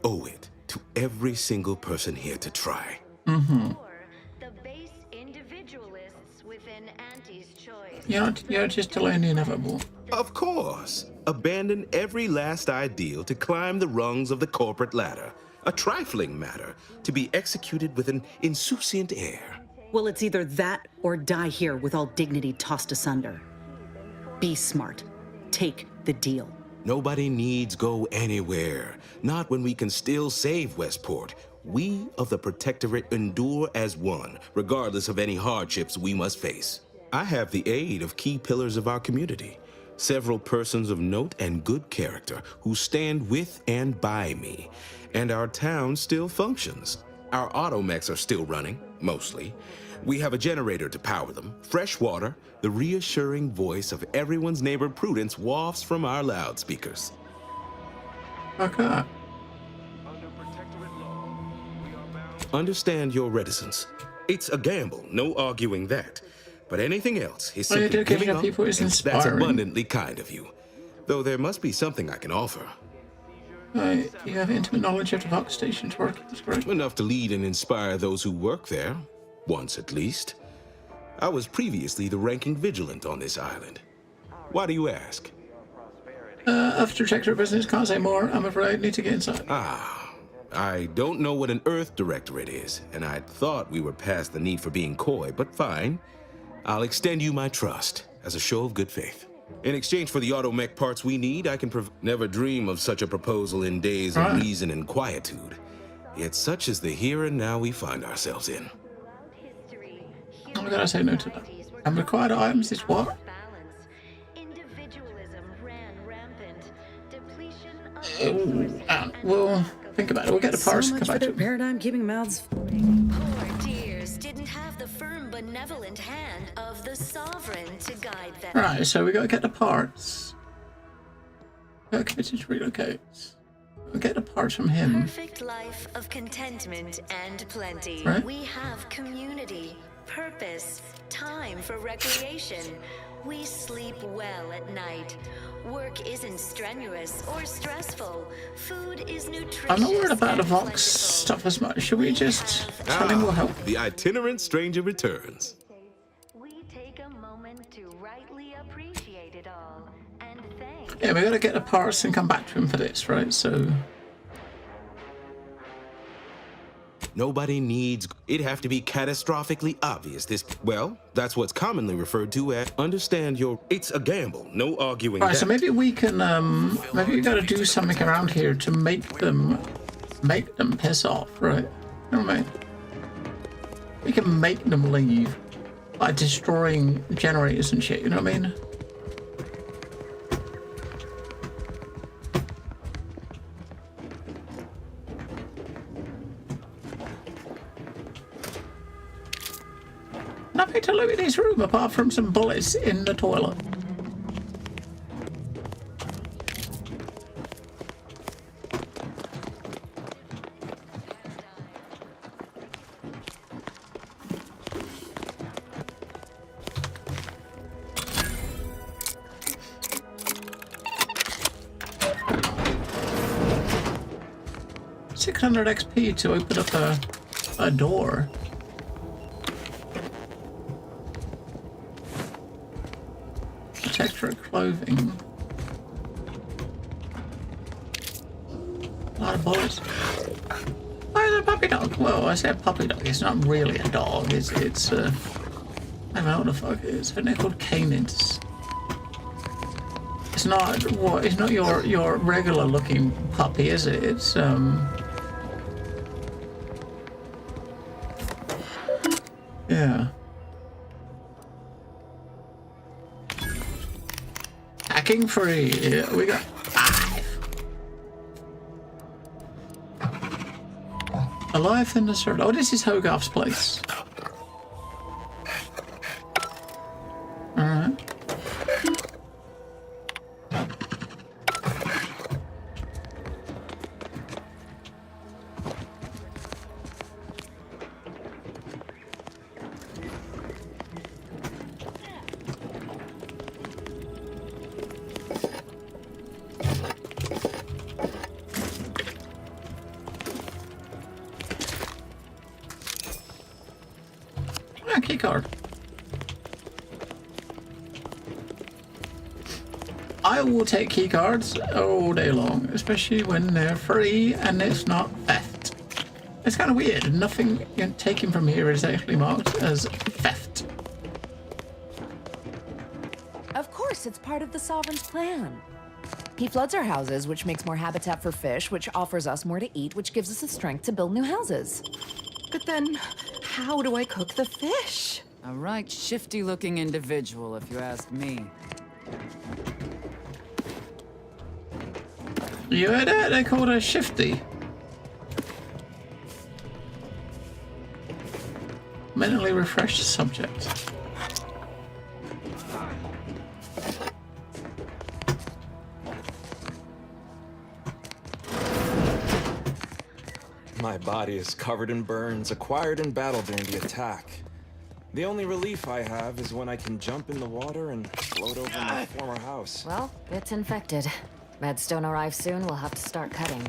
owe it to every single person here to try. Mm-hmm. The base individualists within Auntie's choice. You're just delaying the inevitable. Of course. Abandon every last ideal to climb the rungs of the corporate ladder. A trifling matter to be executed with an insouciant air. Well, it's either that or die here with all dignity tossed asunder. Be smart. Take the deal. Nobody needs go anywhere. Not when we can still save Westport. We of the Protectorate endure as one, regardless of any hardships we must face. I have the aid of key pillars of our community. Several persons of note and good character who stand with and by me. And our town still functions. Our automechs are still running, mostly. We have a generator to power them, fresh water, the reassuring voice of everyone's neighbor Prudence wafts from our loudspeakers. Okay. Understand your reticence. It's a gamble, no arguing that. But anything else is Well, simply giving up, people is and that's inspiring. abundantly kind of you. Though there must be something I can offer. You have intimate knowledge of the Vox Station's work. That's great. Enough to lead and inspire those who work there. Once at least. I was previously the ranking vigilant on this island. Why do you ask? After Protectorate business, can't say more. I'm afraid. Need to get inside. I don't know what an Earth Directorate is, and I thought we were past the need for being coy, but fine. I'll extend you my trust as a show of good faith. In exchange for the automech parts we need, I can never dream of such a proposal in days of reason and quietude. Yet such is the here and now we find ourselves in. I'm not gonna say no to that. And required items is what? We'll think about it. We'll get the parts and come back to it. Paradigm keeping mouths. Poor dears didn't have the firm, benevolent hand of the sovereign to guide them. Right, so we gotta get the parts. Committed to relocate. We'll get the parts from him. Perfect life of contentment and plenty. Right. We have community, purpose, time for recreation. We sleep well at night. Work isn't strenuous or stressful. Food is nutritious. I'm not worried about the Vox stuff as much. Should we just tell him we'll help? The itinerant stranger returns. We take a moment to rightly appreciate it all and thank. Yeah, we gotta get the parts and come back to him for this, right? So. Nobody needs. It'd have to be catastrophically obvious. Well, that's what's commonly referred to as understand your. It's a gamble. No arguing. Right, that. so maybe we can. Maybe we gotta do something around here to make them piss off, right? Never mind. We can make them leave by destroying generators and shit. You know what I mean? Nothing to loot in his room apart from some bullets in the toilet. $600 XP to open up a door. Extra clothing. A lot of bullets. Why is it a puppy dog? Well, I said puppy dog. It's not really a dog. It's I don't know what the fuck it is. They're called canids. It's not what? It's not your regular looking puppy, is it? It's Yeah. Tracking free. Yeah, we got 5. A life in the circle. Oh, this is Hogarth's place. Alright. Key card. I will take key cards all day long, especially when they're free and it's not theft. It's kind of weird. Nothing taken from here is actually marked as theft. Of course, it's part of the Sovereign's plan. He floods our houses, which makes more habitat for fish, which offers us more to eat, which gives us the strength to build new houses. But then, how do I cook the fish? A right shifty-looking individual, if you ask me. You heard that? They called her Shifty. Mentally refreshed subject. My body is covered in burns acquired in battle during the attack. The only relief I have is when I can jump in the water and float over my former house. Well, it's infected. Redstone arrives soon, we'll have to start cutting.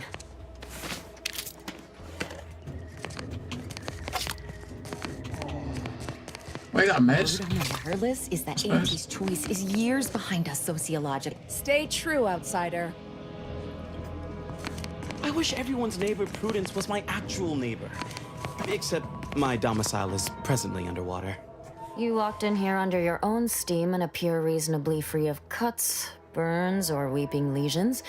We got meds. Word on the wireless is that Auntie's choice is years behind us sociologically. Stay true, outsider. I wish everyone's neighbor Prudence was my actual neighbor. Except my domicile is presently underwater. You walked in here under your own steam and appear reasonably free of cuts, burns, or weeping lesions.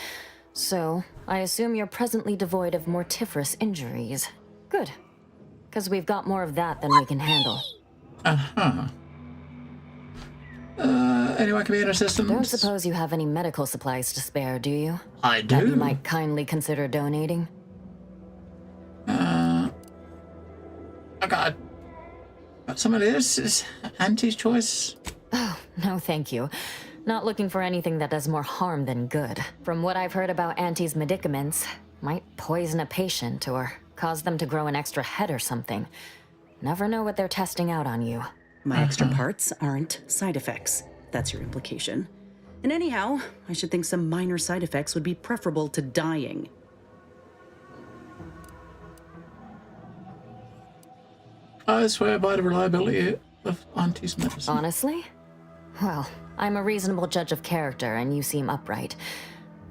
So, I assume you're presently devoid of mortiferous injuries. Good. Because we've got more of that than we can handle. Uh-huh. Anyone can be in assistance? Don't suppose you have any medical supplies to spare, do you? I do. That you might kindly consider donating? I got some of this. Is Auntie's choice? Oh, no thank you. Not looking for anything that does more harm than good. From what I've heard about Auntie's medicaments, might poison a patient or cause them to grow an extra head or something. Never know what they're testing out on you. My extra parts aren't side effects. That's your implication. And anyhow, I should think some minor side effects would be preferable to dying. I swear by the reliability of Auntie's medicine. Honestly? Well, I'm a reasonable judge of character, and you seem upright.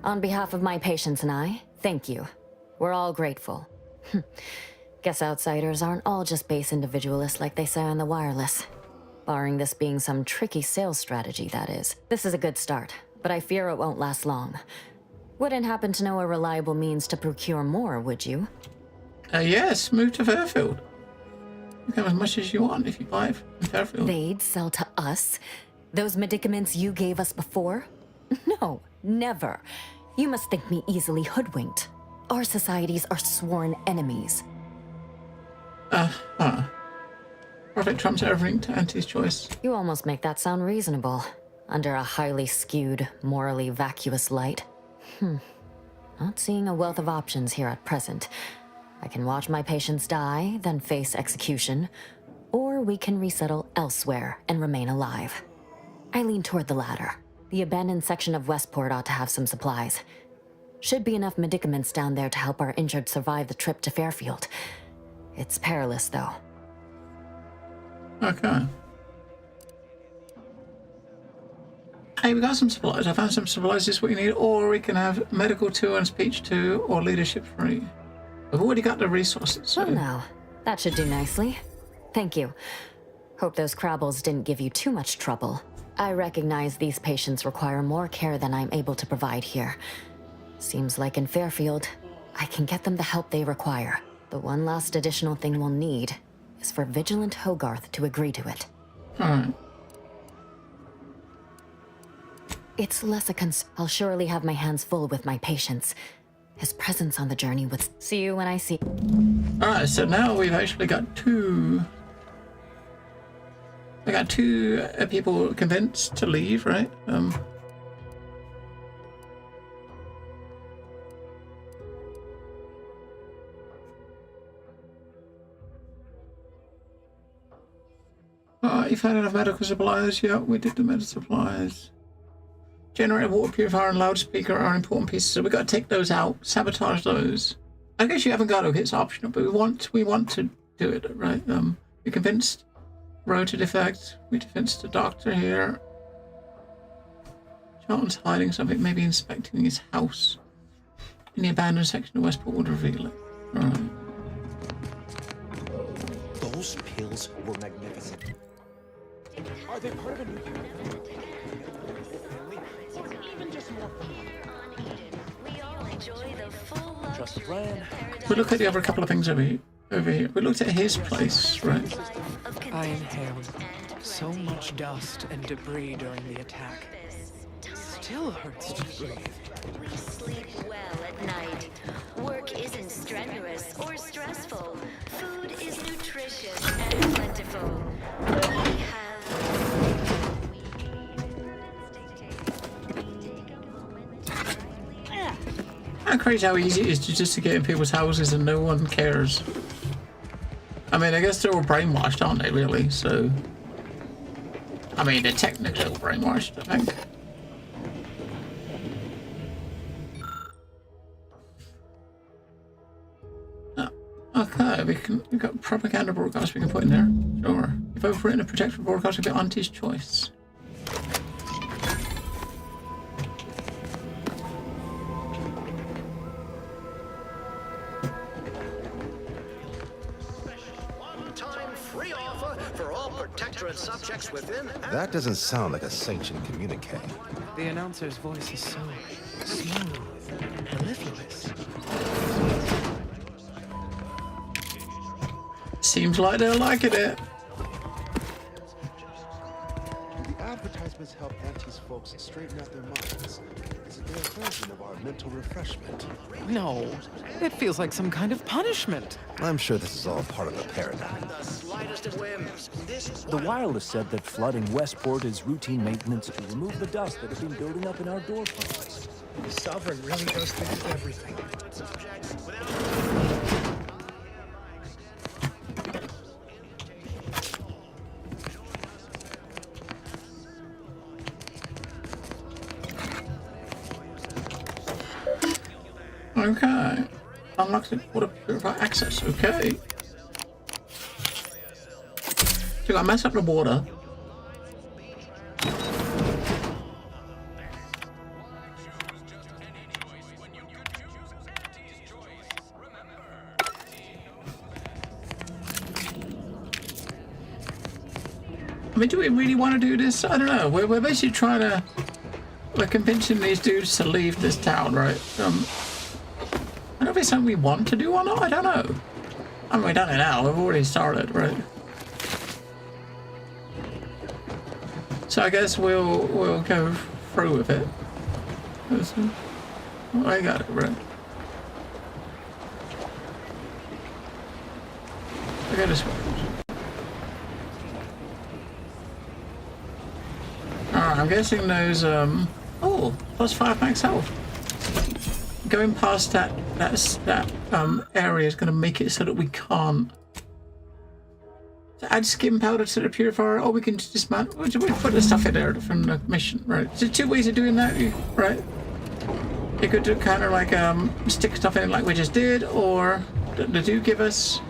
On behalf of my patients and I, thank you. We're all grateful. Guess outsiders aren't all just base individualists like they say on the wireless. Barring this being some tricky sales strategy, that is. This is a good start, but I fear it won't last long. Wouldn't happen to know a reliable means to procure more, would you? Yes, move to Fairfield. You can have as much as you want if you buy it from Fairfield. They'd sell to us? Those medicaments you gave us before? No, never. You must think me easily hoodwinked. Our societies are sworn enemies. Profit trumps everything to Auntie's choice. You almost make that sound reasonable, under a highly skewed, morally vacuous light. Not seeing a wealth of options here at present. I can watch my patients die, then face execution, or we can resettle elsewhere and remain alive. I lean toward the latter. The abandoned section of Westport ought to have some supplies. Should be enough medicaments down there to help our injured survive the trip to Fairfield. It's perilous, though. Okay. Hey, we got some supplies. I found some supplies. This is what you need. Or we can have medical 2 and speech 2 or leadership 3. We've already got the resources. So. Well, now, that should do nicely. Thank you. Hope those Crabbles didn't give you too much trouble. I recognize these patients require more care than I'm able to provide here. Seems like in Fairfield, I can get them the help they require. The one last additional thing we'll need is for Vigilant Hogarth to agree to it. Alright. It's less a I'll surely have my hands full with my patients. His presence on the journey would see you when I see. Alright, so now we've actually got two. We got two people convinced to leave, right? You found enough medical supplies? Yeah, we did the medical supplies. Generator, water purifier, and loudspeaker are important pieces, so we got to take those out, sabotage those. I guess you haven't got to. It's optional, but we want to do it, right? We convinced Rotor defect. We convinced the doctor here. Charlton's hiding something, maybe inspecting his house. In the abandoned section of Westport would reveal it. Alright. Those pills were magnificent. Are they part of a new family? Or even just more fun? We all enjoy the full luxury. Trusted Ryan. We look at the other couple of things over here. We looked at his place, right? I inhaled so much dust and debris during the attack. Still hurts to breathe. We sleep well at night. Work isn't strenuous or stressful. Food is nutritious and plentiful. We have... How crazy how easy it is to get in people's houses and no one cares. I mean, I guess they're all brainwashed, aren't they, really? So, I mean, they're technically all brainwashed, I think. Okay, we've got propaganda broadcast we can put in there. Sure. If I've written a protected broadcast, it'll be Auntie's choice. Subjects within. That doesn't sound like a sanctioned communique. The announcer's voice is so smooth and mellifluous. Seems like they're liking it. The advertisements help Auntie's folks straighten out their minds. Is it their version of our mental refreshment? No, it feels like some kind of punishment. I'm sure this is all part of the paradigm. The wireless said that flooding Westport is routine maintenance to remove the dust that has been building up in our door frames. The Sovereign really does think of everything. Okay. Unlock the water purifier access. Okay. So I mess up the water. I mean, do we really want to do this? I don't know. We're basically trying to... We're convincing these dudes to leave this town, right? I don't know if it's something we want to do or not. I don't know. I mean, we've done it now. We've already started, right? So I guess we'll go through with it. I got it, right? I got this one. Alright, I'm guessing those, oh, +5 max health. Going past that area is going to make it so that we can't. To add skin powder to the purifier, or we can just dismantle. We put the stuff in there from the mission, right? There's two ways of doing that, right? You could do kind of like stick stuff in like we just did, or they do give us.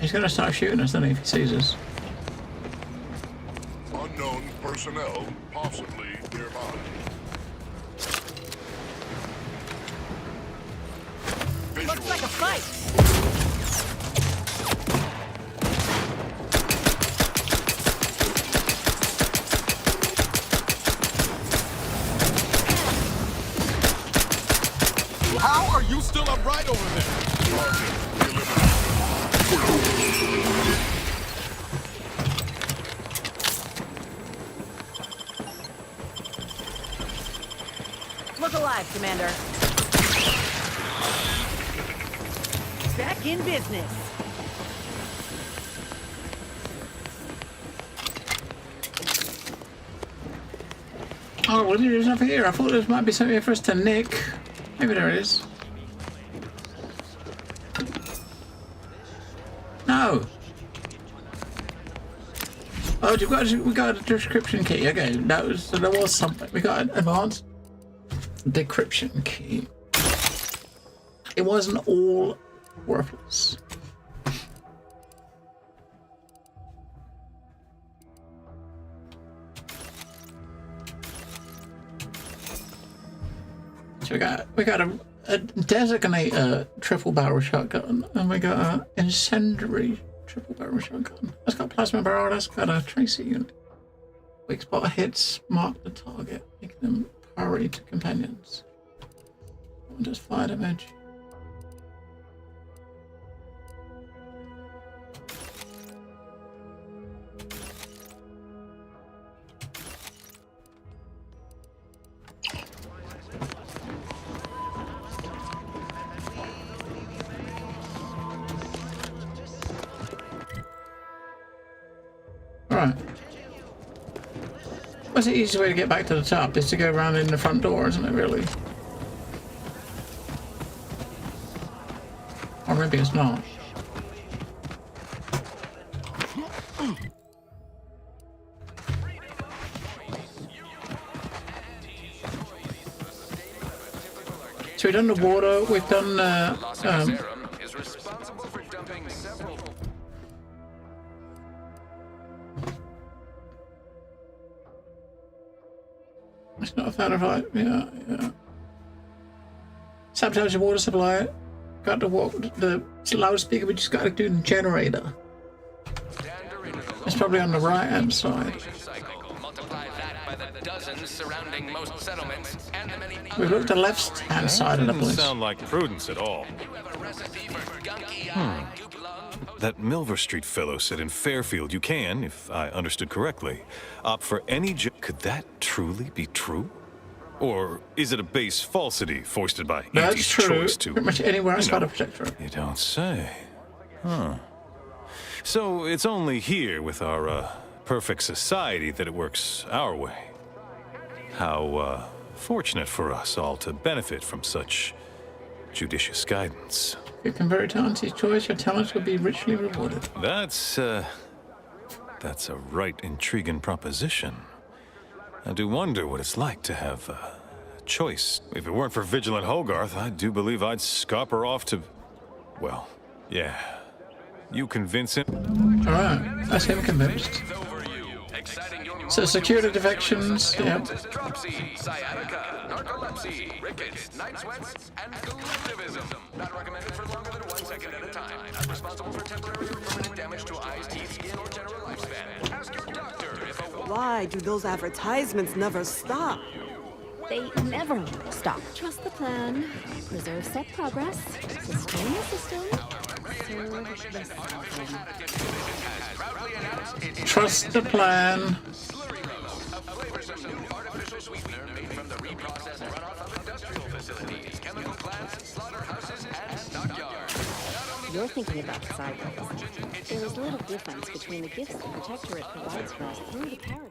He's gonna start shooting us, then if he sees us. Unknown personnel, possibly nearby. Looks like a fight. You still upright over there? Look alive, Commander. Back in business. Oh, well, there's nothing here. I thought there might be something for us to nick. Maybe there is. No. Oh, we got a description key. Okay, so there was something. We got an advanced decryption key. It wasn't all worthless. So we got a designator triple barrel shotgun, and we got an incendiary triple barrel shotgun. That's got plasma barrel. That's got a tracer unit. Weak spot hits mark the target, making them priority to companions. Just fire damage. Right. What's the easiest way to get back to the top? Is to go around in the front door, isn't it, really? Or maybe it's not. So we've done the water, we've done it's not a fan of light, yeah. Sabotage the water supply. Got to walk the loudspeaker, we just got to do the generator. It's probably on the right hand side. We looked at the left hand side of the place. Doesn't sound like prudence at all. That Milver Street fellow said in Fairfield you can, if I understood correctly, opt for any job. Could that truly be true? Or is it a base falsity foisted by Auntie's choice to... Pretty much anywhere outside of Protectorate. You don't say. Huh. So it's only here with our perfect society that it works our way. How fortunate for us all to benefit from such judicious guidance. If you convert to Auntie's choice, your talents will be richly rewarded. That's a right intriguing proposition. I do wonder what it's like to have a choice. If it weren't for Vigilant Hogarth, I do believe I'd scupper off to... Well, yeah. You convince him? Alright, that's him convinced. So security defections, yep. Sciatica, narcolepsy, rickets, night sweats, and collectivism. Not recommended for longer than 1 second at a time. Not responsible for temporary or permanent damage to eyes, teeth, skin, or general lifespan. Ask your doctor if a... Why do those advertisements never stop? They never stop. Trust the plan. Preserve set progress. Sustain the system. Serve the system. Trust the plan. You're thinking about the sideways. There is little difference between the gifts the Protectorate provides for us through the paradigm.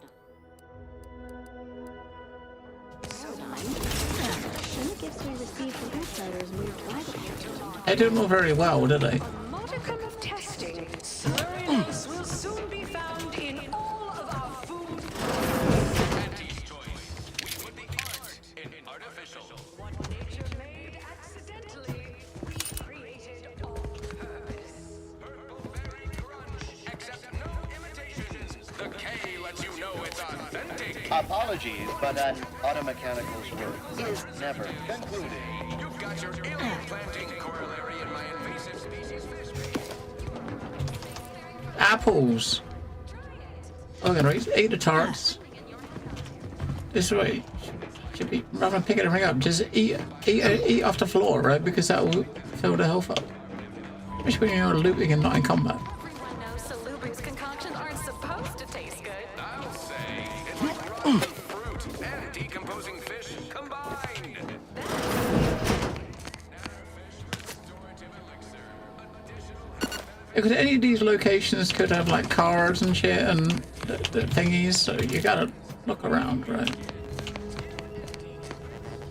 And the gifts we receive from outsiders moved by the Protectorate. They didn't move very well, did they? Modicum of testing. Slurriness will soon be found in all of our food. Auntie's choice. We put the art in artificial. What nature made accidentally, we created on purpose. Purple-berry grunge. Accept no imitations. The K lets you know it's authentic. Apologies, but an automechanical's work is never concluded. You've got your alien planting corollary in my invasive species fish. Apples. Oh, I'm gonna eat the tarts. This way. should be, rather than pick everything up, just eat off the floor, right? Because that will fill the health up. Especially when you're looting and not in combat. Everyone knows Salubric's concoctions aren't supposed to taste good. I'll say it's like raw fruit and decomposing fish combined. Because any of these locations could have like cars and shit and the thingies, so you gotta look around, right?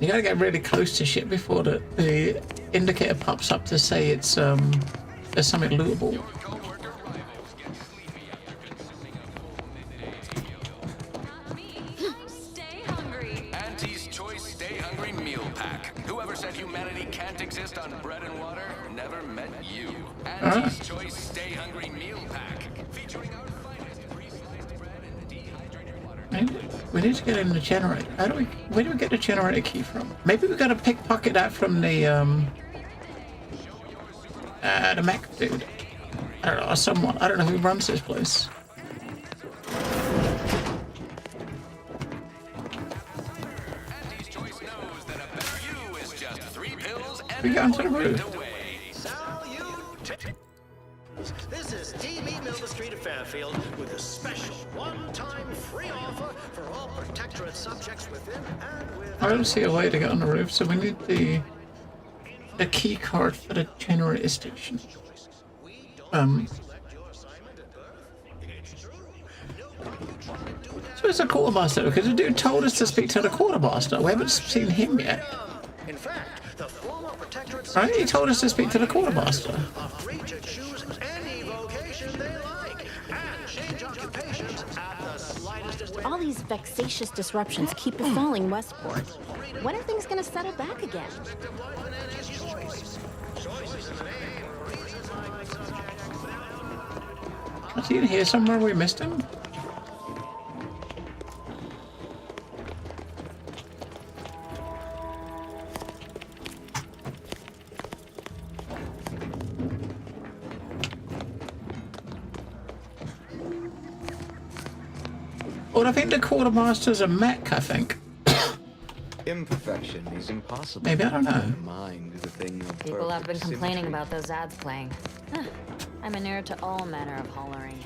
You gotta get really close to shit before the indicator pops up to say it's there's something lootable. Stay hungry. Auntie's Choice Stay Hungry Meal Pack. Whoever said humanity can't exist on bread and water never met you. Auntie's Choice Stay Hungry Meal Pack. Featuring our finest pre-sliced bread and dehydrated water. We need to get in the generator. Where do we get the generator key from? Maybe we gotta pickpocket that from the mech dude. I don't know, or someone. I don't know who runs this place. Auntie's Choice knows that a better you is just 3 pills and We got onto the roof. This is TV Milva Street of Fairfield with a special one-time free offer for all Protectorate subjects within and without. I don't see a way to get on the roof, so we need the key card for the generator station. So it's a quartermaster, because the dude told us to speak to the quartermaster. We haven't seen him yet. In fact, the former Protectorate Right? He told us to speak to the quartermaster. are free to choose any vocation they like and change occupations at the slightest. All these vexatious disruptions keep befalling Westport. When are things gonna settle back again? Is he in here somewhere? We missed him? Well, I think the quartermaster's a mech, I think. Imperfection is impossible. Maybe, I don't know. Mind is a thing of People have been perfect complaining symmetry. about those ads playing. Huh. I'm inured to all manner of hollering.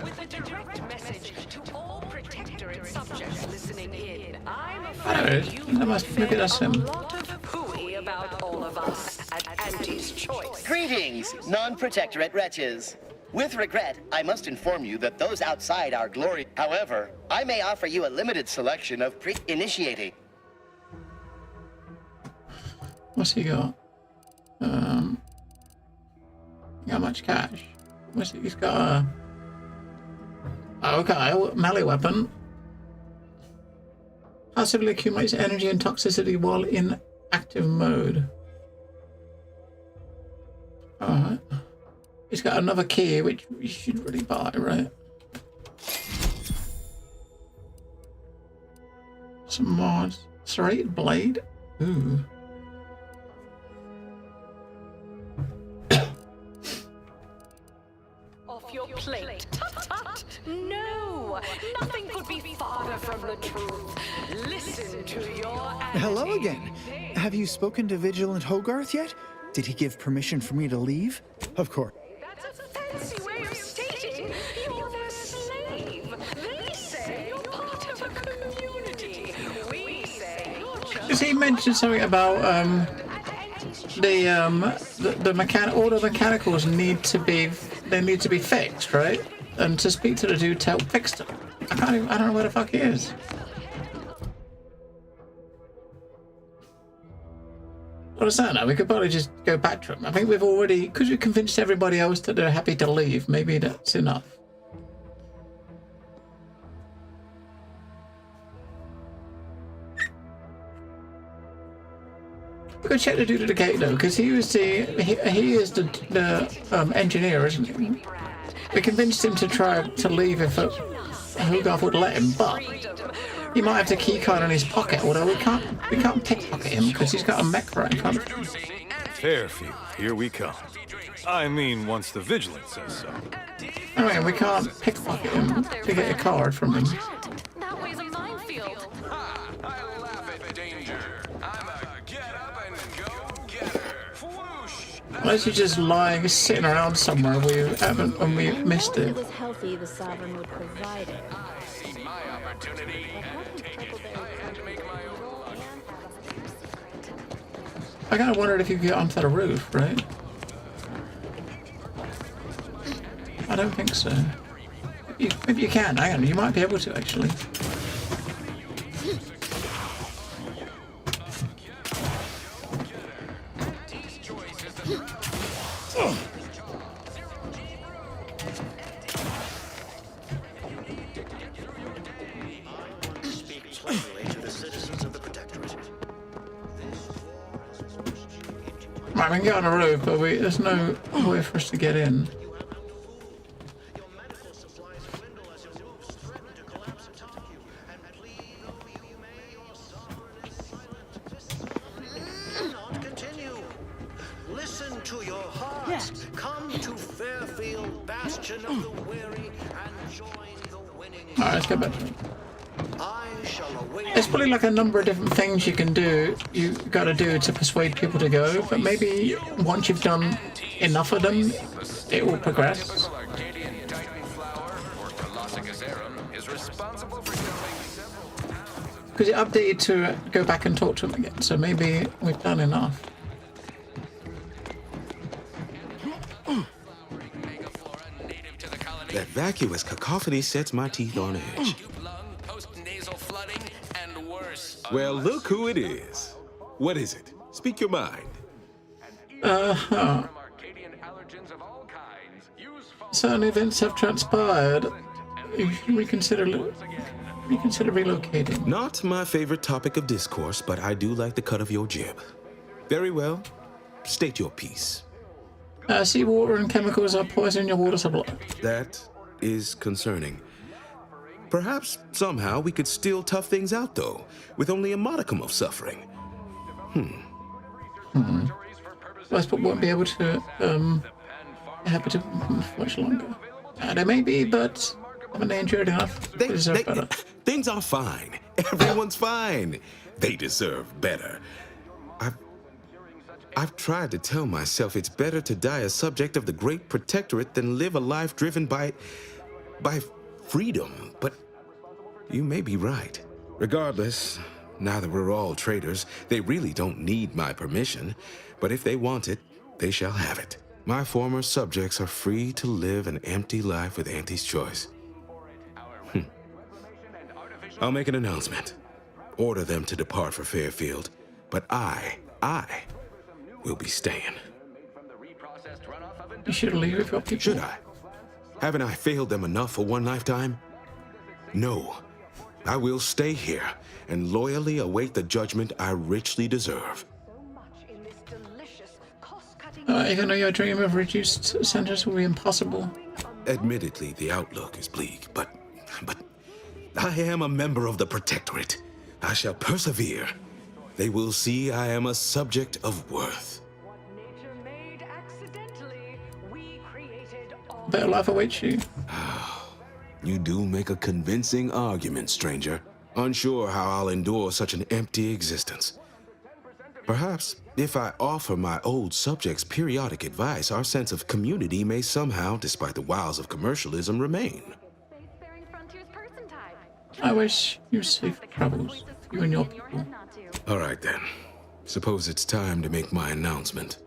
With a direct message to all Protectorate subjects listening in. I'm I don't know. That must maybe that's him. lot of hooey about all of us at Auntie's Choice. Greetings, non-Protectorate wretches. With regret, I must inform you that those outside our glory. However, I may offer you a limited selection of pre-initiating. What's he got? Got much cash? What's he? He's got a... Okay, melee weapon. Passively accumulates energy and toxicity while in active mode. Alright. He's got another key, which we should really buy, right? Some mods. Serrated blade? Ooh. Off your plate. Tut-tut. No, nothing could be farther from the truth. Listen to your Hello again. Have you spoken to Vigilant Hogarth yet? Did he give permission for me to leave? Of course. That's a fancy way of stating you're their slave. They say you're part of a community. We say you're just... Because he mentioned something about all the mechanicals need to be fixed, right? And to speak to the dude to help fix them. I don't know where the fuck he is. What was that now? We could probably just go back to him. I think we've already, because we convinced everybody else that they're happy to leave, maybe that's enough. We could check the dude at the gate though, because he is the engineer, isn't he? We convinced him to try to leave if Hogarth would let him, but he might have the key card in his pocket. Although we can't pickpocket him because he's got a mech right in front of him. Fairfield, here we come. I mean, once the Vigilance says so. I mean, we can't pickpocket him to get a card from him. That way's a minefield. I laugh at danger. I'm a get up and go getter. Whoosh! Unless you're just lying, sitting around somewhere we haven't, and we missed If it. it was healthy, the sovereign would provide it. I see my opportunity and take it. I had to make my own luck. I kind of wondered if you could get onto the roof, right? I don't think so. If you can, hang on, you might be able to actually. Speak plainly to the citizens of the Protectorate. Right, we can get on the roof, but there's no way for us to get in. Continue. Listen to your hearts. Come to Fairfield, bastion of the weary, and join the winning. Alright, let's get back to it. I shall await. There's probably like a number of different things you can do, you gotta do to persuade people to go, but maybe once you've done enough of them, it will progress. Arcadian Titan flower, or Colossicus arum, is responsible for dumping several pounds of Because it updated to go back and talk to them again, so maybe we've done enough. That vacuous cacophony sets my teeth on edge. post-nasal flooding and worse. Well, look who it is. What is it? Speak your mind. Uh-huh. Certain events have transpired. You should reconsider relocating. Not my favorite topic of discourse, but I do like the cut of your jib. Very well. State your piece. Seawater and chemicals are poisoning your water supply. That is concerning. Perhaps somehow we could still tough things out, though, with only a modicum of suffering. Westport won't be able to have it much longer. They may be, but haven't they endured enough? They deserve better. Things are fine. Everyone's fine. They deserve better. I've tried to tell myself it's better to die a subject of the Great Protectorate than live a life driven by freedom, but you may be right. Regardless, now that we're all traitors, they really don't need my permission, but if they want it, they shall have it. My former subjects are free to live an empty life with Auntie's choice. I'll make an announcement. Order them to depart for Fairfield, but I will be staying. You should leave with your people. Should I? Haven't I failed them enough for one lifetime? No. I will stay here and loyally await the judgment I richly deserve. Even though your dream of reduced sentence will be impossible. Admittedly, the outlook is bleak, but I am a member of the Protectorate. I shall persevere. They will see I am a subject of worth. Better life awaits you. You do make a convincing argument, stranger. Unsure how I'll endure such an empty existence. Perhaps, if I offer my old subjects periodic advice, our sense of community may somehow, despite the wiles of commercialism, remain. I wish you safe travels, you and your people. All right, then. Suppose it's time to make my announcement.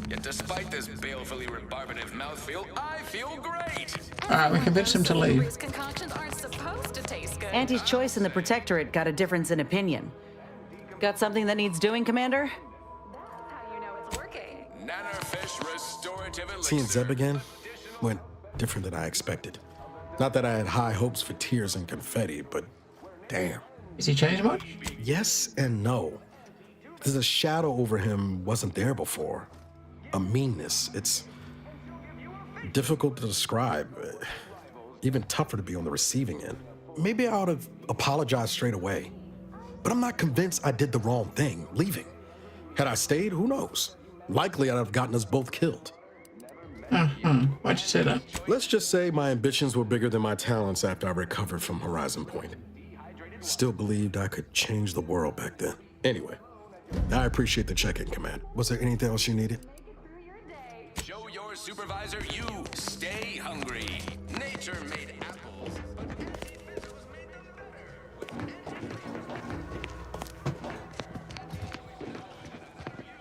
Yet despite this balefully rebarbative mouthfeel, I feel great! Alright, we convinced him to leave. Concoctions aren't supposed to taste good. Auntie's choice and the Protectorate got a difference in opinion. Got something that needs doing, Commander? Nannerfish restorative elixir. Seeing Zeb again went different than I expected. Not that I had high hopes for tears and confetti, but damn. Has he changed much? Yes and no. There's a shadow over him wasn't there before. A meanness. It's difficult to describe. Even tougher to be on the receiving end. Maybe I ought to apologize straight away. But I'm not convinced I did the wrong thing, leaving. Had I stayed, who knows? Likely I'd have gotten us both killed. Why'd you say that? Let's just say my ambitions were bigger than my talents after I recovered from Horizon Point. Still believed I could change the world back then. Anyway, I appreciate the check-in, Command. Was there anything else you needed? Show your supervisor you stay hungry. Nature made apples.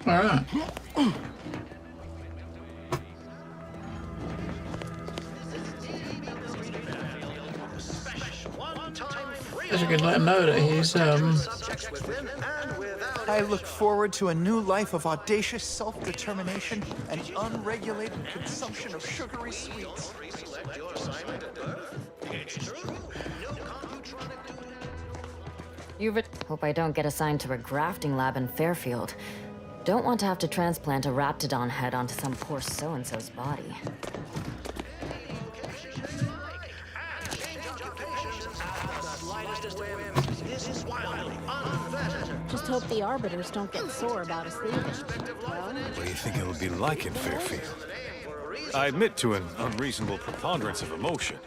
All right. Guess we can let him know that he's I look forward to a new life of audacious self-determination and unregulated consumption of sugary sweets. Hope I don't get assigned to a grafting lab in Fairfield. Don't want to have to transplant a Raptidon head onto some poor so-and-so's body. Just hope the arbiters don't get sore about us leaving. Well, What do you think it'll be like in Fairfield? I admit to an unreasonable preponderance of emotion.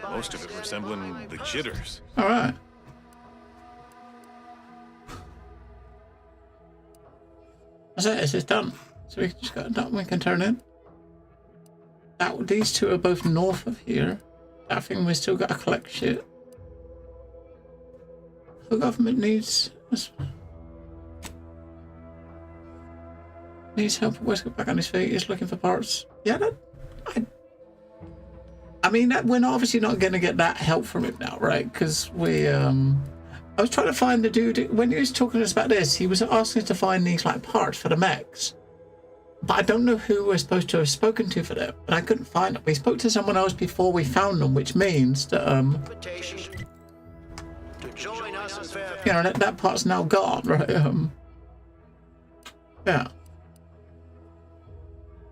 Most of it resembling the jitters. all right. That's it. It's just done. So we just got it done. We can turn in. These two are both north of here. I think we still got to collect shit. The government needs help. Let's get back on his feet. He's looking for parts. Yeah, I mean, we're obviously not going to get that help from him now, right? Because I was trying to find the dude when he was talking to us about this. He was asking us to find these like parts for the mechs, but I don't know who we're supposed to have spoken to for them, and I couldn't find them. We spoke to someone else before we found them, which means that To join us in Fairfield. you know, that part's now gone, right? Yeah.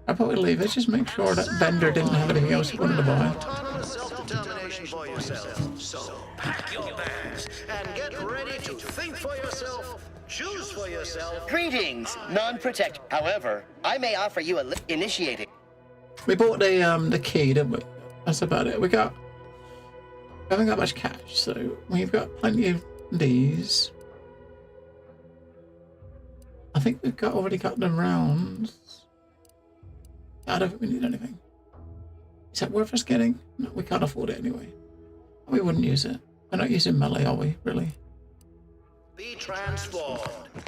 I'll probably leave it. Just make sure that vendor didn't have anything else he wanted to buy. Autonomous self-determination for yourself. So pack your bags and get ready to think for yourself, choose for yourself. Greetings, non-protect. However, I may offer you a initiating. We bought the key, didn't we? That's about it. We haven't got much cash, so we've got plenty of these. I think we've already got the rounds. I don't think we need anything. Is that worth us getting? No, we can't afford it anyway. We wouldn't use it. We're not using melee, are we? Really? Be transformed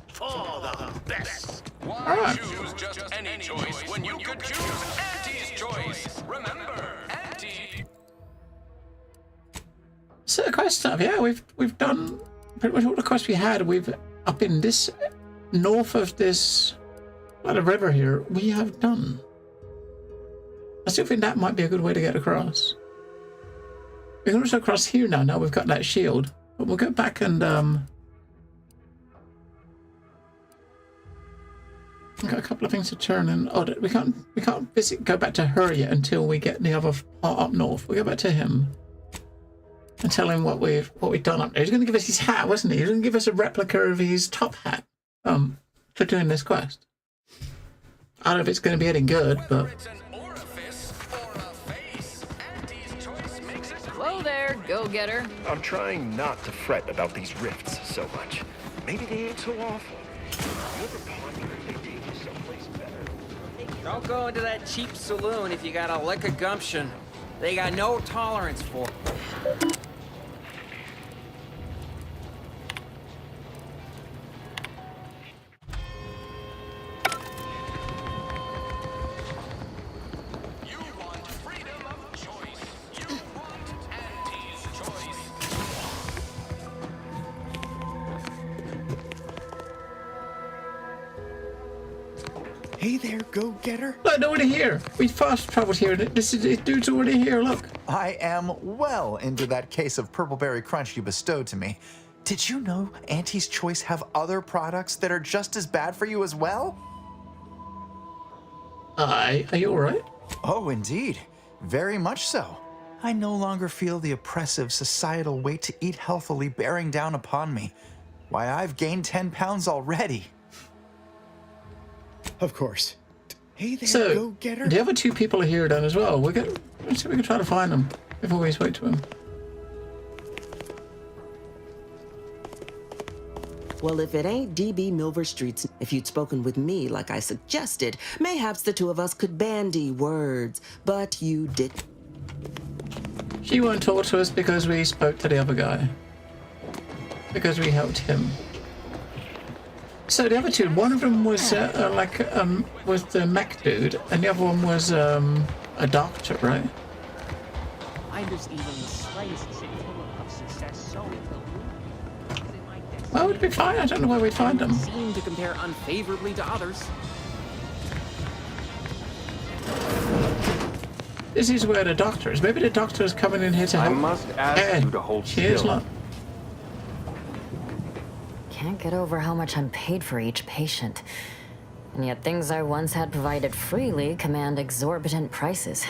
for the best. Why choose just any choice when you could choose Auntie's choice? Remember, Auntie. So the quest stuff, yeah, we've done pretty much all the quests we had. We've up in this north of this the river here. We have done. I still think that might be a good way to get across. We can also cross here now. Now we've got that shield, but we'll go back and we've got a couple of things to turn in. Oh, we can't go back to her yet until we get the other part up north. We'll go back to him and tell him what we've done up there. He's going to give us his hat, wasn't he? He's going to give us a replica of his top hat for doing this quest. I don't know if it's going to be any good, but Hello there, go-getter. I'm trying not to fret about these rifts so much. Maybe they ain't so awful. You ever ponder if they take you someplace better? Don't go into that cheap saloon if you got a lick of gumption. They got no tolerance for it. Hey there, go-getter. Look, they're already here. We fast traveled here. This dude's already here. Look. I am well into that case of Purpleberry Crunch you bestowed to me. Did you know Auntie's Choice have other products that are just as bad for you as well? Are you all right? Oh, indeed. Very much so. I no longer feel the oppressive societal weight to eat healthily bearing down upon me. Why, I've gained 10 pounds already. Of course. Hey there, So, go-getter. the other two people are here then as well. Let's see if we can try to find them before we speak to them. Well, if it ain't DB Milver Streets, if you'd spoken with me like I suggested, mayhaps the two of us could bandy words, but you did. She won't talk to us because we spoke to the other guy. Because we helped him. So the other two, one of them was was the mech dude, and the other one was a doctor, right? Why does even the slightest scintilla of success so elude? Well, we'd be fine. I don't know where we'd find them. Seem to compare unfavorably to others. This is where the doctor is. Maybe the doctor is coming in here to help. I must ask you to hold Cheers, still. lot. Can't get over how much I'm paid for each patient. And yet things I once had provided freely command exorbitant prices.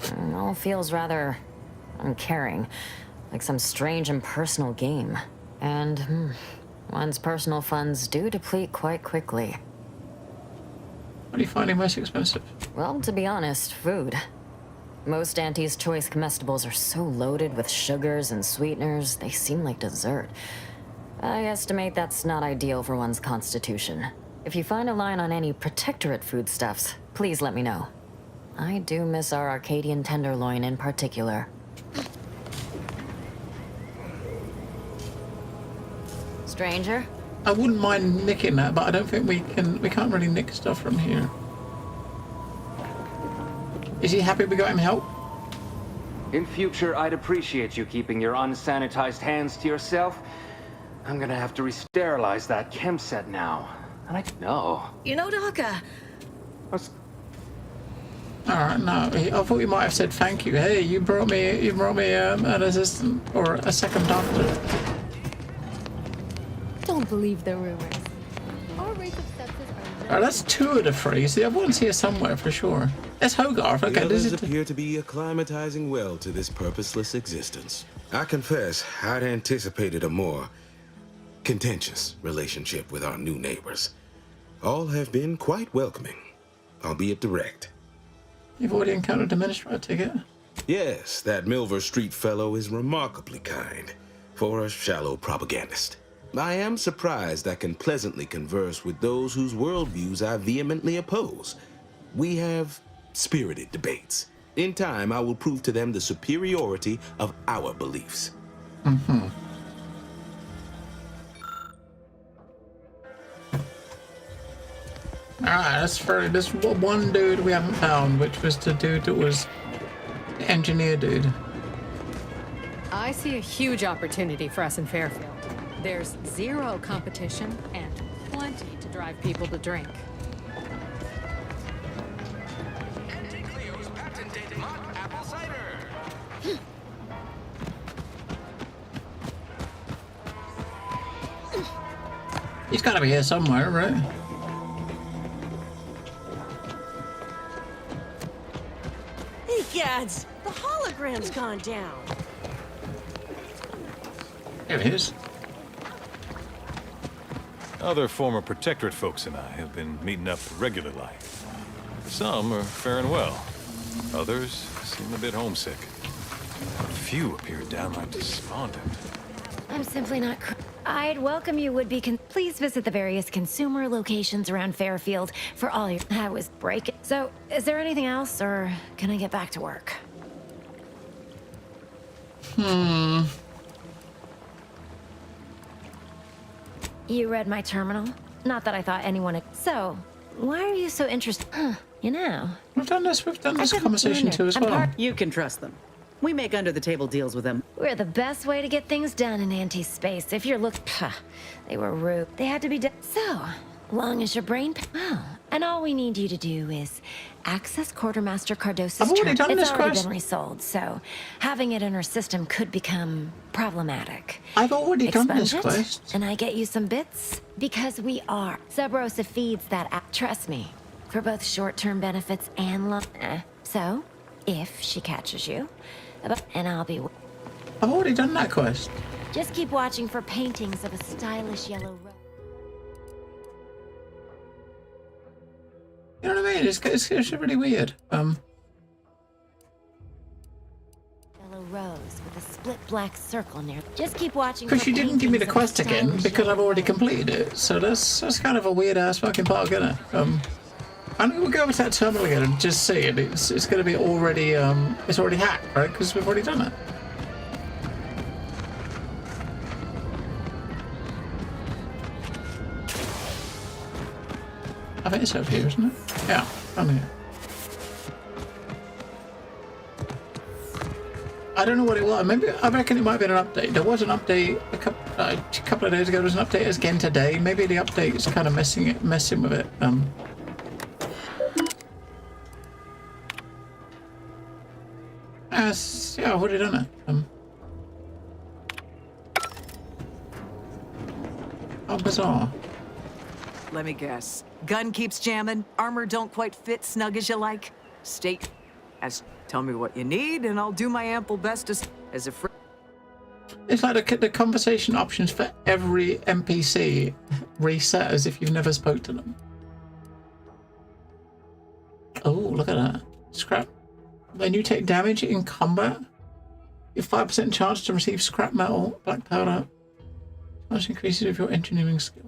It all feels rather uncaring, like some strange impersonal game. And one's personal funds do deplete quite quickly. What are you finding most expensive? Well, to be honest, food. Most Auntie's Choice comestibles are so loaded with sugars and sweeteners, they seem like dessert. I estimate that's not ideal for one's constitution. If you find a line on any Protectorate foodstuffs, please let me know. I do miss our Arcadian tenderloin in particular. Stranger? I wouldn't mind nicking that, but I don't think we can't really nick stuff from here. Is he happy we got him help? In future, I'd appreciate you keeping your unsanitized hands to yourself. I'm gonna have to re-sterilize that chem set now. And I know. You know, Doca. Alright, no, I thought you might have said thank you. Hey, you brought me an assistant or a second doctor. Don't believe the rumors. Our rates of sepsis are Alright, that's two of the three. So the other one's here somewhere for sure. That's Hogarth. The Okay, this others is appear to be acclimatizing well to this purposeless existence. I confess, I'd anticipated a more contentious relationship with our new neighbors. All have been quite welcoming, albeit direct. You've already encountered a minister, I take it? Yes, that Milver Street fellow is remarkably kind for a shallow propagandist. I am surprised I can pleasantly converse with those whose worldviews I vehemently oppose. We have spirited debates. In time, I will prove to them the superiority of our beliefs. Mm-hmm. Alright, that's for this one dude we haven't found, which was the dude that was the engineer dude. I see a huge opportunity for us in Fairfield. There's zero competition and plenty to drive people to drink. He's gotta be here somewhere, right? Hey, Gads, the hologram's gone down. There he is. Other former Protectorate folks and I have been meeting up regularly. Some are faring well. Others seem a bit homesick. A few appear downright despondent. I'm simply not. I'd welcome you would-be. Please visit the various consumer locations around Fairfield for all your. I was breaking. So, is there anything else, or can I get back to work? You read my terminal? Not that I thought anyone had. So, why are you so interested? You know. We've done this conversation too as well. You can trust them. We make under-the-table deals with them. We're the best way to get things done in anti-space. If you're they were rude. They had to be done. So, long as your brain. Oh, and all we need you to do is access Quartermaster Cardos's I've already done It's this already quest. been resold, so having it in her system could become problematic. I've already done this Expunge it, quest. and I get you some bits because we are. Sub Rosa feeds that app. Trust me, for both short-term benefits and long. So, if she catches you, and I'll be. I've already done that quest. Just keep watching for paintings of a stylish yellow rose. weird. It's really weird. Yellow rose with a split black circle near. Just keep watching. Because she didn't give me the quest again because I've already completed it. So that's kind of a weird ass fucking bug, isn't it? I think we'll go over to that terminal again and just see it. It's going to be already it's already hacked, right? Because we've already done it. I think it's over here, isn't it? Yeah, I'm here. I don't know what it was. Maybe I reckon it might have been an update. There was an update a couple of days ago. There was an update again today. Maybe the update is kind of messing with it. Yeah, I've already done it. How bizarre. Let me guess. Gun keeps jamming, armor don't quite fit snug as you like. State tell me what you need, and I'll do my ample best as a friend. It's like the conversation options for every NPC reset as if you've never spoke to them. Oh, look at that. Scrap. When you take damage in combat, you have 5% chance to receive scrap metal, black powder. Chance increases with your engineering skill.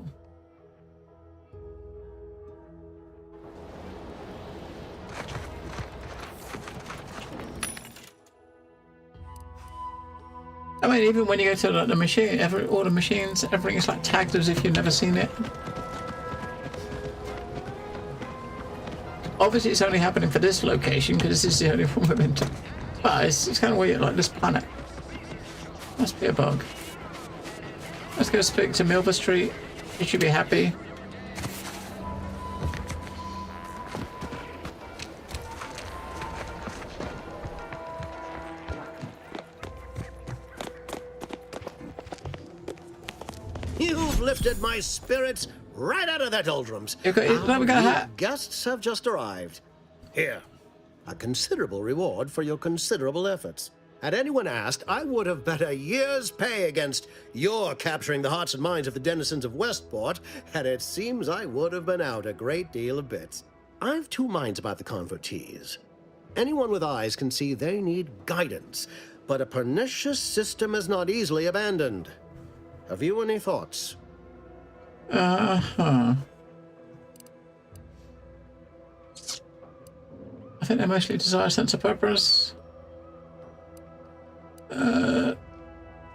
I mean, even when you go to like, the machine, all the machines, everything is like tagged as if you've never seen it. Obviously, it's only happening for this location because this is the only one we've been to. But it's kind of weird, like this planet. Must be a bug. Let's go speak to Milver Street. He should be happy. You've lifted my spirits right out of their doldrums. We got guests have just arrived. Here, a considerable reward for your considerable efforts. Had anyone asked, I would have bet a year's pay against your capturing the hearts and minds of the denizens of Westport, and it seems I would have been out a great deal of bits. I've two minds about the convertees. Anyone with eyes can see they need guidance, but a pernicious system is not easily abandoned. Have you any thoughts? I think they mostly desire a sense of purpose. They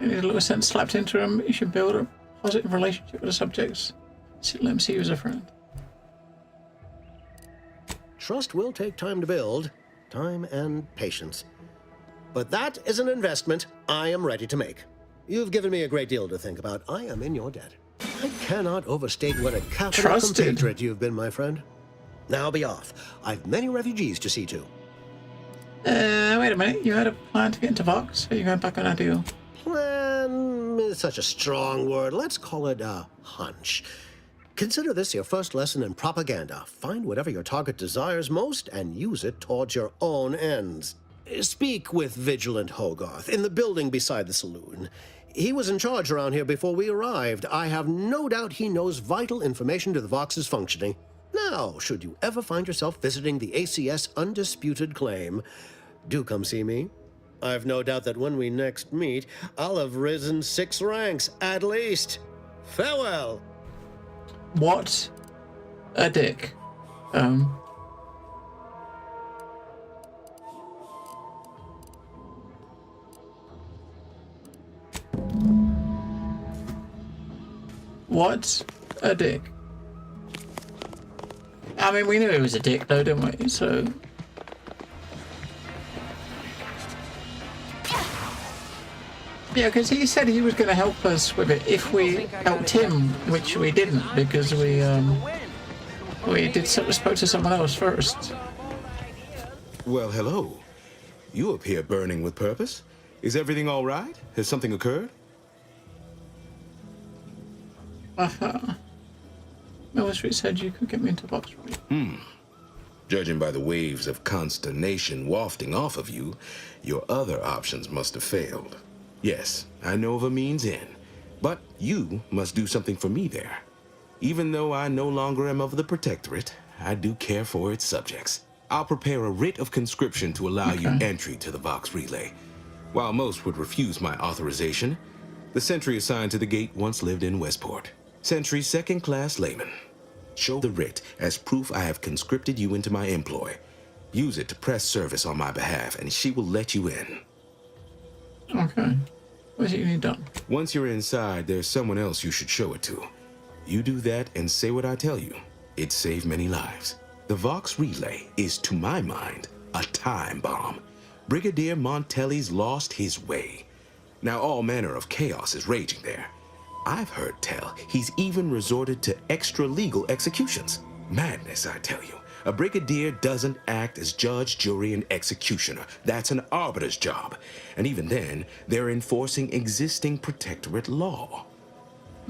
need a little sense slapped into them. You should build a positive relationship with the subjects. Let them see you as a friend. Trust will take time to build, time and patience. But that is an investment I am ready to make. You've given me a great deal to think about. I am in your debt. I cannot overstate what a capital compatriot you've been, my friend. Now be off. I've many refugees to see to. Wait a minute. You had a plan to get into Vox? Or are you going back on that deal? Plan is such a strong word. Let's call it a hunch. Consider this your first lesson in propaganda. Find whatever your target desires most and use it towards your own ends. Speak with Vigilant Hogarth in the building beside the saloon. He was in charge around here before we arrived. I have no doubt he knows vital information to the Vox's functioning. Now, should you ever find yourself visiting the ACS Undisputed Claim, do come see me. I've no doubt that when we next meet, I'll have risen 6 ranks, at least. Farewell. What a dick. What a dick. I mean, we knew he was a dick though, didn't we? So... yeah, because he said he was going to help us with it if we helped him, which we didn't, because we spoke to someone else first. Well, hello. You appear burning with purpose. Is everything all right? Has something occurred? Milver Street said you could get me into Vox. Judging by the waves of consternation wafting off of you, your other options must have failed. Yes, I know of a means in, but you must do something for me there. Even though I no longer am of the Protectorate, I do care for its subjects. I'll prepare a writ of conscription to allow you entry to the Vox Relay. While most would refuse my authorization, the sentry assigned to the gate once lived in Westport. Sentry second-class layman. Show the writ as proof I have conscripted you into my employ. Use it to press service on my behalf, and she will let you in. Okay. What is it you need done? Once you're inside, there's someone else you should show it to. You do that and say what I tell you. It saved many lives. The Vox Relay is, to my mind, a time bomb. Brigadier Montelli's lost his way. Now all manner of chaos is raging there. I've heard tell he's even resorted to extra-legal executions. Madness, I tell you. A brigadier doesn't act as judge, jury, and executioner. That's an arbiter's job. And even then, they're enforcing existing protectorate law.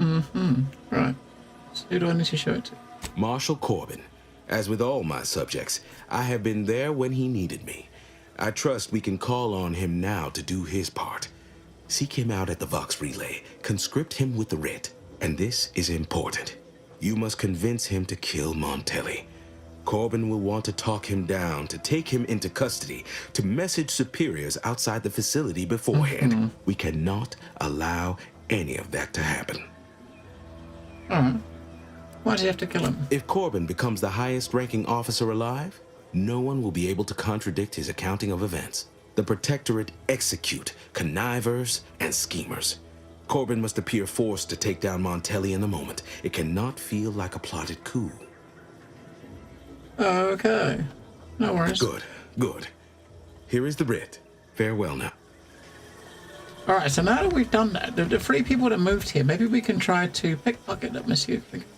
Mm-hmm. Right. So who do I need to show it to? Marshal Corbin. As with all my subjects, I have been there when he needed me. I trust we can call on him now to do his part. Seek him out at the Vox Relay, conscript him with the writ, and this is important. You must convince him to kill Montelli. Corbin will want to talk him down, to take him into custody, to message superiors outside the facility beforehand. We cannot allow any of that to happen. Alright. Why does he have to kill him? If Corbin becomes the highest ranking officer alive, no one will be able to contradict his accounting of events. The Protectorate execute connivers and schemers. Corbin must appear forced to take down Montelli in the moment. It cannot feel like a plotted coup. Okay. No worries. Good, good. Here is the writ. Farewell now. Alright, so now that we've done that, the three people that moved here, maybe we can try to pickpocket them. Let's see if we can.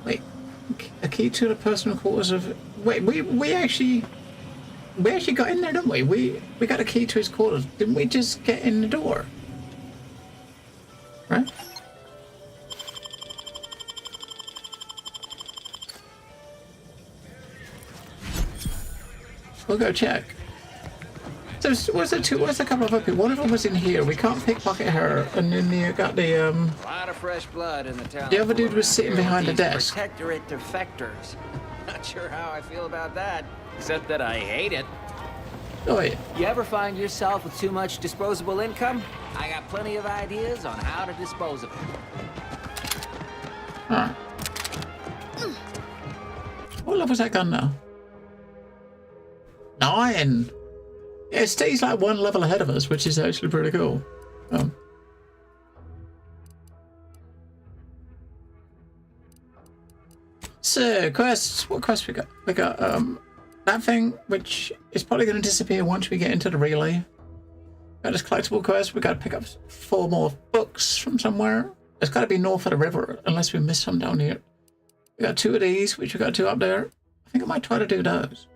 Wait. A key to the personal quarters of... Wait, we actually got in there, didn't we? We got a key to his quarters. Didn't we just get in the door? Right? We'll go check. So what's a couple of other people? One of them was in here. We can't pickpocket her, and then you got the A lot of fresh blood in the town. The other dude was sitting behind the desk. Protectorate defectors. Not sure how I feel about that, except that I hate it. Oh yeah. You ever find yourself with too much disposable income? I got plenty of ideas on how to dispose of it. Alright. What level was that gun now? 9! Yeah, it stays like one level ahead of us, which is actually pretty cool. So, quests. What quests we got? We got that thing, which is probably going to disappear once we get into the relay. Got this collectible quest. We got to pick up 4 more books from somewhere. It's got to be north of the river, unless we missed some down here. We got 2 of these, which we got 2 up there. I think I might try to do those.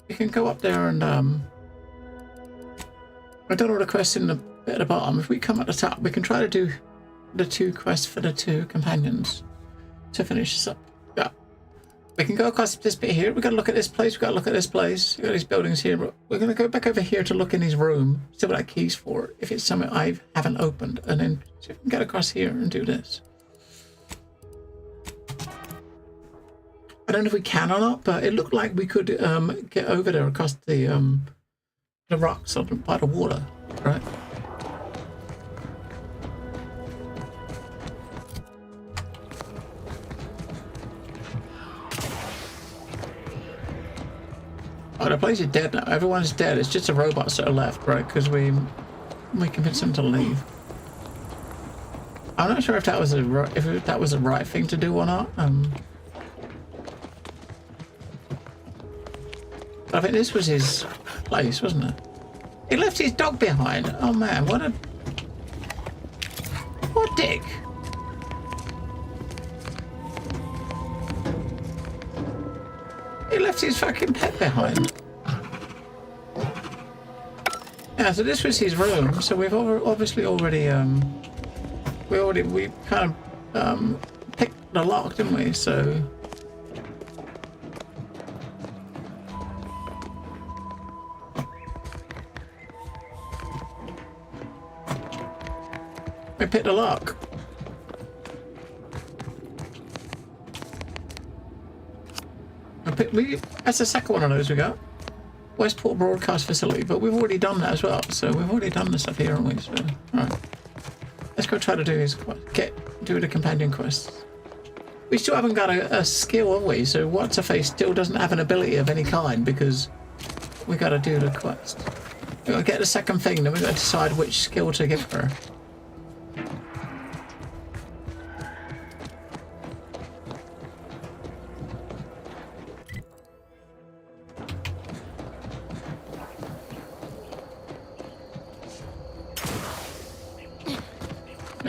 We can go up there and I don't know the quest in the bit at the bottom. If we come at the top, we can try to do the 2 quests for the 2 companions to finish this up. Yeah. We can go across this bit here. We've got to look at this place. We've got to look at this place. We've got these buildings here. But we're going to go back over here to look in his room, see what that key's for, if it's something I haven't opened, and then see if we can get across here and do this. I don't know if we can or not, but it looked like we could get over there across the rocks by the water, right? Oh, the place is dead now. Everyone's dead. It's just the robots that are left, right? Because we convinced them to leave. I'm not sure if that was the right thing to do or not. I think this was his place, wasn't it? He left his dog behind. Oh man, what a dick. He left his fucking pet behind. Yeah, so this was his room. So we've obviously already we kind of picked the lock, didn't we? So. We picked a lock. That's the second one of those we got. Westport Broadcast Facility, but we've already done that as well. So we've already done the stuff here, haven't we? So, alright. Let's go try to do these do the companion quests. We still haven't got a skill, have we? So What's-Her-Face still doesn't have an ability of any kind because we got to do the quest. We got to get the second thing, then we got to decide which skill to give her.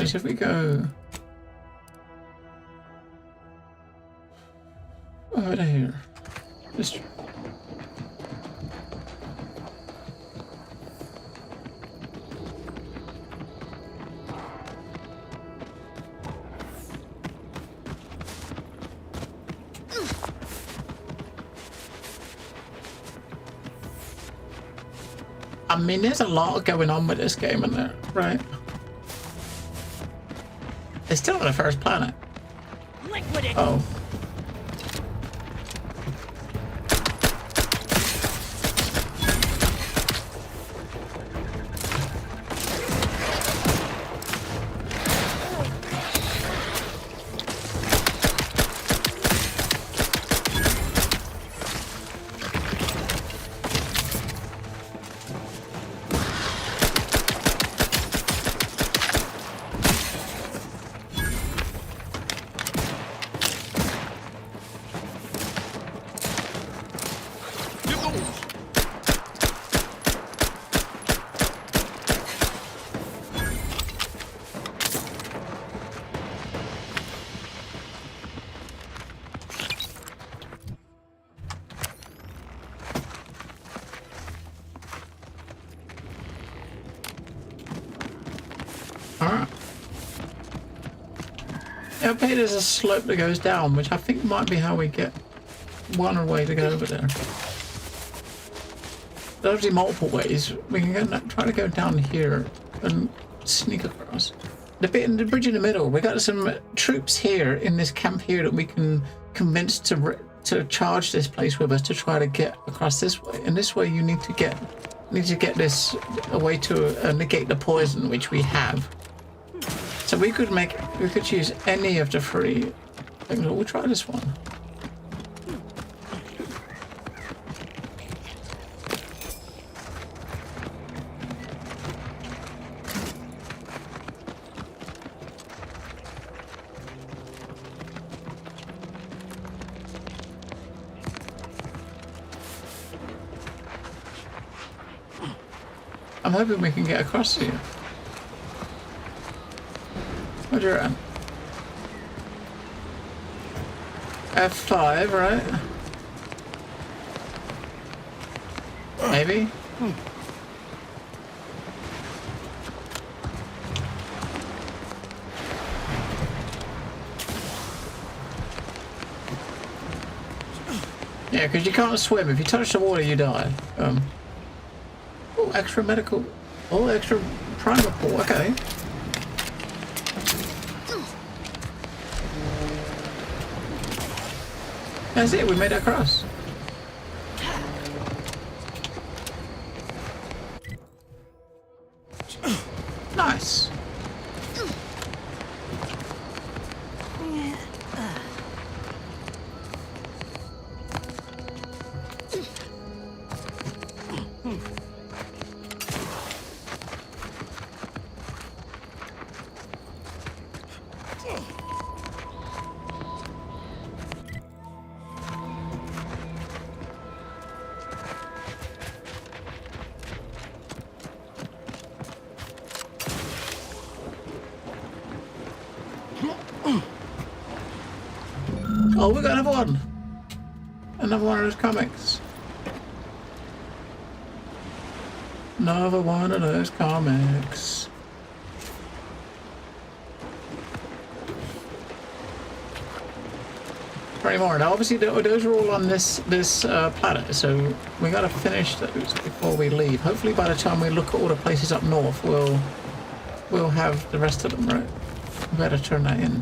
So if we go over here, just I mean, there's a lot going on with this game, isn't there? Right? It's still on the first planet. Oh. Okay, there's a slope that goes down, which I think might be how we get one way to go over there. There's obviously multiple ways. We can try to go down here and sneak across. The bridge in the middle, we got some troops here in this camp here that we can convince to charge this place with us to try to get across this way. And this way you need to get this a way to negate the poison, which we have. So we could choose any of the three things. We'll try this one. I'm hoping we can get across here. What's your F5, right? Maybe? Yeah, because you can't swim. If you touch the water, you die. Oh, extra medical. Oh, extra primer pool. Okay. That's it, we made it across. Nice. Oh, we got another one. Another one of those comics. Another one of those comics. Pretty more. Now, obviously, those are all on this planet, so we got to finish those before we leave. Hopefully, by the time we look at all the places up north, we'll have the rest of them, right? We better turn that in.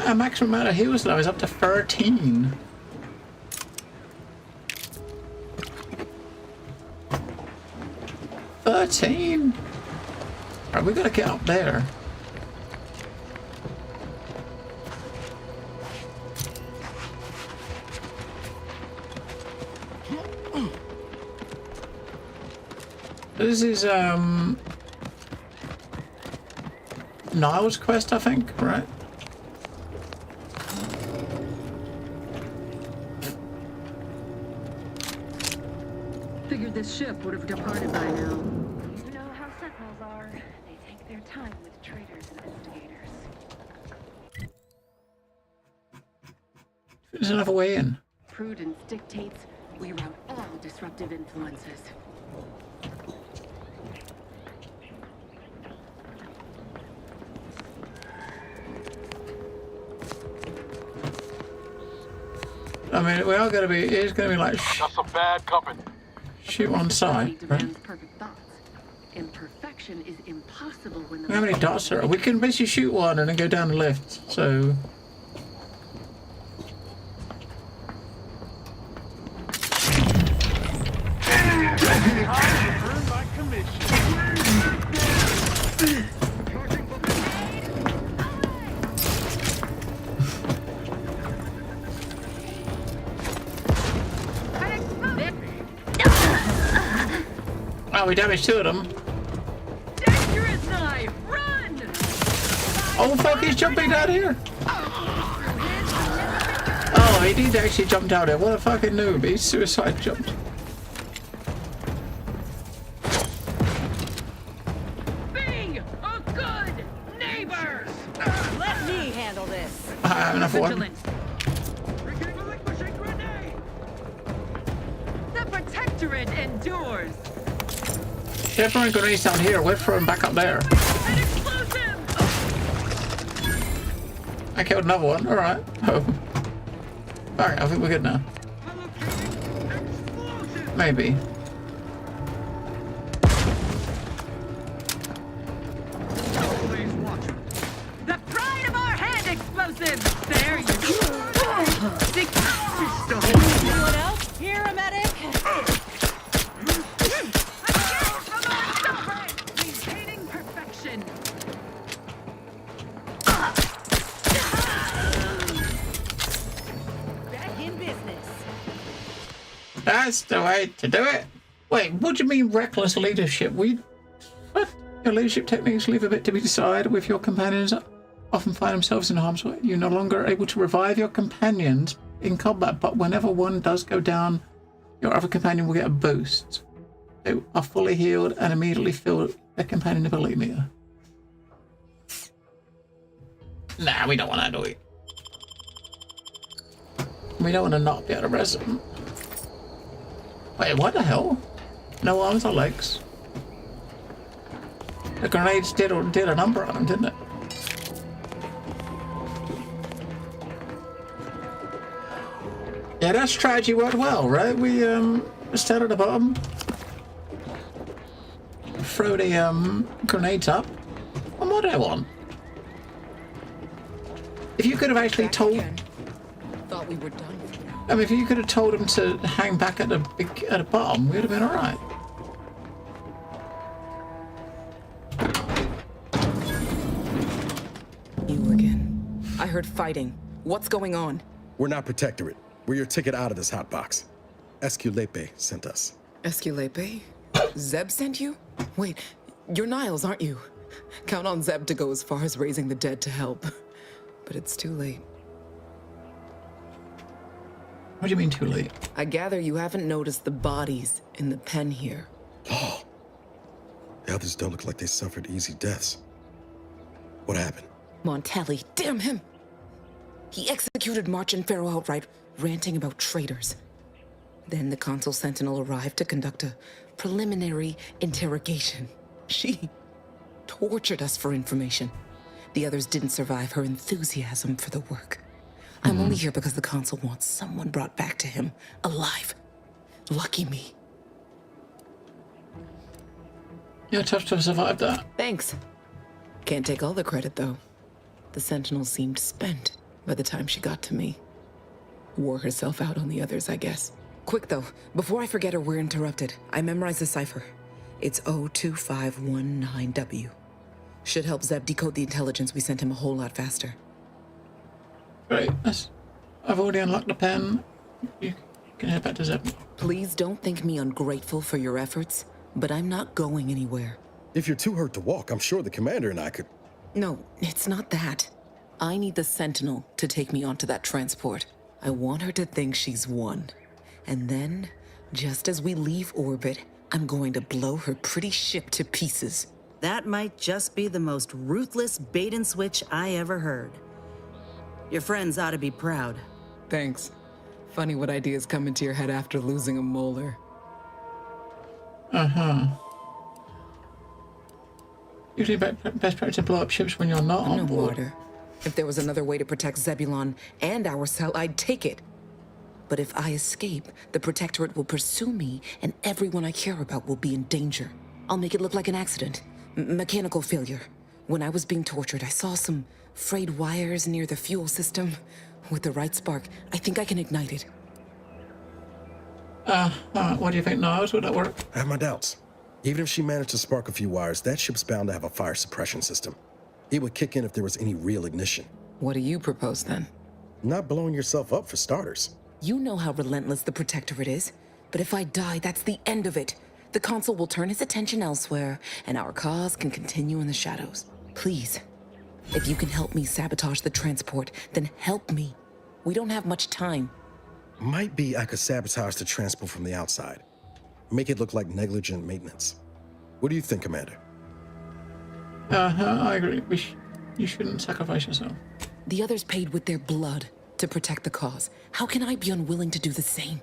Our maximum amount of heals though is up to 13. Alright, we gotta get up there. This is Niall's quest, I think, right? Figured this ship would have departed by now. You know how Sentinels are. They take their time with traitors and instigators. There's another way in. Prudence dictates we rout all disruptive influences. I mean, we are going to be, it's going to be like, That's some bad company. Shoot on sight, right? Demands perfect thoughts. Imperfection is impossible when the How many dots are there? We can basically shoot one and then go down the lift, so... Earn my commission. Oh, we damaged two of them. dangerous knife! Run! Oh fuck, he's jumping down here! Oh, he did actually jump down there. What a fucking noob. He suicide jumped. Being a good neighbor! Let me handle this. I have enough one. The Protectorate endures. They're throwing grenades down here. We're throwing back up there. I killed another one. Alright. Oh. Alright, I think we're good now. Maybe. The pride of our hand explosive! There you go. Anyone else? Here, a medic? Maintaining perfection. Back in business. That's the way to do it. Wait, what do you mean reckless leadership? What? Your leadership techniques leave a bit to be desired with your companions often find themselves in harm's way. You're no longer able to revive your companions in combat, but whenever one does go down, your other companion will get a boost. They are fully healed and immediately fill their companion ability meter. Nah, we don't want that, do we? We don't want to not be able to res them. Wait, what the hell? No arms or legs? The grenades did a number on them, didn't it? Yeah, that strategy worked well, right? We start at the bottom, throw the grenades up. What more do I want? If you could have actually told, Thought we were done. I mean, if you could have told them to hang back at the bottom, we would have been all right. You again. I heard fighting. What's going on? We're not Protectorate. We're your ticket out of this hotbox. Esculepe sent us. Esculepe? Zeb sent you? Wait, you're Niles, aren't you? Count on Zeb to go as far as raising the dead to help. But it's too late. What do you mean too late? I gather you haven't noticed the bodies in the pen here. Oh. The others don't look like they suffered easy deaths. What happened? Montelli, damn him! He executed March and Pharaoh outright, ranting about traitors. Then the Consul Sentinel arrived to conduct a preliminary interrogation. She tortured us for information. The others didn't survive her enthusiasm for the work. I'm only here because the consul wants someone brought back to him, alive. Lucky me. You're tough to have survived that. Thanks. Can't take all the credit, though. The Sentinel seemed spent by the time she got to me. Wore herself out on the others, I guess. Quick, though, before I forget or we're interrupted, I memorized the cipher. It's 02519W. Should help Zeb decode the intelligence we sent him a whole lot faster. Great. I've already unlocked the pen. You can head back to Zeb. Please don't think me ungrateful for your efforts, but I'm not going anywhere. If you're too hurt to walk, I'm sure the commander and I could... No, it's not that. I need the Sentinel to take me onto that transport. I want her to think she's won. And then, just as we leave orbit, I'm going to blow her pretty ship to pieces. That might just be the most ruthless bait and switch I ever heard. Your friends ought to be proud. Thanks. Funny what ideas come into your head after losing a molar. Usually best practice to blow up ships when you're not on No board. water. If there was another way to protect Zebulon and our cell, I'd take it. But if I escape, the Protectorate will pursue me, and everyone I care about will be in danger. I'll make it look like an accident. Mechanical failure. When I was being tortured, I saw some frayed wires near the fuel system. With the right spark, I think I can ignite it. What do you think, Niles? Would that work? I have my doubts. Even if she managed to spark a few wires, that ship's bound to have a fire suppression system. It would kick in if there was any real ignition. What do you propose, then? Not blowing yourself up, for starters. You know how relentless the Protectorate is. But if I die, that's the end of it. The Consul will turn his attention elsewhere, and our cause can continue in the shadows. Please, if you can help me sabotage the transport, then help me. We don't have much time. Might be I could sabotage the transport from the outside. Make it look like negligent maintenance. What do you think, Commander? I agree. You shouldn't sacrifice yourself. The others paid with their blood to protect the cause. How can I be unwilling to do the same?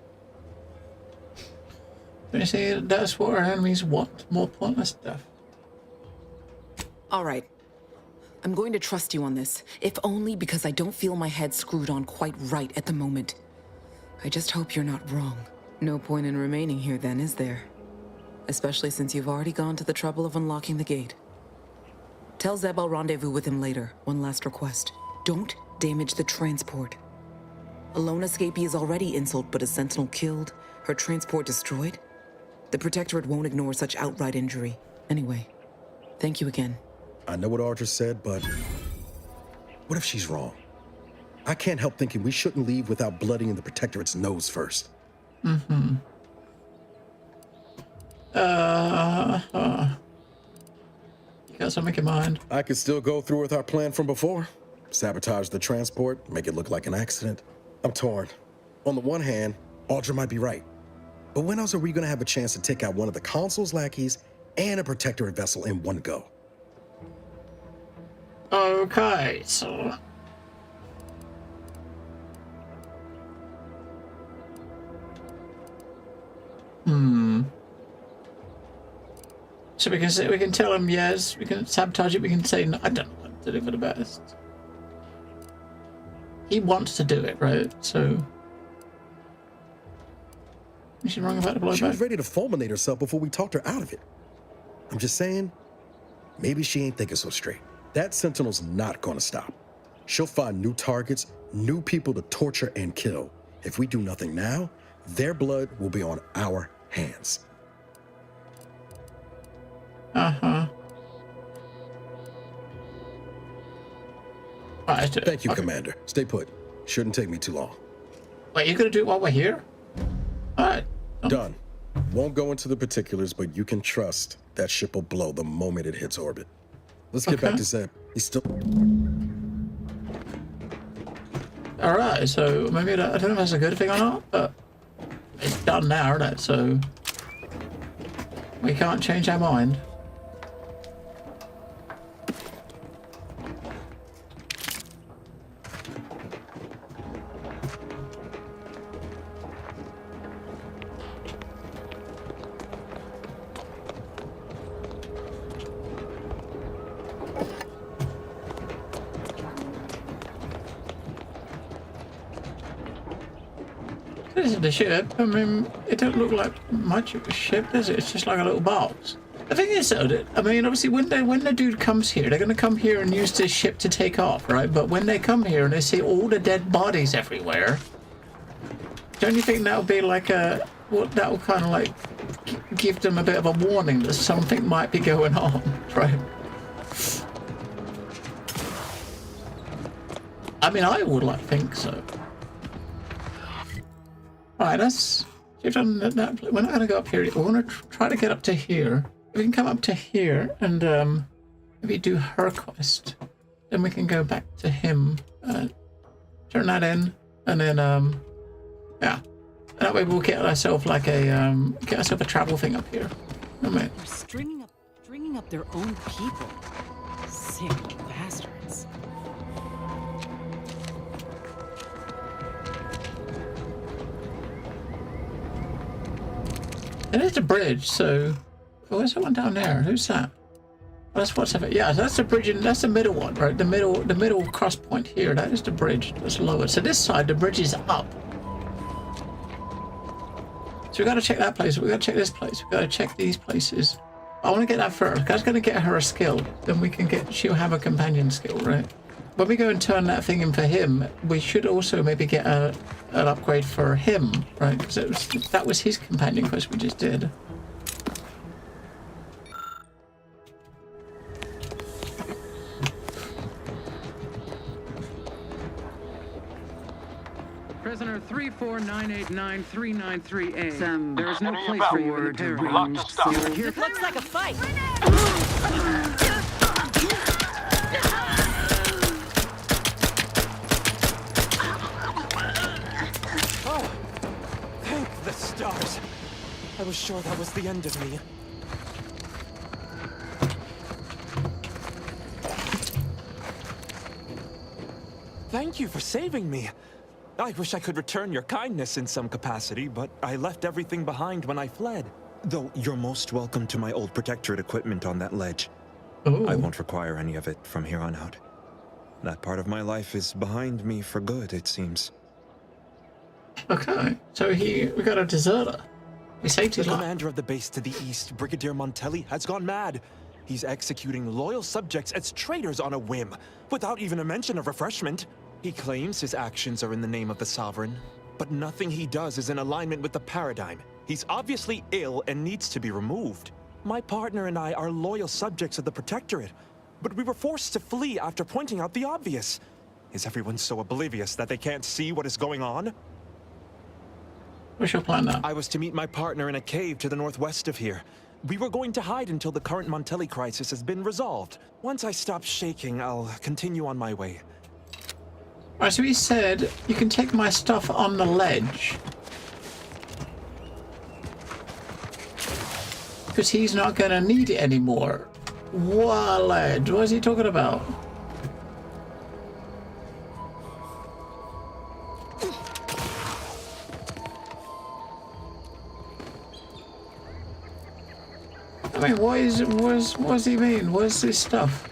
You see, that's what our enemies want. More pointless stuff. All right. I'm going to trust you on this, if only because I don't feel my head screwed on quite right at the moment. I just hope you're not wrong. No point in remaining here then, is there? Especially since you've already gone to the trouble of unlocking the gate. Tell Zeb I'll rendezvous with him later. One last request. Don't damage the transport. A lone escapee is already insult, but a Sentinel killed, her transport destroyed? The Protectorate won't ignore such outright injury. Anyway, thank you again. I know what Audra said, but what if she's wrong? I can't help thinking we shouldn't leave without bloodying the Protectorate's nose first. You got something in mind? I could still go through with our plan from before. Sabotage the transport, make it look like an accident. I'm torn. On the one hand, Audra might be right. But when else are we going to have a chance to take out one of the Consul's lackeys and a Protectorate vessel in one go? Okay, so... So we can tell him yes, we can sabotage it, we can say no. I don't know what to do for the best. He wants to do it, right? So is she wrong about the blowback? She was ready to fulminate herself before we talked her out of it. I'm just saying, maybe she ain't thinking so straight. That Sentinel's not gonna stop. She'll find new targets, new people to torture and kill. If we do nothing now, their blood will be on our hands. Thank you, Commander. Stay put. Shouldn't take me too long. Wait, you're gonna do it while we're here? Alright. Done. Won't go into the particulars, but you can trust that ship will blow the moment it hits orbit. Let's get back to Zeb. He's still... Alright, so maybe I don't know if that's a good thing or not, but it's done now, isn't it? So we can't change our mind. This is the ship. I mean, it don't look like much of a ship, does it? It's just like a little box. The thing is, though, that, I mean, obviously, when the dude comes here, they're going to come here and use this ship to take off, right? But when they come here and they see all the dead bodies everywhere, don't you think that'll be like a... What, that'll kind of like give them a bit of a warning that something might be going on, right? I mean, I would like think so. Alright, that's... We're not going to go up here. We're going to try to get up to here. If we can come up to here and maybe do her quest, then we can go back to him. Turn that in, and then, yeah. And that way we'll get ourselves like a, a travel thing up here. Oh, man. They're stringing up their own people. Sick bastards. There's a bridge, so... Oh, there's someone down there. Who's that? Oh, that's what's up. Yeah, that's the bridge, and that's the middle one, right? The middle cross point here. That is the bridge. That's lower. So this side, the bridge is up. So we got to check that place. We got to check this place. We got to check these places. I want to get that first. That's going to get her a skill. Then we can get. She'll have a companion skill, right? When we go and turn that thing in for him, we should also maybe get an upgrade for him, right? Because that was his companion quest we just did. Prisoner 349893938. There is no Any place about for you in the we locked the stuff. It looks like a fight. Oh, thank the stars. I was sure that was the end of me. Thank you for saving me. I wish I could return your kindness in some capacity, but I left everything behind when I fled. Though you're most welcome to my old Protectorate equipment on that ledge. Ooh. I won't require any of it from here on out. That part of my life is behind me for good, it seems. Okay, so we got a deserter. We saved his The life. commander of the base to the east, Brigadier Montelli, has gone mad. He's executing loyal subjects as traitors on a whim, without even a mention of refreshment. He claims his actions are in the name of the Sovereign, but nothing he does is in alignment with the paradigm. He's obviously ill and needs to be removed. My partner and I are loyal subjects of the Protectorate, but we were forced to flee after pointing out the obvious. Is everyone so oblivious that they can't see what is going on? What's your plan now? I was to meet my partner in a cave to the northwest of here. We were going to hide until the current Montelli crisis has been resolved. Once I stop shaking, I'll continue on my way. Alright, so he said, you can take my stuff on the ledge. Because he's not going to need it anymore. What ledge? What is he talking about? I mean, what does he mean? What is this stuff?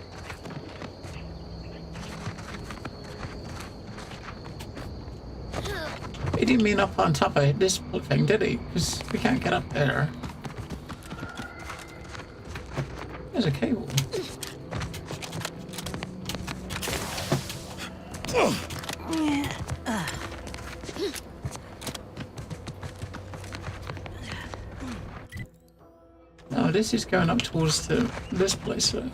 He didn't mean up on top of this thing, did he? Because we can't get up there. There's a cable. No, this is going up towards this place. So.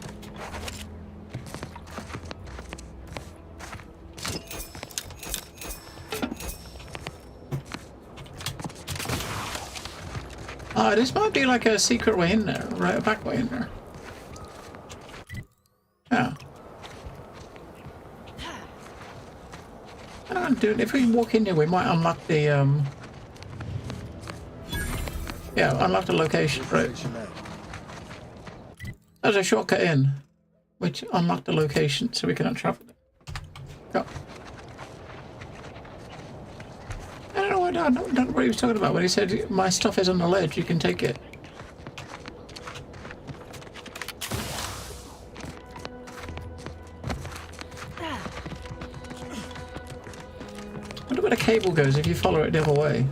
Oh, this might be like a secret way in there, right? A back way in there. Yeah. Dude, if we walk in here, we might unlock the, yeah, unlock the location, right? There's a shortcut in, which unlocked the location, so we cannot travel it. Go. I don't know what he was talking about when he said, my stuff is on the ledge, you can take it. wonder where the cable goes if you follow it the other way.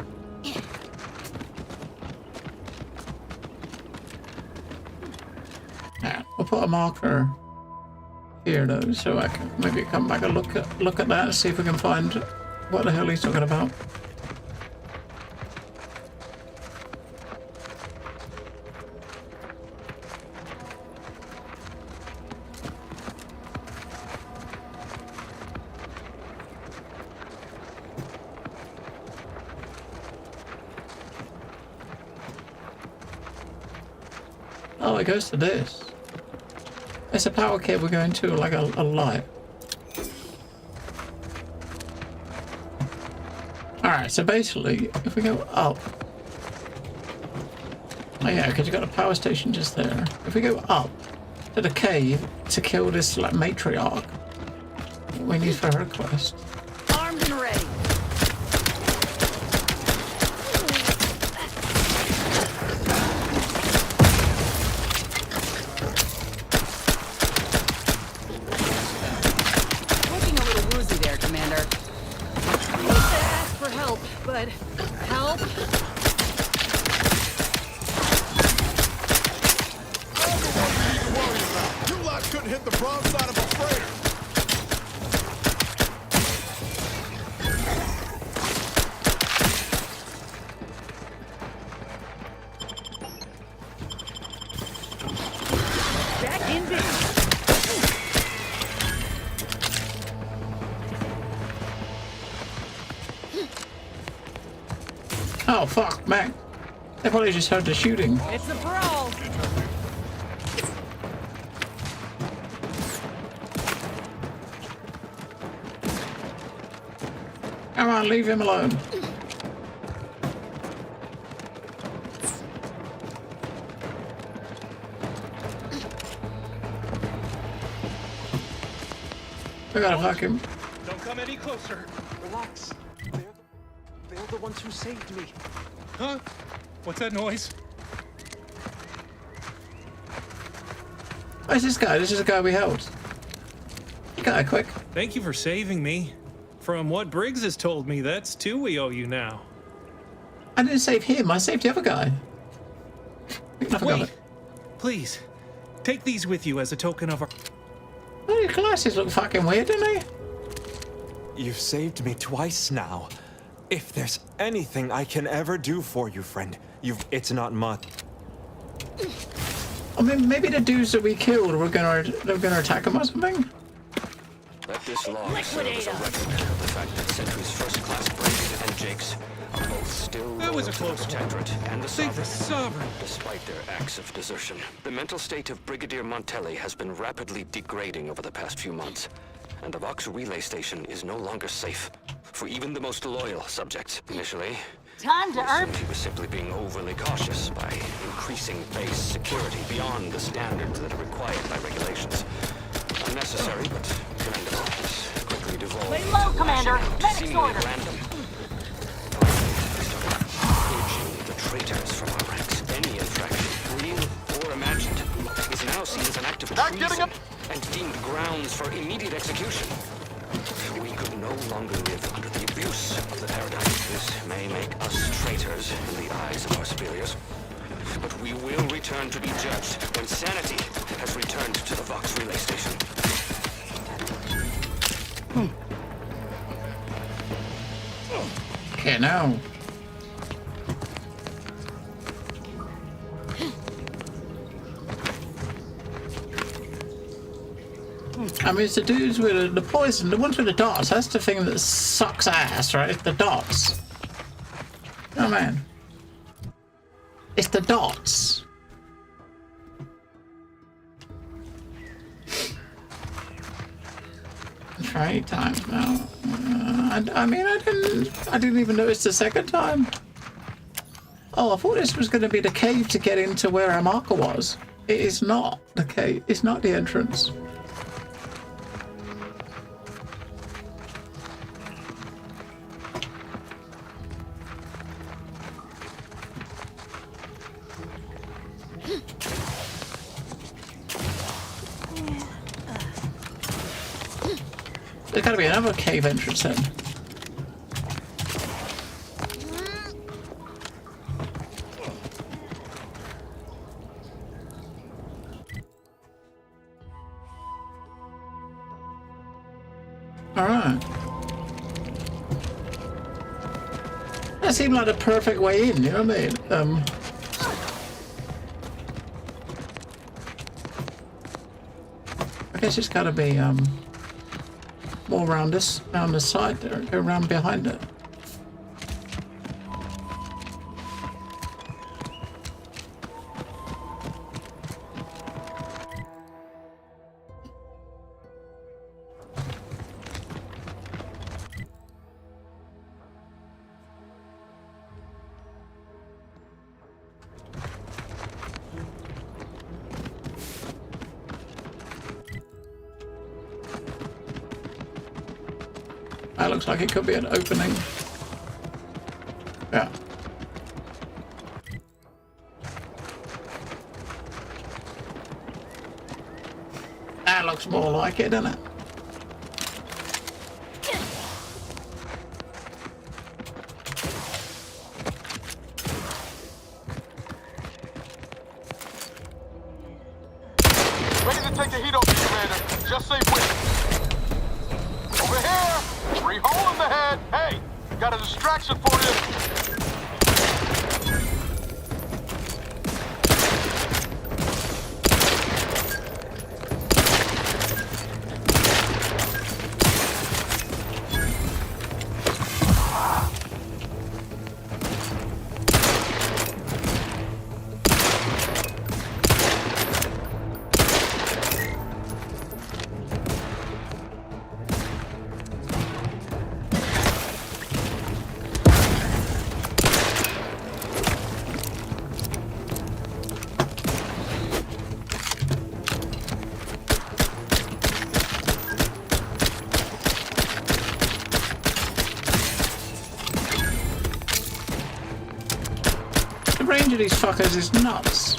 Yeah, we'll put a marker here though, so I can maybe come back and look at that and see if we can find what the hell he's talking about. Oh, it goes to this. It's a power cable going to like a light. Alright, so basically, if we go up... Oh yeah, because you've got a power station just there. If we go up to the cave to kill this like matriarch, what we need for her quest. Armed and ready. Looking a little woozy there, Commander. I hate to ask for help, but help? You lot couldn't hit the broadside of a freighter. Back in business. Oh fuck, man. They probably just heard the shooting. It's a brawl. Come on, leave him alone. We gotta fuck him. Don't come any closer. Relax. They're the ones who saved me. Huh? What's that noise? Where's this guy? This is the guy we helped. You got it quick. Thank you for saving me. From what Briggs has told me, that's two we owe you now. I didn't save him, I saved the other guy. I forgot Wait, it. please, take these with you as a token of our... Oh, your glasses look fucking weird, don't they? You've saved me twice now. If there's anything I can ever do for you, friend, it's not much. I mean, maybe the dudes that we killed were gonna attack him or something? Let this log serve as a record of the fact that Sentry's first-class Briggs and Jakes are both still That was a loyal to the close one. Protectorate and the Save the Sovereign. Despite their acts of desertion, the mental state of Brigadier Montelli has been rapidly degrading over the past few months, and the Vox relay station is no longer safe for even the most loyal subjects. Initially, Time to we earn. assumed he was simply being overly cautious by increasing base security beyond the standards that are required by regulations. Unnecessary, but commendable. It's quickly devolved Lay low, into Commander. lashing out, Medics seemingly order. at random. We started purging the traitors from our ranks. Any infraction, real or imagined, is now seen as an act of treason and deemed grounds for immediate execution. We could no longer live under the abuse of the paradigm. This may make us traitors in the eyes of our superiors, but we will return to be judged when sanity has returned to the Vox relay station. Okay, now. I mean, it's the dudes with the poison, the ones with the dots. That's the thing that sucks ass, right? It's the dots. Oh man. It's the dots. Try 8 times now. I mean, I didn't even notice the second time. Oh, I thought this was going to be the cave to get into where our marker was. It is not the cave. It's not the entrance. There's gotta be another cave entrance then. Right. That seemed like the perfect way in, you know what I mean? I guess it's gotta be more around this, around the side there, go around behind it. That looks like it could be an opening. Yeah. That looks more like it, doesn't it? Ready to take the heat off you, Commander. Just say when. Over here! Free hole in the head! Hey! Got a distraction for you! The range of these fuckers is nuts.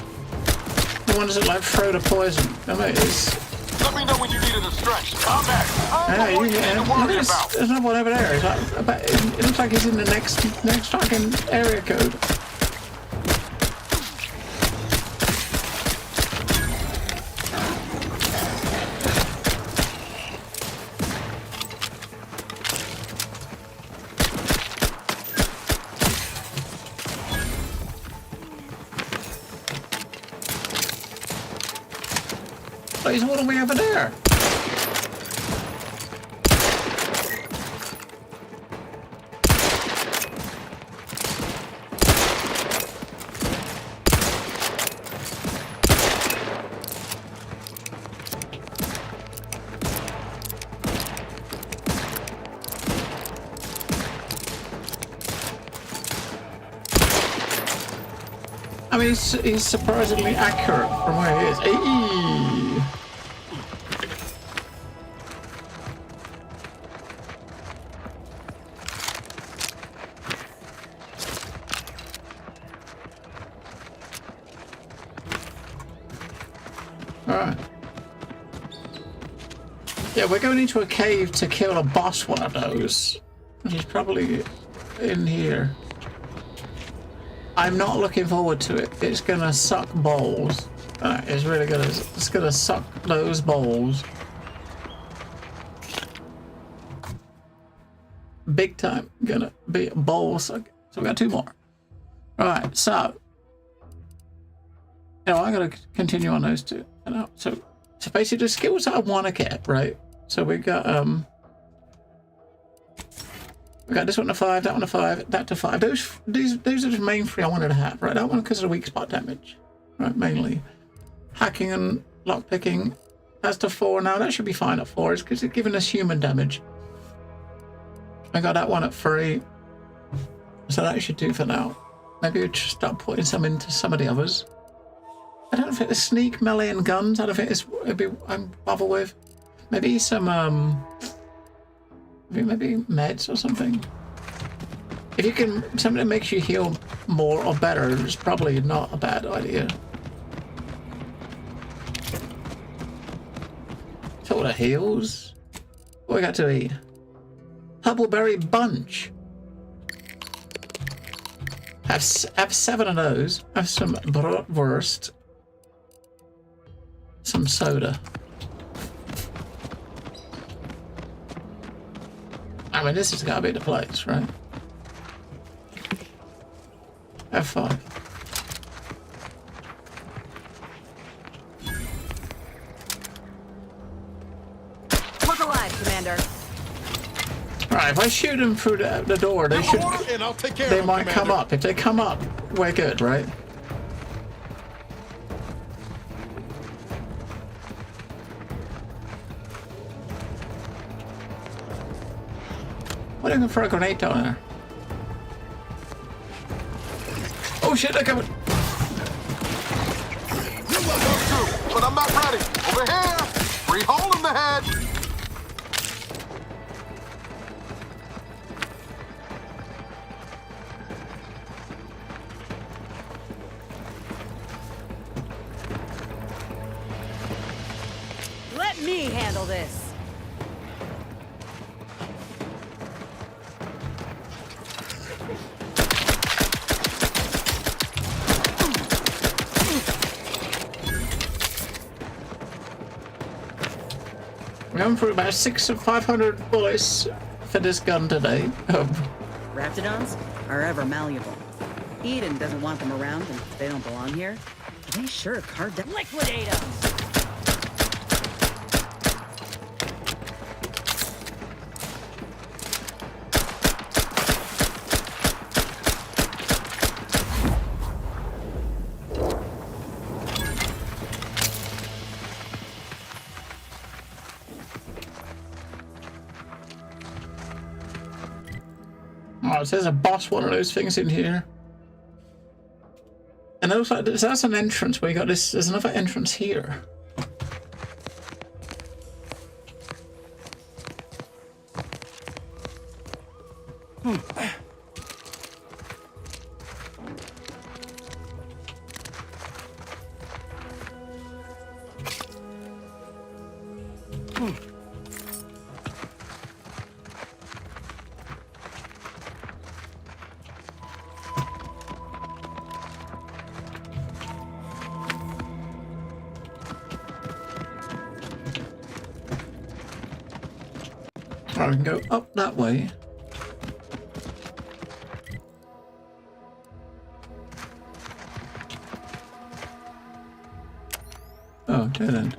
The ones that like throw the poison. I mean, it's... Let me know when you need a distraction. I'm at it. Yeah, I you, yeah. Look, there's another one over there. It's like, it looks like he's in the next fucking area code. Oh, he's all the way over there. I mean, he's surprisingly accurate from where he is. Eee! Alright. Yeah, we're going into a cave to kill a boss one of those. He's probably in here. I'm not looking forward to it. It's gonna suck balls. It's really gonna. It's gonna suck those balls. Big time. Gonna be a ball suck. So we got two more. Right. So. You know, I'm gonna continue on those two. So basically the skills that I want to get, right? So we got this one to 5, that one to 5, that to 5. Those are the main three I wanted to have, right? That one because of the weak spot damage, right? Mainly hacking and lockpicking. That's to 4 now. That should be fine at 4. It's because it's giving us human damage. I got that one at 3, so that should do for now. Maybe we'll just start putting some into some of the others. I don't think the sneak, melee, and guns. I don't think I'm bother with. Maybe some maybe meds or something. If you can, something that makes you heal more or better is probably not a bad idea. Sort of heals. What we got to eat? Hubbleberry bunch. Have 7 of those. Have some bratwurst. Some soda. I mean, this has got to be the place, right? F5. Look alive, Commander. Alright, if I shoot them through the door, they should. And I'll take care They of him, might come Commander. up. If they come up, we're good, right? What are you going to throw a grenade down there? Oh shit, they're coming! You let them through, but I'm not ready. Over here! Free hole in the head! Let me handle this. We're going through about 500 bullets for this gun today. Raptidons are ever malleable. Eden doesn't want them around, and they don't belong here. They sure carved up. Liquidate them. Oh, so there's a boss one of those things in here. And it looks like that's an entrance where you got this. There's another entrance here. I can go up that way. Oh, dead end.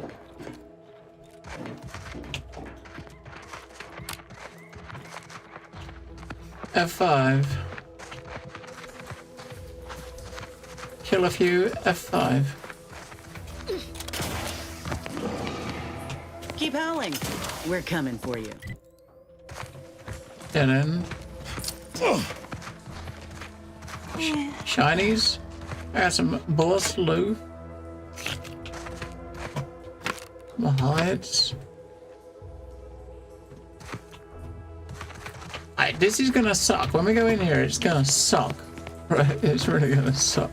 F5. Kill a few. F5. Keep howling. We're coming for you. Dead end. Shinies. I got some bullets loot. Some hides. Alright, this is gonna suck. When we go in here, it's gonna suck. Right? It's really gonna suck.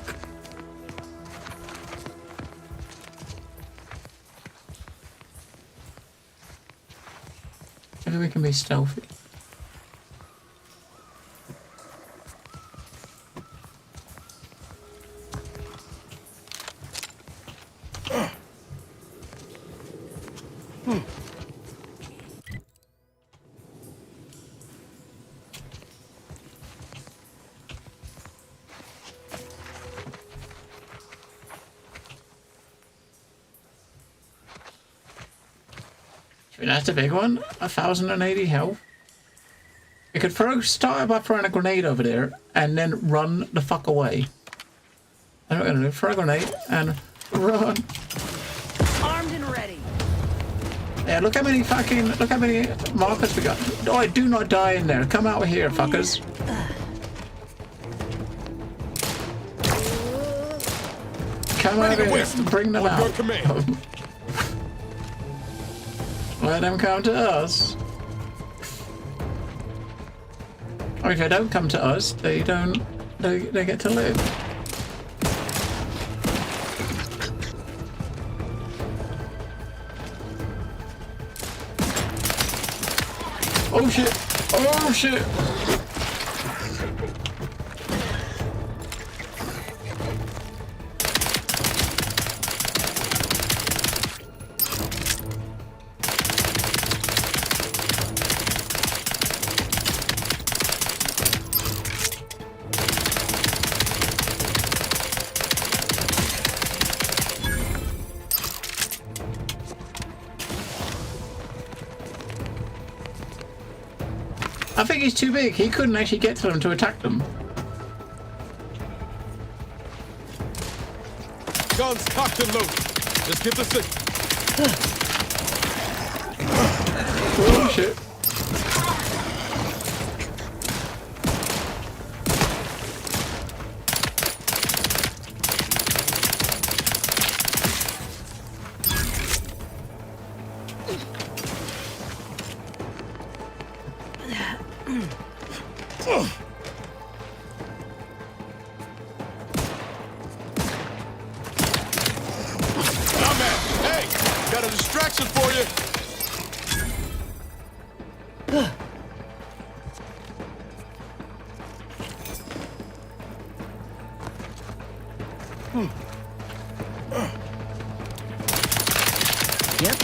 Maybe we can be stealthy. That's a big one. 1,080 health. You could start by throwing a grenade over there and then run the fuck away. That's what we're gonna do. Throw a grenade and run. Armed and ready. Yeah, look how many markers we got. Oh, do not die in there. Come out here, fuckers. Come over here. Bring them out. Let them come to us. Or if they don't come to us, they get to live. Oh shit! Oh shit! I think he's too big. He couldn't actually get to them to attack them. Guns cocked and loaded. Just give the signal. Oh shit. Yep.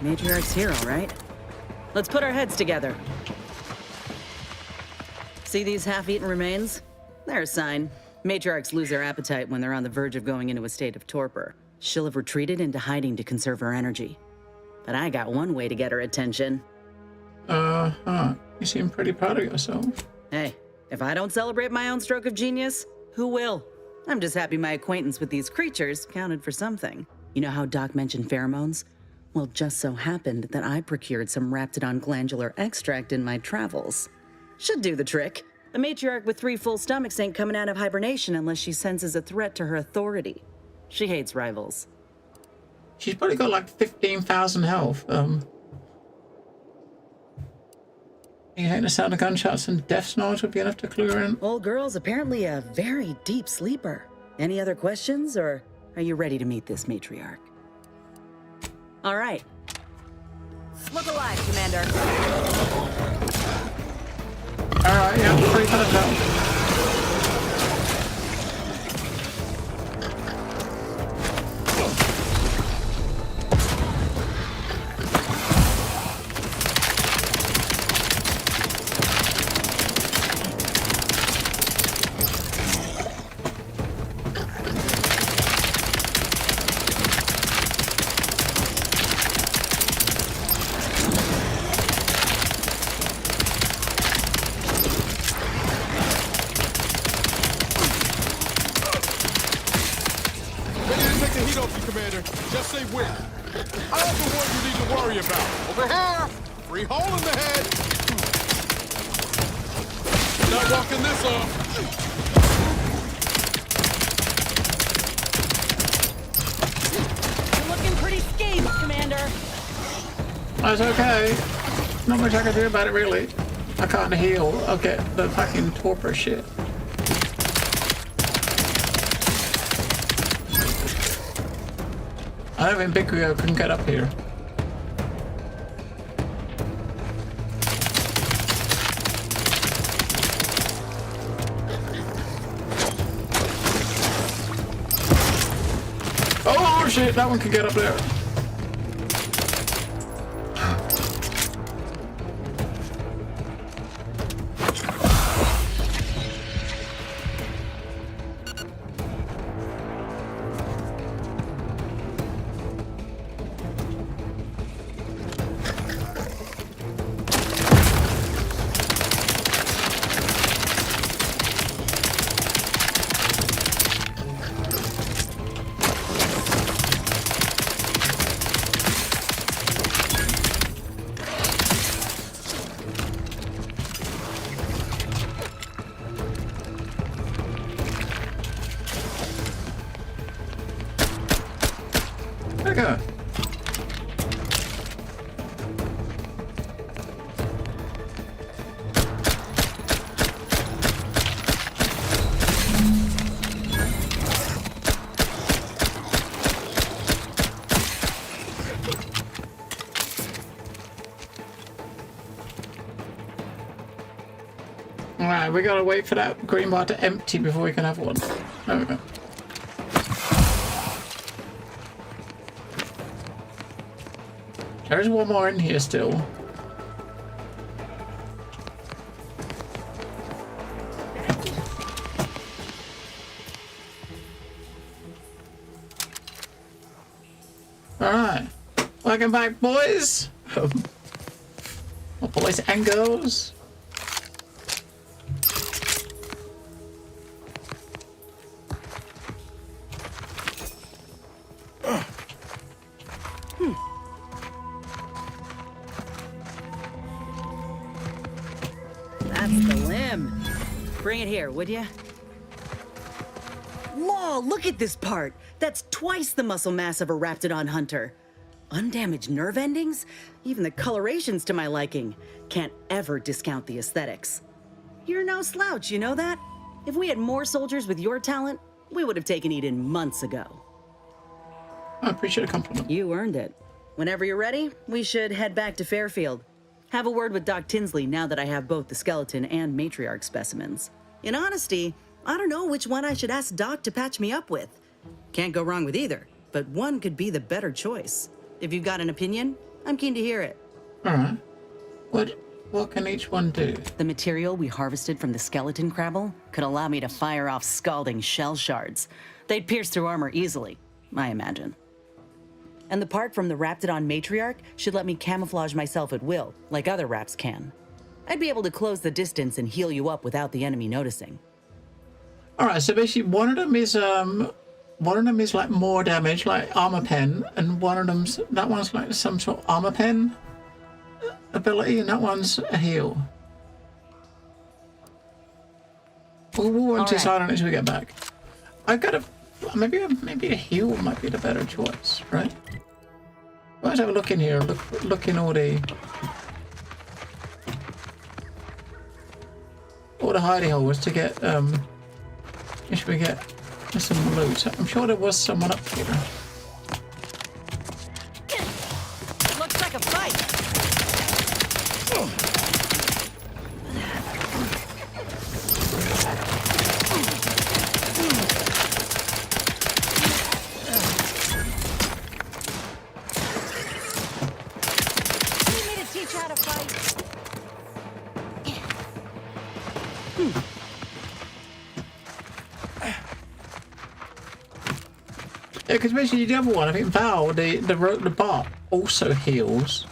Matriarch's here, all right. Let's put our heads together. See these half-eaten remains? They're a sign. Matriarchs lose their appetite when they're on the verge of going into a state of torpor. She'll have retreated into hiding to conserve her energy. But I got one way to get her attention. You seem pretty proud of yourself. Hey, if I don't celebrate my own stroke of genius, who will? I'm just happy my acquaintance with these creatures counted for something. You know how Doc mentioned pheromones? Well, just so happened that I procured some Raptidon glandular extract in my travels. Should do the trick. A matriarch with 3 full stomachs ain't coming out of hibernation unless she senses a threat to her authority. She hates rivals. She's probably got like 15,000 health. You think the sound of gunshots and death snores would be enough to clue her in? Old girl's apparently a very deep sleeper. Any other questions, or are you ready to meet this matriarch? All right. Look alive, Commander. All right, yeah, pretty kind of tell. That's okay. Not much I can do about it, really. I can't heal. I'll get the fucking torpor shit. I don't think Big Rio can get up here. Oh shit, that one can get up there. Alright, we gotta wait for that green bar to empty before we can have one. There we go. There's one more in here still. Alright. Welcome back, boys. Boys and girls. That's the limb. Bring it here, would ya? Law, look at this part. That's twice the muscle mass of a Raptidon hunter. Undamaged nerve endings? Even the coloration's to my liking. Can't ever discount the aesthetics. You're no slouch, you know that? If we had more soldiers with your talent, we would have taken Eden months ago. I appreciate a compliment. You earned it. Whenever you're ready, we should head back to Fairfield. Have a word with Doc Tinsley now that I have both the skeleton and matriarch specimens. In honesty, I don't know which one I should ask Doc to patch me up with. Can't go wrong with either, but one could be the better choice. If you've got an opinion, I'm keen to hear it. All right. What can each one do? The material we harvested from the skeleton crabble could allow me to fire off scalding shell shards. They'd pierce through armor easily, I imagine. And the part from the Raptidon matriarch should let me camouflage myself at will, like other Raps can. I'd be able to close the distance and heal you up without the enemy noticing. All right, so basically one of them is like more damage, like armor pen, and that one's like some sort of armor pen ability, and that one's a heal. We'll want to decide on it until we get back. I gotta maybe a heal might be the better choice, right? Let's have a look in here. Look in all the hidey holes to get should we get some loot? I'm sure there was someone up here. Looks like a fight. You need to teach how to fight. Yeah, because basically the other one, I think Val, the bot, also heals.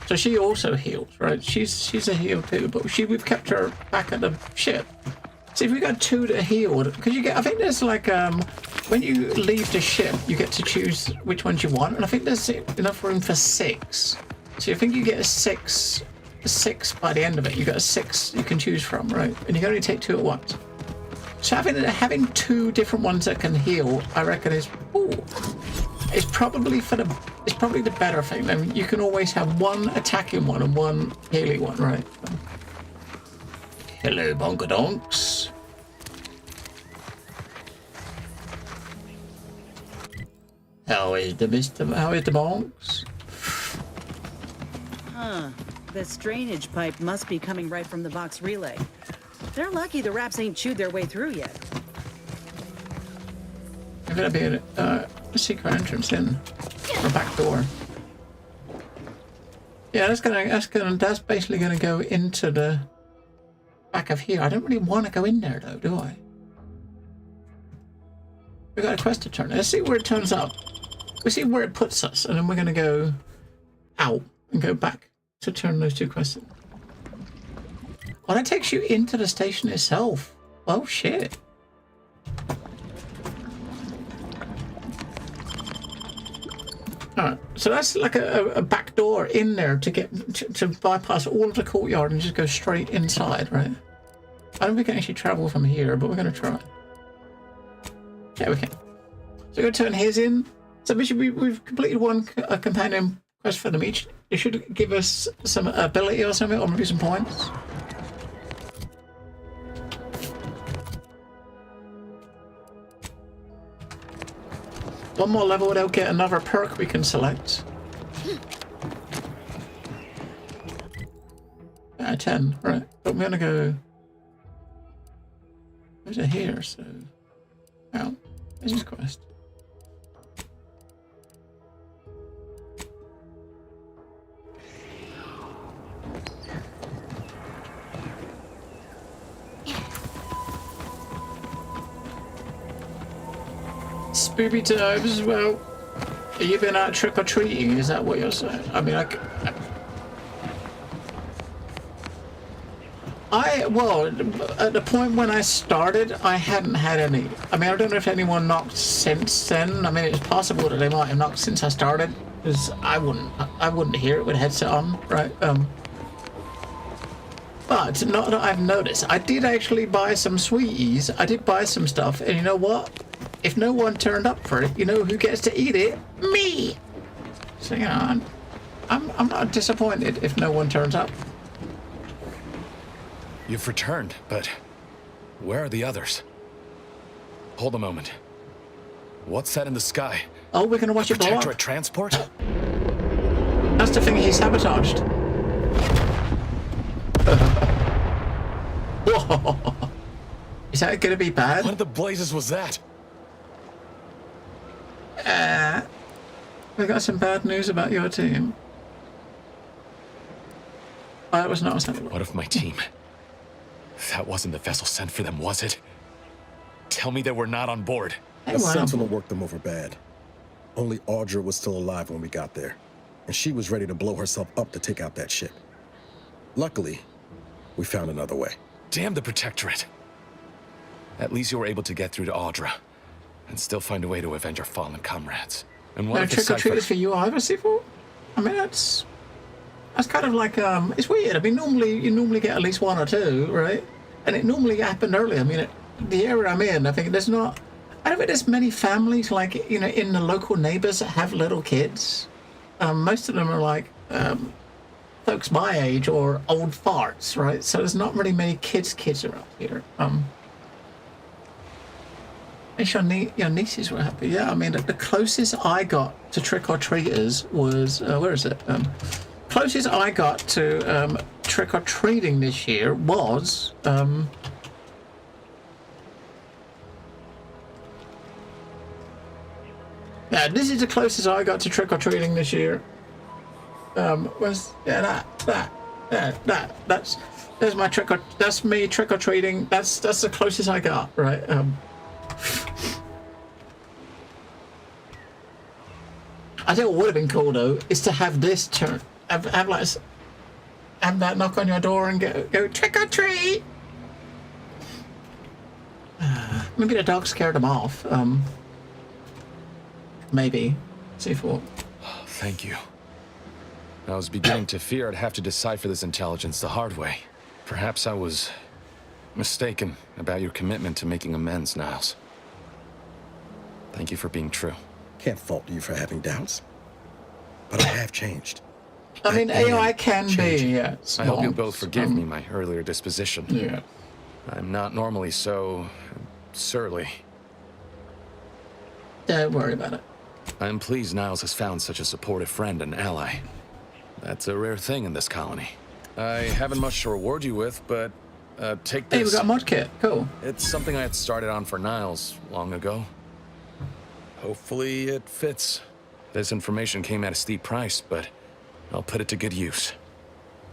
So she also heals, right? She's a heal too, but we've kept her back at the ship. So if we got two that healed, because you get, I think there's like when you leave the ship, you get to choose which ones you want, and I think there's enough room for 6. So I think you get a six by the end of it. You got a 6 you can choose from, right? And you can only take 2 at once. So having 2 different ones that can heal, I reckon is probably the better thing. I mean, you can always have one attacking one and one healing one, right? Hello, bonkadonks. How is the bonks? Huh. This drainage pipe must be coming right from the box relay. They're lucky the Raps ain't chewed their way through yet. There's gonna be a secret entrance in, or back door. Yeah, that's basically gonna go into the back of here. I don't really want to go in there though, do I? We got a quest to turn. Let's see where it turns up. We'll see where it puts us, and then we're gonna go out and go back to turn those 2 quests in. Oh, that takes you into the station itself. Oh shit. Alright, so that's like a back door in there to get to bypass all of the courtyard and just go straight inside, right? I don't think we can actually travel from here, but we're gonna try. Yeah, we can. So we're gonna turn his in. So basically we've completed one companion quest for them each. It should give us some ability or something, or maybe some points. One more level, they'll get another perk we can select. 10, right. But we're gonna go... Where's it here, so... Out. Where's this quest? Spooky times as well. You've been out trick-or-treating, is that what you're saying? I mean, well, at the point when I started, I hadn't had any. I mean, I don't know if anyone knocked since then. I mean, it's possible that they might have knocked since I started, because I wouldn't hear it with a headset on, right? But not that I've noticed. I did actually buy some sweeties. I did buy some stuff, and you know what? If no one turned up for it, you know who gets to eat it? Me. So you know, I'm not disappointed if no one turns up. You've returned, but where are the others? Hold a moment. What's that in the sky? Oh, we're gonna watch it blow up. Protectorate transport? That's the thing he sabotaged. Whoa. Is that gonna be bad? What in the blazes was that? We got some bad news about your team. That was not acceptable. What of my team? That wasn't the vessel sent for them, was it? Tell me they were not on board. A Sentinel worked them over bad. Only Audra was still alive when we got there, and she was ready to blow herself up to take out that ship. Luckily, we found another way. Damn the Protectorate. At least you were able to get through to Audra, and still find a way to avenge our fallen comrades. And what No if the trick-or-treaters for you either, C4? I mean, that's kind of like, it's weird. I mean, you normally get at least one or two, right? And it normally happened early. I mean, the area I'm in, I think I don't think there's many families, like, you know, in the local neighbors that have little kids. Most of them are like, folks my age or old farts, right? So there's not really many kids around here. Your nieces were happy. Yeah, I mean, the closest I got to trick-or-treaters was, where is it? Closest I got to trick-or-treating this year was, yeah, this is the closest I got to trick-or-treating this year. That's my that's me trick-or-treating. That's the closest I got, right? I think what would have been cool though is to have this turn, have that knock on your door and go trick or treat. Maybe the dog scared them off. Maybe. C4. Thank you. I was beginning to fear I'd have to decipher this intelligence the hard way. Perhaps I was mistaken about your commitment to making amends, Niles. Thank you for being true. Can't fault you for having doubts, but I have changed. I mean, AI can be, yes. I hope you both forgive me my earlier disposition. Yeah. I'm not normally so surly. Don't worry about it. I'm pleased Niles has found such a supportive friend and ally. That's a rare thing in this colony. I haven't much to reward you with, but take this. Hey, we got a mod kit. Cool. It's something I had started on for Niles long ago. Hopefully it fits. This information came at a steep price, but I'll put it to good use.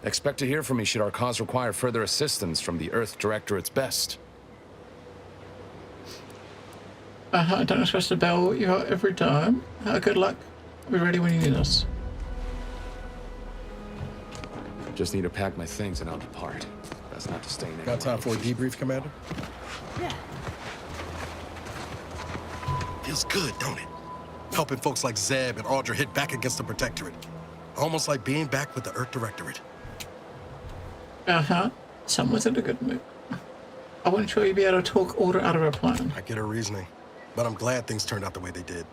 Expect to hear from me should our cause require further assistance from the Earth Directorate's best. Don't expect to bail you out every time. Good luck. We're ready when you need us. Just need to pack my things and I'll depart. Best not to stay in. Got time for a debrief, Commander? Yeah. Feels good, don't it? Helping folks like Zeb and Audra hit back against the Protectorate. Almost like being back with the Earth Directorate. Someone's in a good mood. I wasn't sure you'd be able to talk Order out of her plan. I get her reasoning, but I'm glad things turned out the way they did.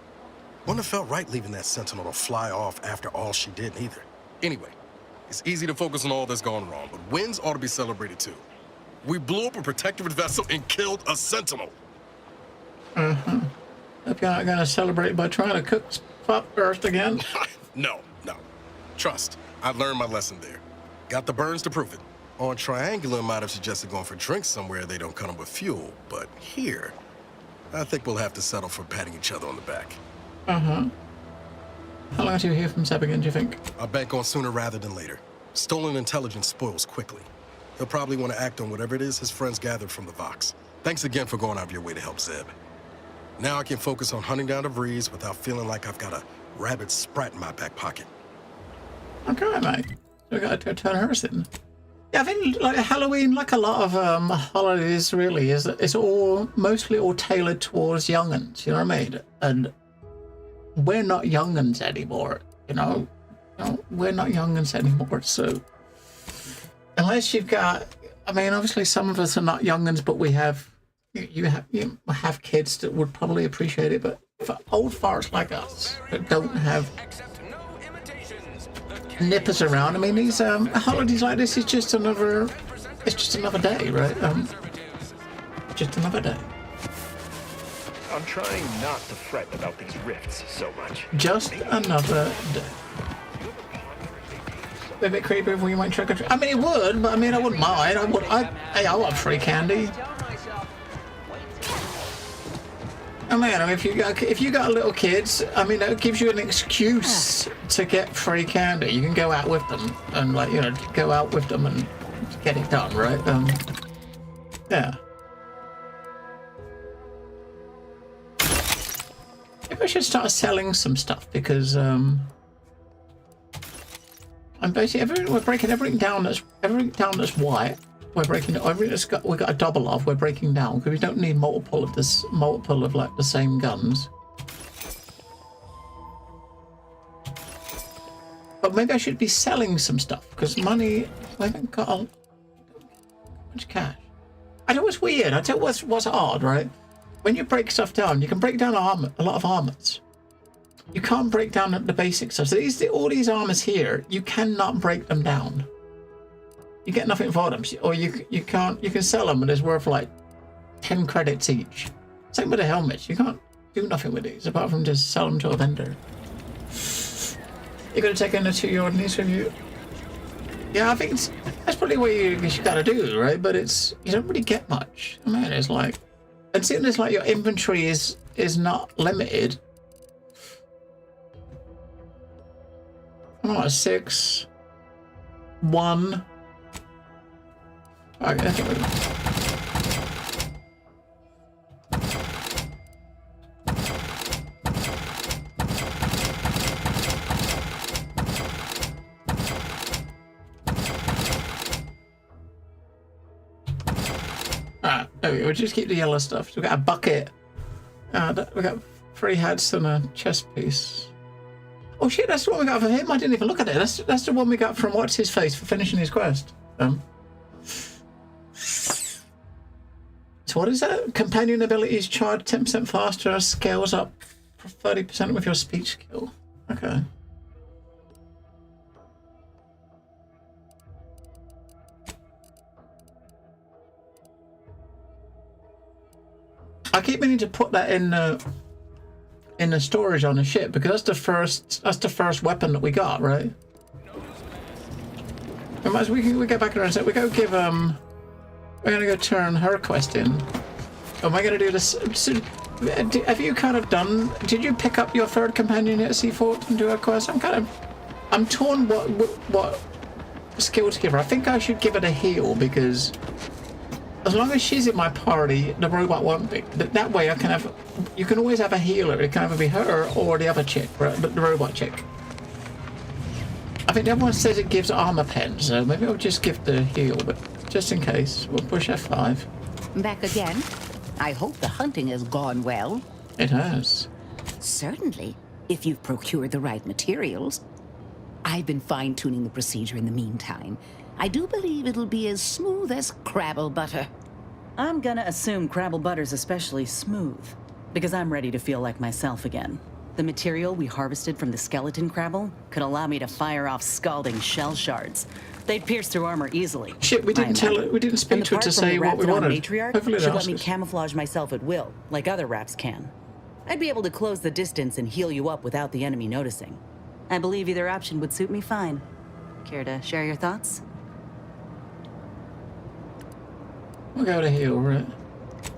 Wouldn't have felt right leaving that Sentinel to fly off after all she did, either. Anyway, it's easy to focus on all that's gone wrong, but wins ought to be celebrated too. We blew up a Protectorate vessel and killed a Sentinel. Hope you're not gonna celebrate by trying to cook pop first again. No. Trust, I learned my lesson there. Got the burns to prove it. On Triangular might have suggested going for drinks somewhere they don't come with fuel, but here, I think we'll have to settle for patting each other on the back. How long do you hear from Zeb again, do you think? I'll bank on sooner rather than later. Stolen intelligence spoils quickly. He'll probably want to act on whatever it is his friends gathered from the Vox. Thanks again for going out of your way to help Zeb. Now I can focus on hunting down the Vrees without feeling like I've got a rabid sprat in my back pocket. Okay, mate. We got to turn hers in. Yeah, I think like Halloween, like a lot of holidays, really is it's mostly all tailored towards young'uns. You know what I mean? And we're not young'uns anymore. You know, we're not young'uns anymore. So unless you've got, I mean, obviously some of us are not young'uns, but we have, you have kids that would probably appreciate it. But for old farts like us that don't have nippers around, I mean, these holidays like this is just another, it's just another day, right? Just another day. I'm trying not to fret about these rifts so much. Just another day. A bit creepy if we went trick or treat. I mean, it would, but I mean, I wouldn't mind. Hey, I want free candy. I mean, if you got little kids, I mean, that gives you an excuse to get free candy. You can go out with them and, like, you know, go out with them and get it done, right? Yeah. Maybe I should start selling some stuff because I'm basically we're breaking everything down that's white. We're breaking everything we got a double of. We're breaking down because we don't need multiple of like the same guns. But maybe I should be selling some stuff because money. I haven't got much cash. I know it's weird. I tell you what's odd, right? When you break stuff down, you can break down a lot of armors. You can't break down the basic stuff. So all these armors here, you cannot break them down. You get nothing for them, or you can sell them, and it's worth like 10 credits each. Same with the helmets. You can't do nothing with these apart from just sell them to a vendor. You're gonna take in a 2-year-old niece with you. Yeah, I think that's probably what you gotta do, right? But you don't really get much. I mean, it's like, and seeing as like your inventory is not limited. Oh, 6, 1. Okay, that's good. Alright, there we go. We'll just keep the yellow stuff. So we've got a bucket. We've got 3 hats and a chest piece. Oh shit, that's the one we got from him. I didn't even look at it. That's the one we got from What's His Face for finishing his quest. So what is that? Companion abilities charge 10% faster, scales up for 30% with your speech skill. Okay. I keep meaning to put that in the storage on the ship because that's the first weapon that we got, right? And as we get back around, so we go give we're gonna go turn her quest in. Am I gonna do this? So, have you kind of done? Did you pick up your 3rd companion at Seafort and do her quest? I'm torn what skill to give her. I think I should give her the heal because as long as she's in my party, the robot won't be. That way, you can always have a healer. It can either be her or the other chick, right? The robot chick. I think everyone says it gives armor pens, so maybe I'll just give the heal, but just in case, we'll push F5. Back again? I hope the hunting has gone well. It has. Certainly, if you've procured the right materials. I've been fine-tuning the procedure in the meantime. I do believe it'll be as smooth as Crabble butter. I'm gonna assume Crabble butter's especially smooth, because I'm ready to feel like myself again. The material we harvested from the skeleton Crabble could allow me to fire off scalding shell shards. They'd pierce through armor easily. Shit, we didn't speak to her to say what we wanted. Matriarch Hopefully should they'll let me ask us. camouflage myself at will, like other Raps can. I'd be able to close the distance and heal you up without the enemy noticing. I believe either option would suit me fine. Care to share your thoughts? We'll go to heal, right?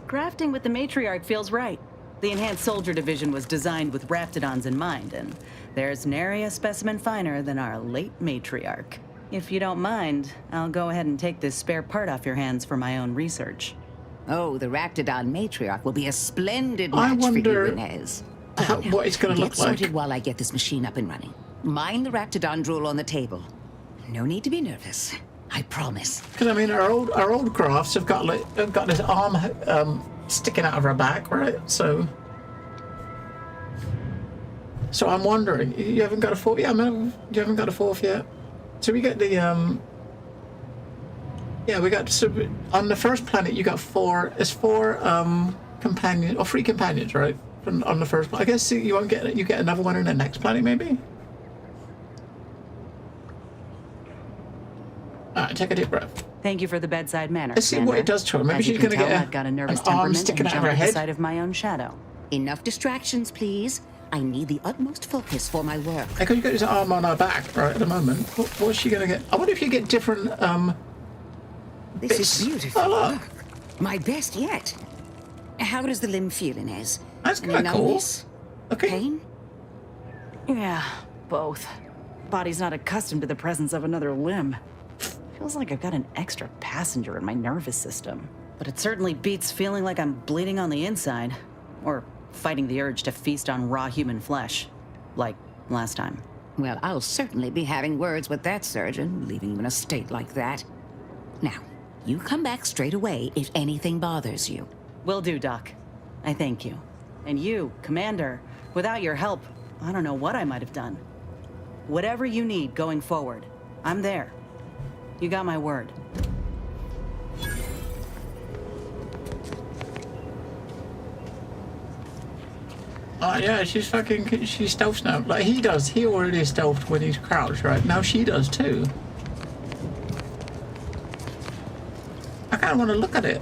Crafting with the Matriarch feels right. The Enhanced Soldier Division was designed with Raptidons in mind, and there's nary a specimen finer than our late Matriarch. If you don't mind, I'll go ahead and take this spare part off your hands for my own research. Oh, the Raptidon Matriarch will be a splendid match for you, Inez. What it's going to look Get like. sorted while I get this machine up and running. Mind the Raptidon drool on the table. No need to be nervous. I promise. Because I mean, our old crafts have got this arm sticking out of her back, right? So I'm wondering, you haven't got a fourth? Yeah, I mean, you haven't got a fourth yet. So we get the Yeah, we got on the first planet. You got four companions or 3 companions, right? On the first planet. I guess you won't get. You get another one in the next planet, maybe. All right, take a deep breath. Thank you for the bedside manner. Let's see what it does to her. Maybe As you she's can gonna tell, get I've got a nervous an arm temperament sticking and out of her jump at the head. sight of my own shadow. Enough distractions, please. I need the utmost focus for my work. Because you got his arm on her back, right, at the moment. What's she gonna get? I wonder if you get different, This bits. is beautiful. Oh, look. My best yet. How does the limb feel, Inez? That's Any kind of cool. numbness? Okay. Pain? Yeah, both. Body's not accustomed to the presence of another limb. Feels like I've got an extra passenger in my nervous system. But it certainly beats feeling like I'm bleeding on the inside. Or fighting the urge to feast on raw human flesh. Like last time. Well, I'll certainly be having words with that surgeon, leaving you in a state like that. Now, you come back straight away if anything bothers you. Will do, Doc. I thank you. And you, Commander, without your help, I don't know what I might have done. Whatever you need going forward, I'm there. You got my word. Oh yeah, she's stealths now. Like he does. He already stealthed when he's crouched, right? Now she does too. I kind of want to look at it.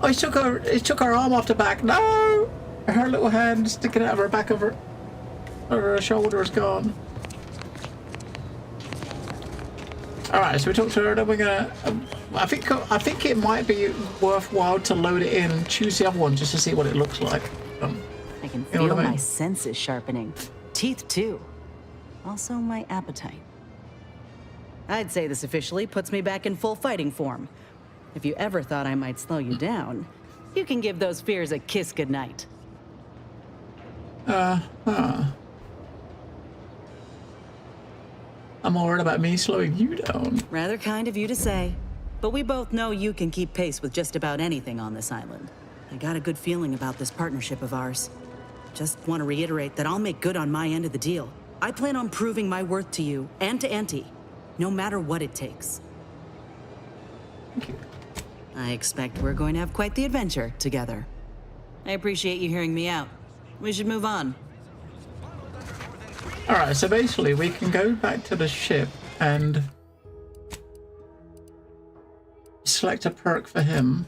Oh, he took her arm off the back. No! Her little hand sticking out of her back of her shoulder is gone. Alright, so we talked to her, then we're gonna... I think it might be worthwhile to load it in and choose the other one just to see what it looks like. I can You know feel what I mean? my senses sharpening. Teeth, too. Also, my appetite. I'd say this officially puts me back in full fighting form. If you ever thought I might slow you down, you can give those fears a kiss goodnight. I'm all worried about me slowing you down. Rather kind of you to say, but we both know you can keep pace with just about anything on this island. I got a good feeling about this partnership of ours. Just want to reiterate that I'll make good on my end of the deal. I plan on proving my worth to you and to Auntie, no matter what it takes. Thank you. I expect we're going to have quite the adventure together. I appreciate you hearing me out. We should move on. Alright, so basically we can go back to the ship and select a perk for him.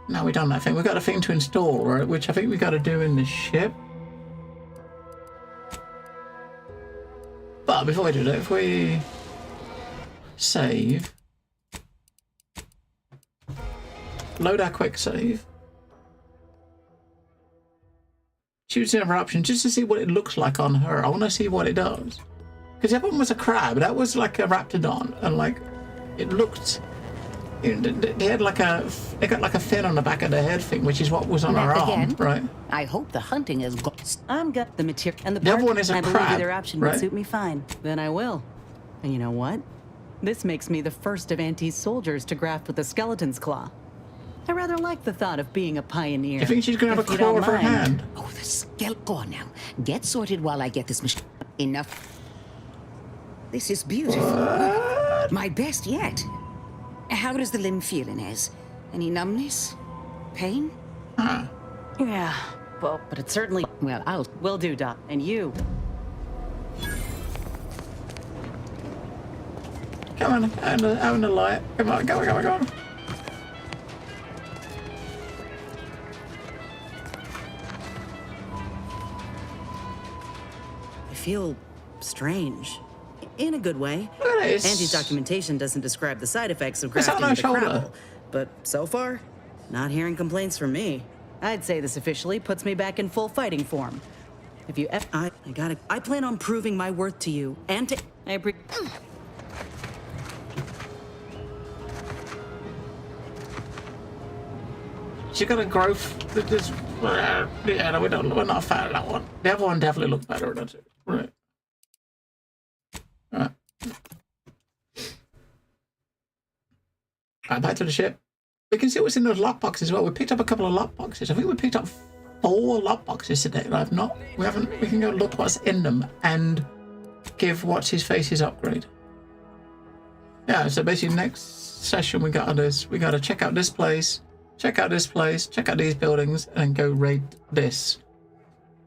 Now we've done that thing. We've got a thing to install, right? Which I think we've got to do in the ship. But before we do that, if we save, load our quick save, choose the other option just to see what it looks like on her. I want to see what it does. Because the other one was a crab, that was like a raptidon, and like it looked. They had like they got like a fin on the back of the head thing, which is what was on our arm, right? I hope the hunting is good. I'm got the material and the other part, one is a I believe crab, either option right? would suit me fine. Then I will. And you know what? This makes me the first of Auntie's soldiers to graft with the skeleton's claw. I rather like the thought of being a pioneer. You think she's gonna have if a you claw don't of her mind. hand? Oh, the skeleton. Go on now. Get sorted while I get this machine. Enough. This is beautiful. My best yet. How does the limb feel, Inez? Any numbness? Pain? Yeah, well, but it certainly... Well, Will do, Doc. And you? Come on, out in the light. Come on, go. I feel strange. In a good way. Look at this. Auntie's documentation doesn't describe the side effects of It's on grafting our with a shoulder. crabble. But so far, not hearing complaints from me. I'd say this officially puts me back in full fighting form. If you I plan on proving my worth to you and to... She got a growth that just... Yeah, no, we're not a fan of that one. The other one definitely looked better, doesn't it? Right. Alright. Alright, back to the ship. We can see what's in those lockboxes as well. We picked up a couple of lockboxes. I think we picked up 4 lockboxes today. We can go look what's in them and give what's his face his upgrade. Yeah, so basically next session we gotta check out this place, check out these buildings, and go raid this,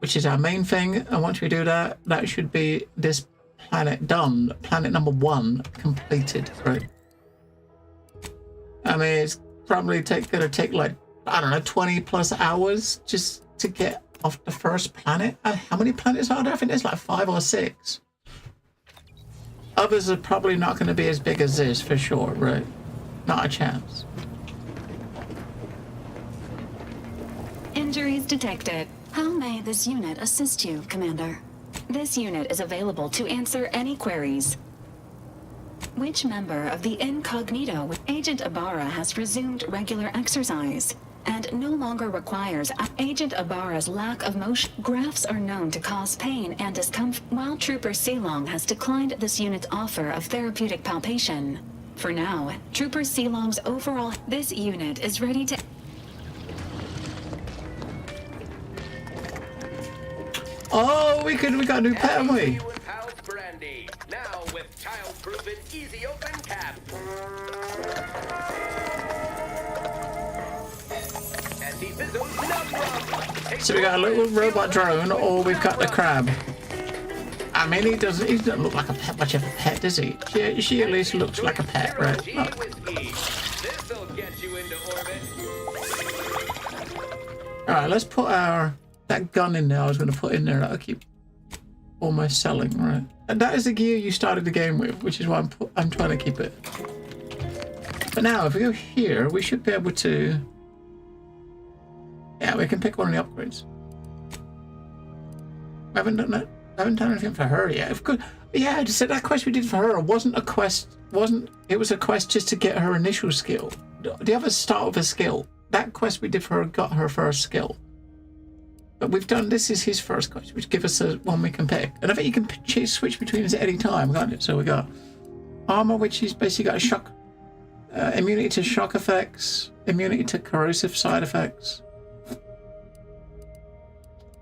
which is our main thing. And once we do that, that should be this planet done. Planet number 1 completed, right? I mean, it's probably gonna take like, I don't know, 20 plus hours just to get off the first planet. How many planets are there? I think there's like 5 or 6. Others are probably not going to be as big as this for sure, right? Not a chance. Injuries detected. How may this unit assist you, Commander? This unit is available to answer any queries. Which member of the Incognito with Agent Ibarra has resumed regular exercise and no longer requires Agent Ibarra's lack of motion? Graphs are known to cause pain and discomfort, while Trooper Sealong has declined this unit's offer of therapeutic palpation. For now, Trooper Sealong's overall... This unit is ready to... Oh, we got a new pet, haven't we? Now with child-proof and easy open cap. So we got a little robot drone, or we've got the crab. I mean, he doesn't look like a pet, much of a pet, does he? She at least looks like a pet, right? Oh. This'll get you into orbit. All right, let's put that gun in there. I was going to put in there. That'll keep almost selling, right? And that is the gear you started the game with, which is why I'm trying to keep it. But now, if we go here, we should be able to... Yeah, we can pick one of the upgrades. We haven't done that. I haven't done anything for her yet. Yeah, just said that quest we did for her wasn't a quest. It was a quest just to get her initial skill. The others start with a skill. That quest we did for her got her first skill. But we've done, this is his first quest, which gives us one we can pick. And I think you can switch between us at any time, can't you? So we got armor, which is basically got a shock, immunity to shock effects, immunity to corrosive side effects.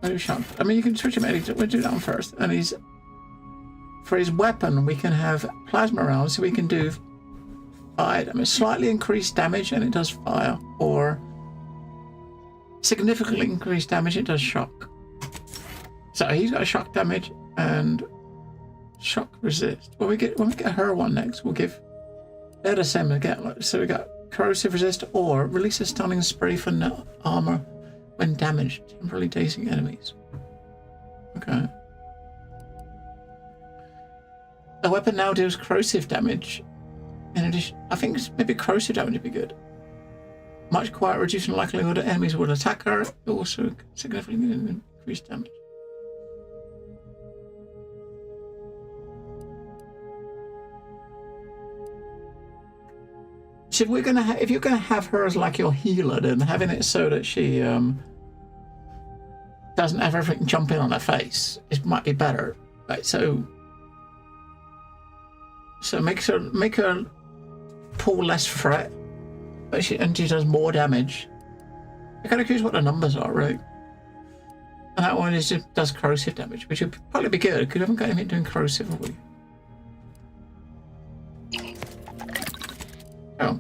I mean, you can switch him at any time. We'll do that one first. And for his weapon, we can have plasma rounds, so we can do fire damage, slightly increased damage, and it does fire, or significantly increased damage, it does shock. So he's got shock damage and shock resist. When we get her one next, we'll give. They're the same again. So we got corrosive resist or release a stunning spray for armor when damaged, temporarily dazing enemies. Okay. The weapon now deals corrosive damage. In addition, I think maybe corrosive damage would be good. Much quiet, reducing the likelihood that enemies will attack her. Also significantly increased damage. So if you're gonna have her as like your healer, then having it so that she doesn't have everything jump in on her face, it might be better. Right, so make her pull less threat, but she does more damage. I gotta choose what the numbers are, right? And that one does corrosive damage, which would probably be good because we haven't got anything doing corrosive, have we? Oh.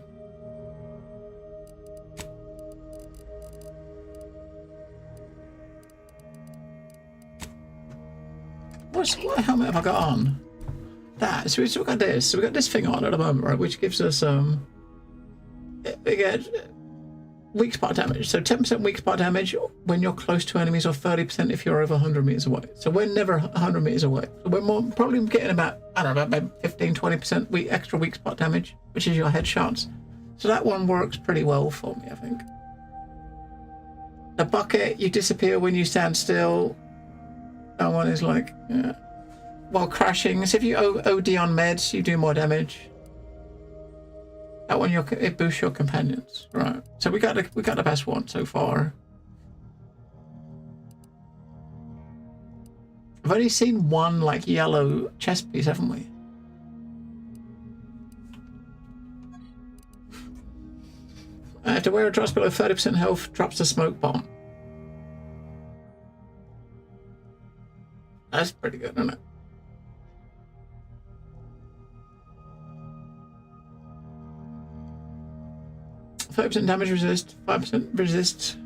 What helmet have I got on? That. So we've still got this. So we got this thing on at the moment, right? Which gives us we get weak spot damage. So 10% weak spot damage when you're close to enemies, or 30% if you're over 100 meters away. So we're never 100 meters away. So we're probably getting about, I don't know, about 15-20% extra weak spot damage, which is your headshots. So that one works pretty well for me, I think. The bucket, you disappear when you stand still. That one is like, yeah. While crashing, so if you OD on meds, you do more damage. That one, it boosts your companions, right? So we got the best one so far. I've only seen one like yellow chest piece, haven't we? If the wearer drops below 30% health, drops the smoke bomb. That's pretty good, isn't it? %5 damage resist, 5% resist.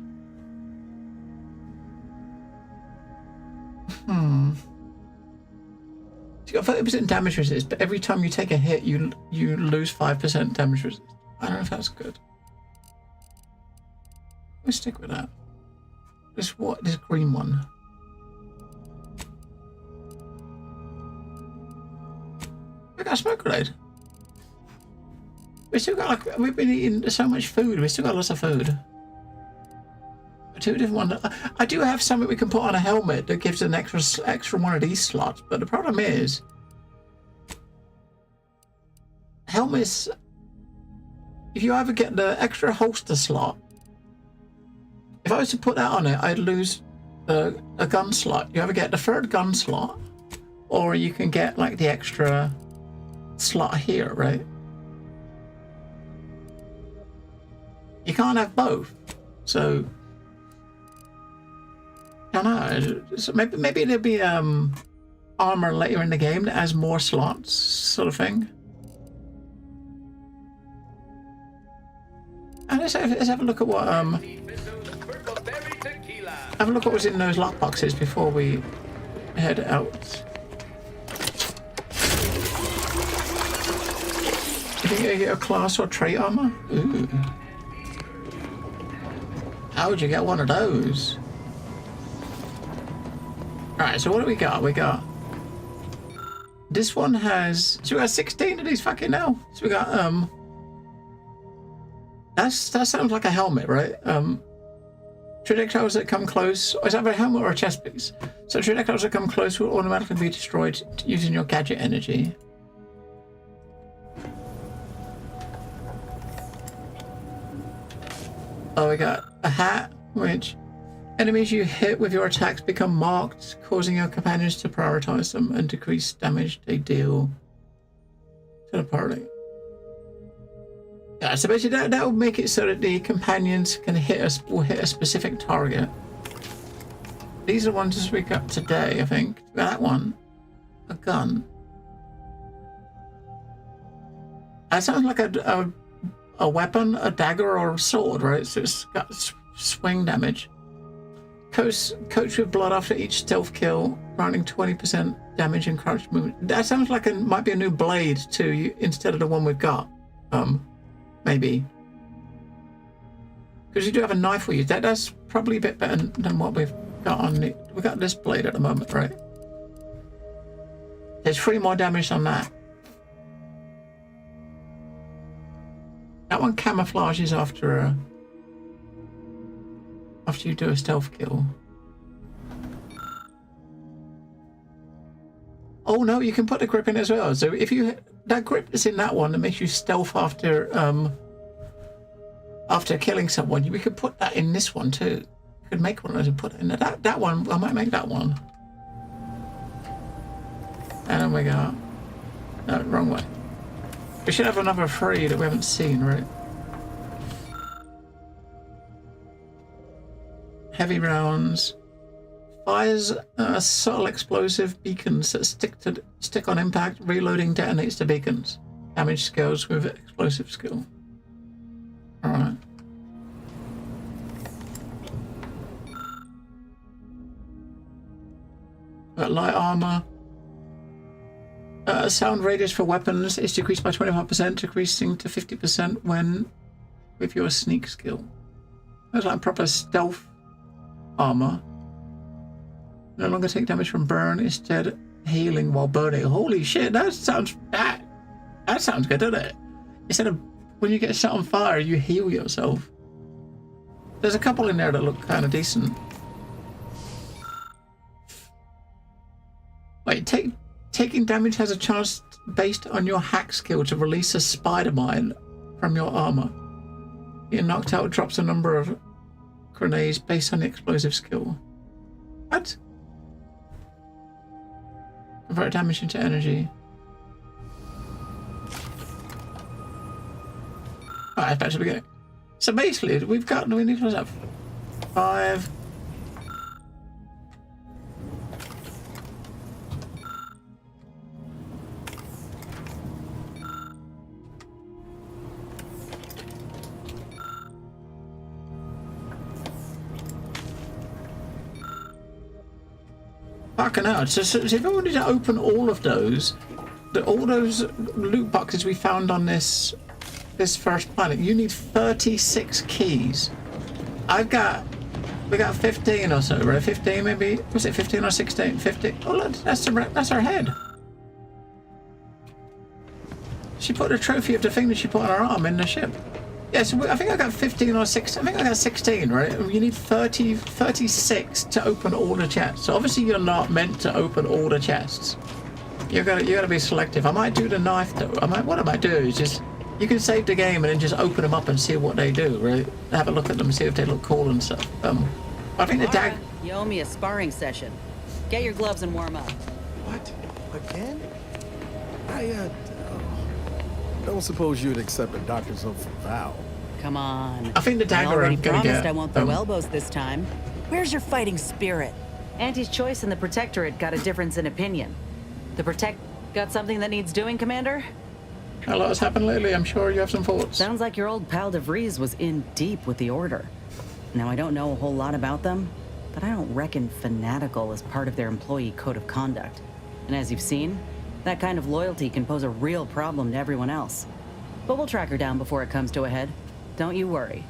So you got 30% damage resist, but every time you take a hit, you lose 5% damage resist. I don't know if that's good. Let's stick with that. This green one. We got a smoke grenade. We still got we've been eating so much food. We still got lots of food. 2 different ones. I do have something we can put on a helmet that gives an extra one of these slots, but the problem is helmets. If you ever get the extra holster slot, if I was to put that on it, I'd lose a gun slot. You ever get the 3rd gun slot, or you can get like the extra slot here, right? You can't have both, so I don't know. So maybe there'll be armor later in the game that has more slots, sort of thing. And let's have a look at what have a look what was in those lockboxes before we head out. You think you get a class or trait armor? Ooh. How would you get one of those? Alright, so what do we got? We got... This one has... So we got 16 of these fucking now. So we got, that sounds like a helmet, right? Projectiles that come close... Is that a helmet or a chest piece? So projectiles that come close will automatically be destroyed using your gadget energy. Oh, we got a hat, which enemies you hit with your attacks become marked, causing your companions to prioritize them and decrease damage they deal to the party. Yeah, so basically that will make it so that the companions can hit a specific target. These are the ones we got today, I think. That one, a gun. That sounds like a weapon, a dagger or a sword, right? So it's got swing damage. Coach with blood after each stealth kill, granting 20% damage and crouch movement. That sounds like might be a new blade too, instead of the one we've got. Maybe. Because you do have a knife we use. That's probably a bit better than what we've got on the... We've got this blade at the moment, right? There's 3 more damage on that. That one camouflages after you do a stealth kill. Oh no, you can put the grip in as well. So if you that grip is in that one that makes you stealth after killing someone, we could put that in this one too. You could make one of those and put it in that one. I might make that one. And then we got no, wrong way. We should have another 3 that we haven't seen, right? Heavy rounds. Fires subtle explosive beacons that stick on impact. Reloading detonates the beacons. Damage scales with explosive skill. Alright. Got light armor. Sound radius for weapons is decreased by 25%, decreasing to 50% when with your sneak skill. That's like proper stealth armor. No longer take damage from burn, instead healing while burning. Holy shit, that sounds good, doesn't it? Instead of when you get set on fire, you heal yourself. There's a couple in there that look kind of decent. Wait, taking damage has a chance based on your hack skill to release a spider mine from your armor. You're knocked out drops a number of grenades based on the explosive skill. What? Convert damage into energy. Alright, back to the beginning. So basically, we need to have 5. Fucking hell. So if I wanted to open all of those, all those loot boxes we found on this first planet, you need 36 keys. We got 15 or so, right? 15 maybe? Was it 15 or 16? 15? Oh, look, that's her head. She put a trophy of the thing that she put on her arm in the ship. Yeah, so I think I got 15 or 16. I think I got 16, right? You need 36 to open all the chests. So obviously you're not meant to open all the chests. You gotta be selective. I might do the knife though. What I might do is just, you can save the game and then just open them up and see what they do, right? Have a look at them, see if they look cool and stuff. I think the Lara, you owe me a sparring session. Get your gloves and warm up. What? Again? I don't suppose you'd accept a doctor's oath for Val. Come on. I think the dagger I already I'm gonna promised get, I won't throw elbows this time. Where's your fighting spirit? Auntie's choice and the Protectorate got a difference in opinion. The Protect got something that needs doing, Commander? A lot has happened lately. I'm sure you have some thoughts. Sounds like your old pal De Vries was in deep with the Order. Now, I don't know a whole lot about them, but I don't reckon fanatical is part of their employee code of conduct. And as you've seen, that kind of loyalty can pose a real problem to everyone else. But we'll track her down before it comes to a head. Don't you worry.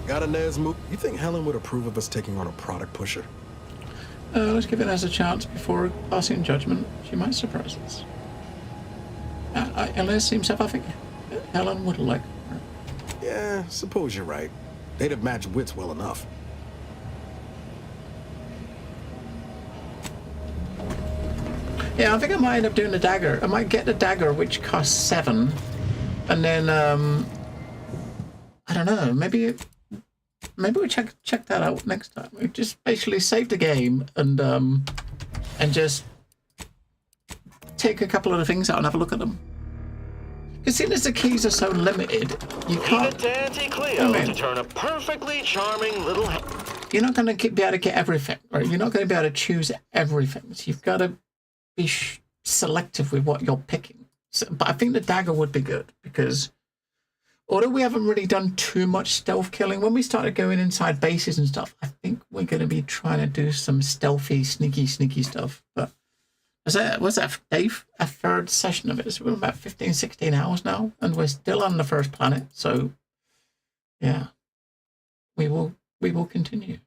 Got Inez move. You think Helen would approve of us taking on a product pusher? Let's give Inez a chance before passing judgment. She might surprise us. Inez seems to, I think Helen would like her. Yeah, suppose you're right. They'd have matched wits well enough. Yeah, I think I might end up doing the dagger. I might get the dagger, which costs 7, and then I don't know. Maybe we check that out next time. We just basically save the game and just take a couple of the things out and have a look at them. Because seeing as the keys are so limited, you can't. Leave it to Auntie Cleo to turn a perfectly charming little. You're not going to be able to get everything, right? You're not going to be able to choose everything. So you've got to be selective with what you're picking. So, but I think the dagger would be good because although we haven't really done too much stealth killing, when we started going inside bases and stuff, I think we're going to be trying to do some stealthy, sneaky stuff. But was that Dave? A third session of it. So we're about 15, 16 hours now, and we're still on the first planet. So yeah, we will continue.